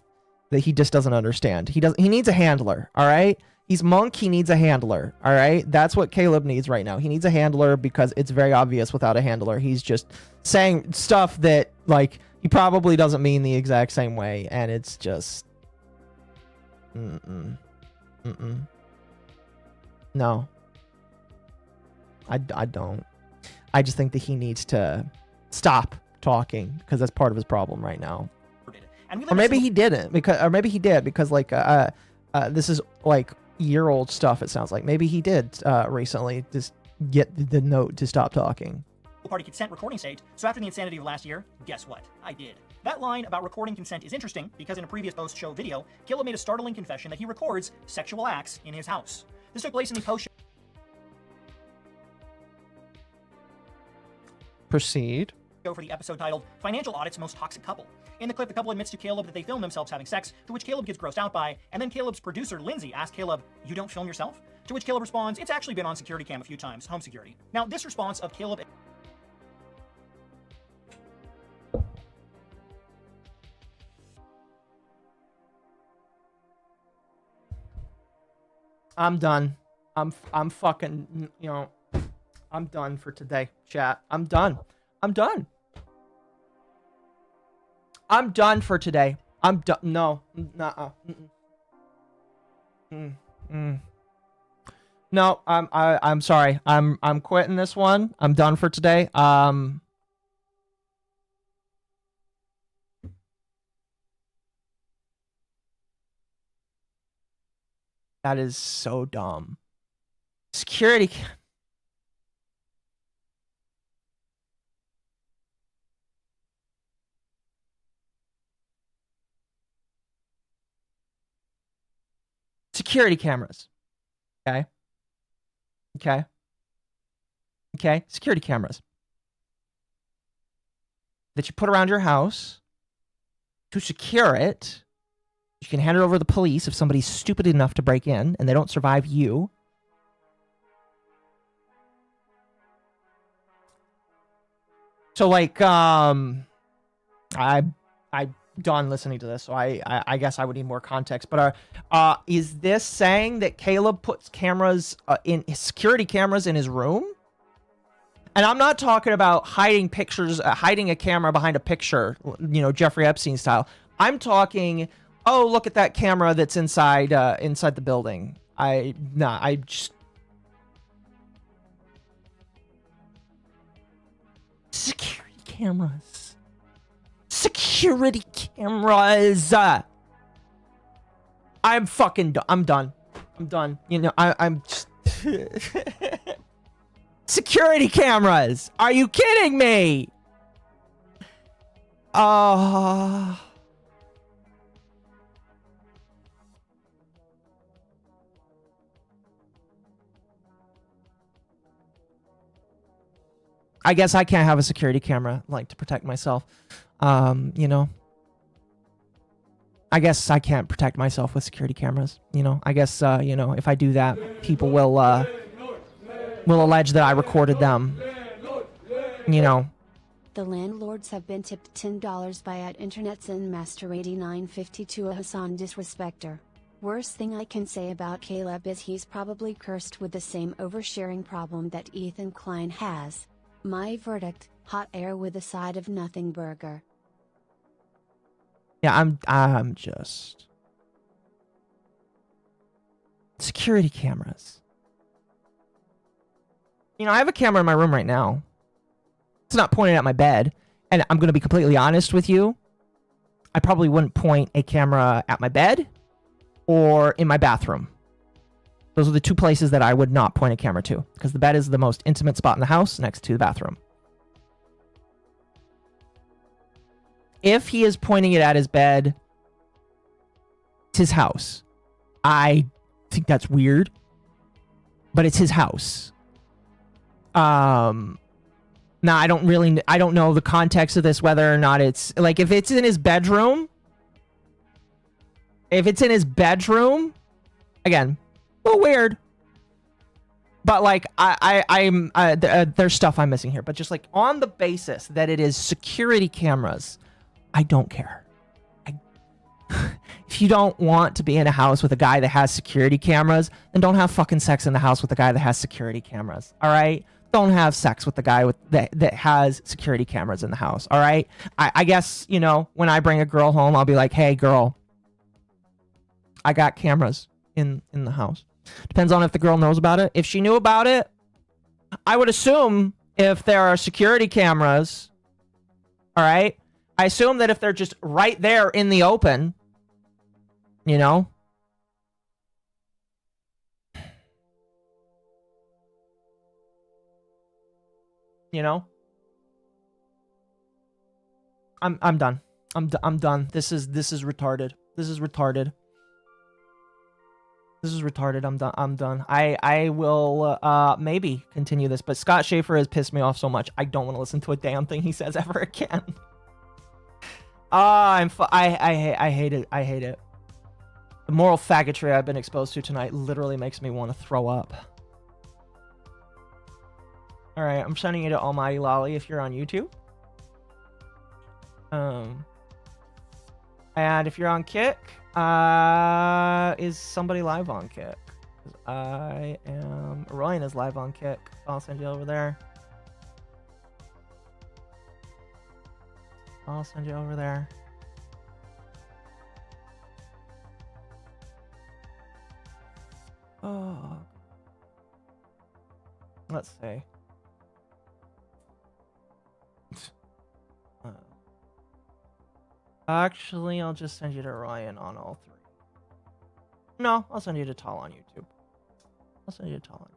[SPEAKER 4] that he just doesn't understand. He needs a handler. All right. He's monk. He needs a handler. All right. That's what Caleb needs right now. He needs a handler because it's very obvious without a handler. He's just saying stuff that like he probably doesn't mean the exact same way. And it's just, no, I don't. I just think that he needs to stop talking because that's part of his problem right now. Or maybe he didn't maybe he did because like this is like year-old stuff. It sounds like maybe he did recently just get the note to stop talking.
[SPEAKER 13] Party consent recording state. So after the insanity of last year, guess what? I did. That line about recording consent is interesting because in a previous post-show video, Caleb made a startling confession that he records sexual acts in his house. This took place in the post-show.
[SPEAKER 4] Proceed.
[SPEAKER 13] For the episode titled Financial Audit's Most Toxic Couple. In the clip, the couple admits to Caleb that they film themselves having sex, to which Caleb gets grossed out by, and then Caleb's producer, Lindsay, asks Caleb, "You don't film yourself?" To which Caleb responds, "It's actually been on security cam a few times, home security." Now, this response of Caleb...
[SPEAKER 4] I'm done. I'm fucking, you know, I'm done for today, chat. I'm done for today. I'm done. No. Nuh-uh. No, I'm sorry. I'm quitting this one. I'm done for today. That is so dumb. Security. Security cameras. Okay. Okay. Okay. Security cameras that you put around your house to secure it. You can hand it over to the police if somebody's stupid enough to break in and they don't survive you. So like, I'm done listening to this, so I guess I would need more context. But is this saying that Caleb puts cameras in security cameras in his room? And I'm not talking about hiding pictures, hiding a camera behind a picture, you know, Jeffrey Epstein style. I'm talking, oh, look at that camera that's inside inside the building. I just security cameras. Security cameras. I'm fucking done. I'm done. I'm done. You know, I'm just security cameras. Are you kidding me? I guess I can't have a security camera, like, to protect myself. You know. I guess I can't protect myself with security cameras. You know, I guess, you know, if I do that, people will allege that I recorded them. You know.
[SPEAKER 9] The landlords have been tipped $10 by @InternetZenMaster8952 a Hassan disrespecter. Worst thing I can say about Caleb is he's probably cursed with the same oversharing problem that Ethan Klein has. My verdict, hot air with a side of nothing burger.
[SPEAKER 4] Yeah, I'm just security cameras. You know, I have a camera in my room right now. It's not pointed at my bed, and I'm going to be completely honest with you. I probably wouldn't point a camera at my bed or in my bathroom. Those are the two places that I would not point a camera to, because the bed is the most intimate spot in the house next to the bathroom. If he is pointing it at his bed, it's his house. I think that's weird, but it's his house. Now I don't know the context of this, whether or not it's like, if it's in his bedroom, again, a little weird, but like, there's stuff I'm missing here, but just like on the basis that it is security cameras, I don't care. If you don't want to be in a house with a guy that has security cameras, then don't have fucking sex in the house with a guy that has security cameras. All right? Don't have sex with the guy that has security cameras in the house. All right? I guess, you know, when I bring a girl home, I'll be like, hey, girl, I got cameras in the house. Depends on if the girl knows about it. If she knew about it, I would assume if there are security cameras, all right? I assume that if they're just right there in the open, you know, I'm done. I'm done. This is retarded. This is retarded. This is retarded. I'm done. I will maybe continue this, but Scott Schaefer has pissed me off so much. I don't want to listen to a damn thing he says ever again. I hate it. I hate it. The moral faggotry I've been exposed to tonight literally makes me want to throw up. Alright, I'm sending you to Almighty Lolly if you're on YouTube. And if you're on Kick, is somebody live on Kick? Ryan is live on Kick. I'll send you over there. I'll send you over there. Oh. Let's see. Actually, I'll just send you to Ryan on all three. No, I'll send you to Tall on YouTube. I'll send you to Tall on YouTube.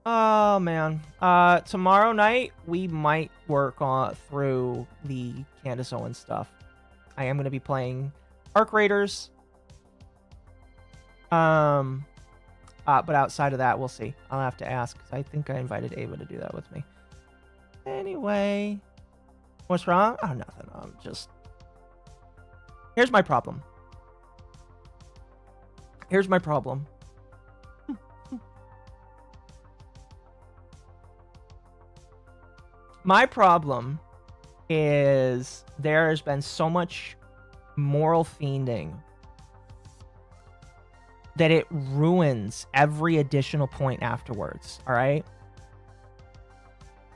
[SPEAKER 4] Oh man. Tomorrow night we might work through the Candace Owens stuff. I am gonna be playing Arc Raiders. But outside of that, we'll see. I'll have to ask, because I think I invited Ava to do that with me. Anyway, what's wrong? Oh, nothing. I'm just... Here's my problem. Here's my problem. My problem is there has been so much moral fiending that it ruins every additional point afterwards. All right?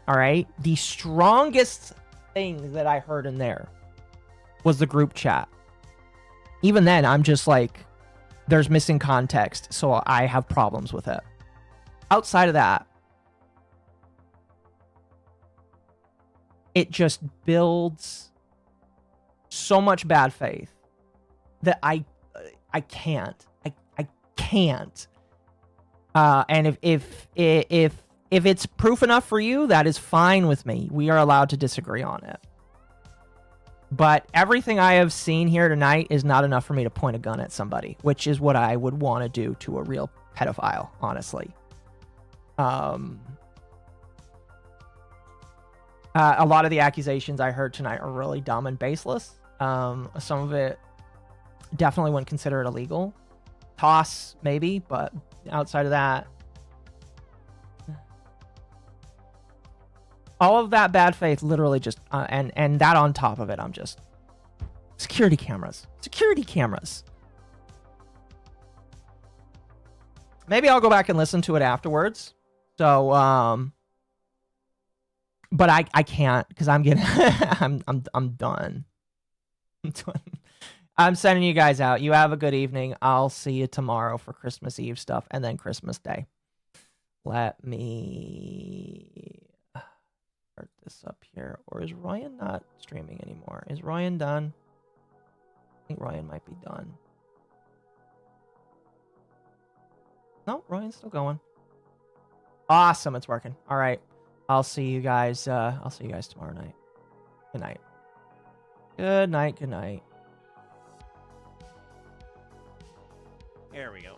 [SPEAKER 4] All right? The strongest thing that I heard in there was the group chat. Even then, I'm just like, there's missing context, so I have problems with it. Outside of that, it just builds so much bad faith that I can't. I can't. And if it's proof enough for you, that is fine with me. We are allowed to disagree on it. But everything I have seen here tonight is not enough for me to point a gun at somebody, which is what I would want to do to a real pedophile, honestly. A lot of the accusations I heard tonight are really dumb and baseless. Some of it definitely wouldn't consider it illegal. Toss, maybe, but outside of that, all of that bad faith literally just, and that on top of it, I'm just, security cameras. Security cameras. Maybe I'll go back and listen to it afterwards. So, but I can't, because I'm getting I'm done. I'm done. I'm sending you guys out. You have a good evening. I'll see you tomorrow for Christmas Eve stuff and then Christmas Day. Let me start this up here. Or is Ryan not streaming anymore? Is Ryan done? I think Ryan might be done. No, Ryan's still going. Awesome, it's working. All right. I'll see you guys tomorrow night. Good night. Good night, good night.
[SPEAKER 2] There we go.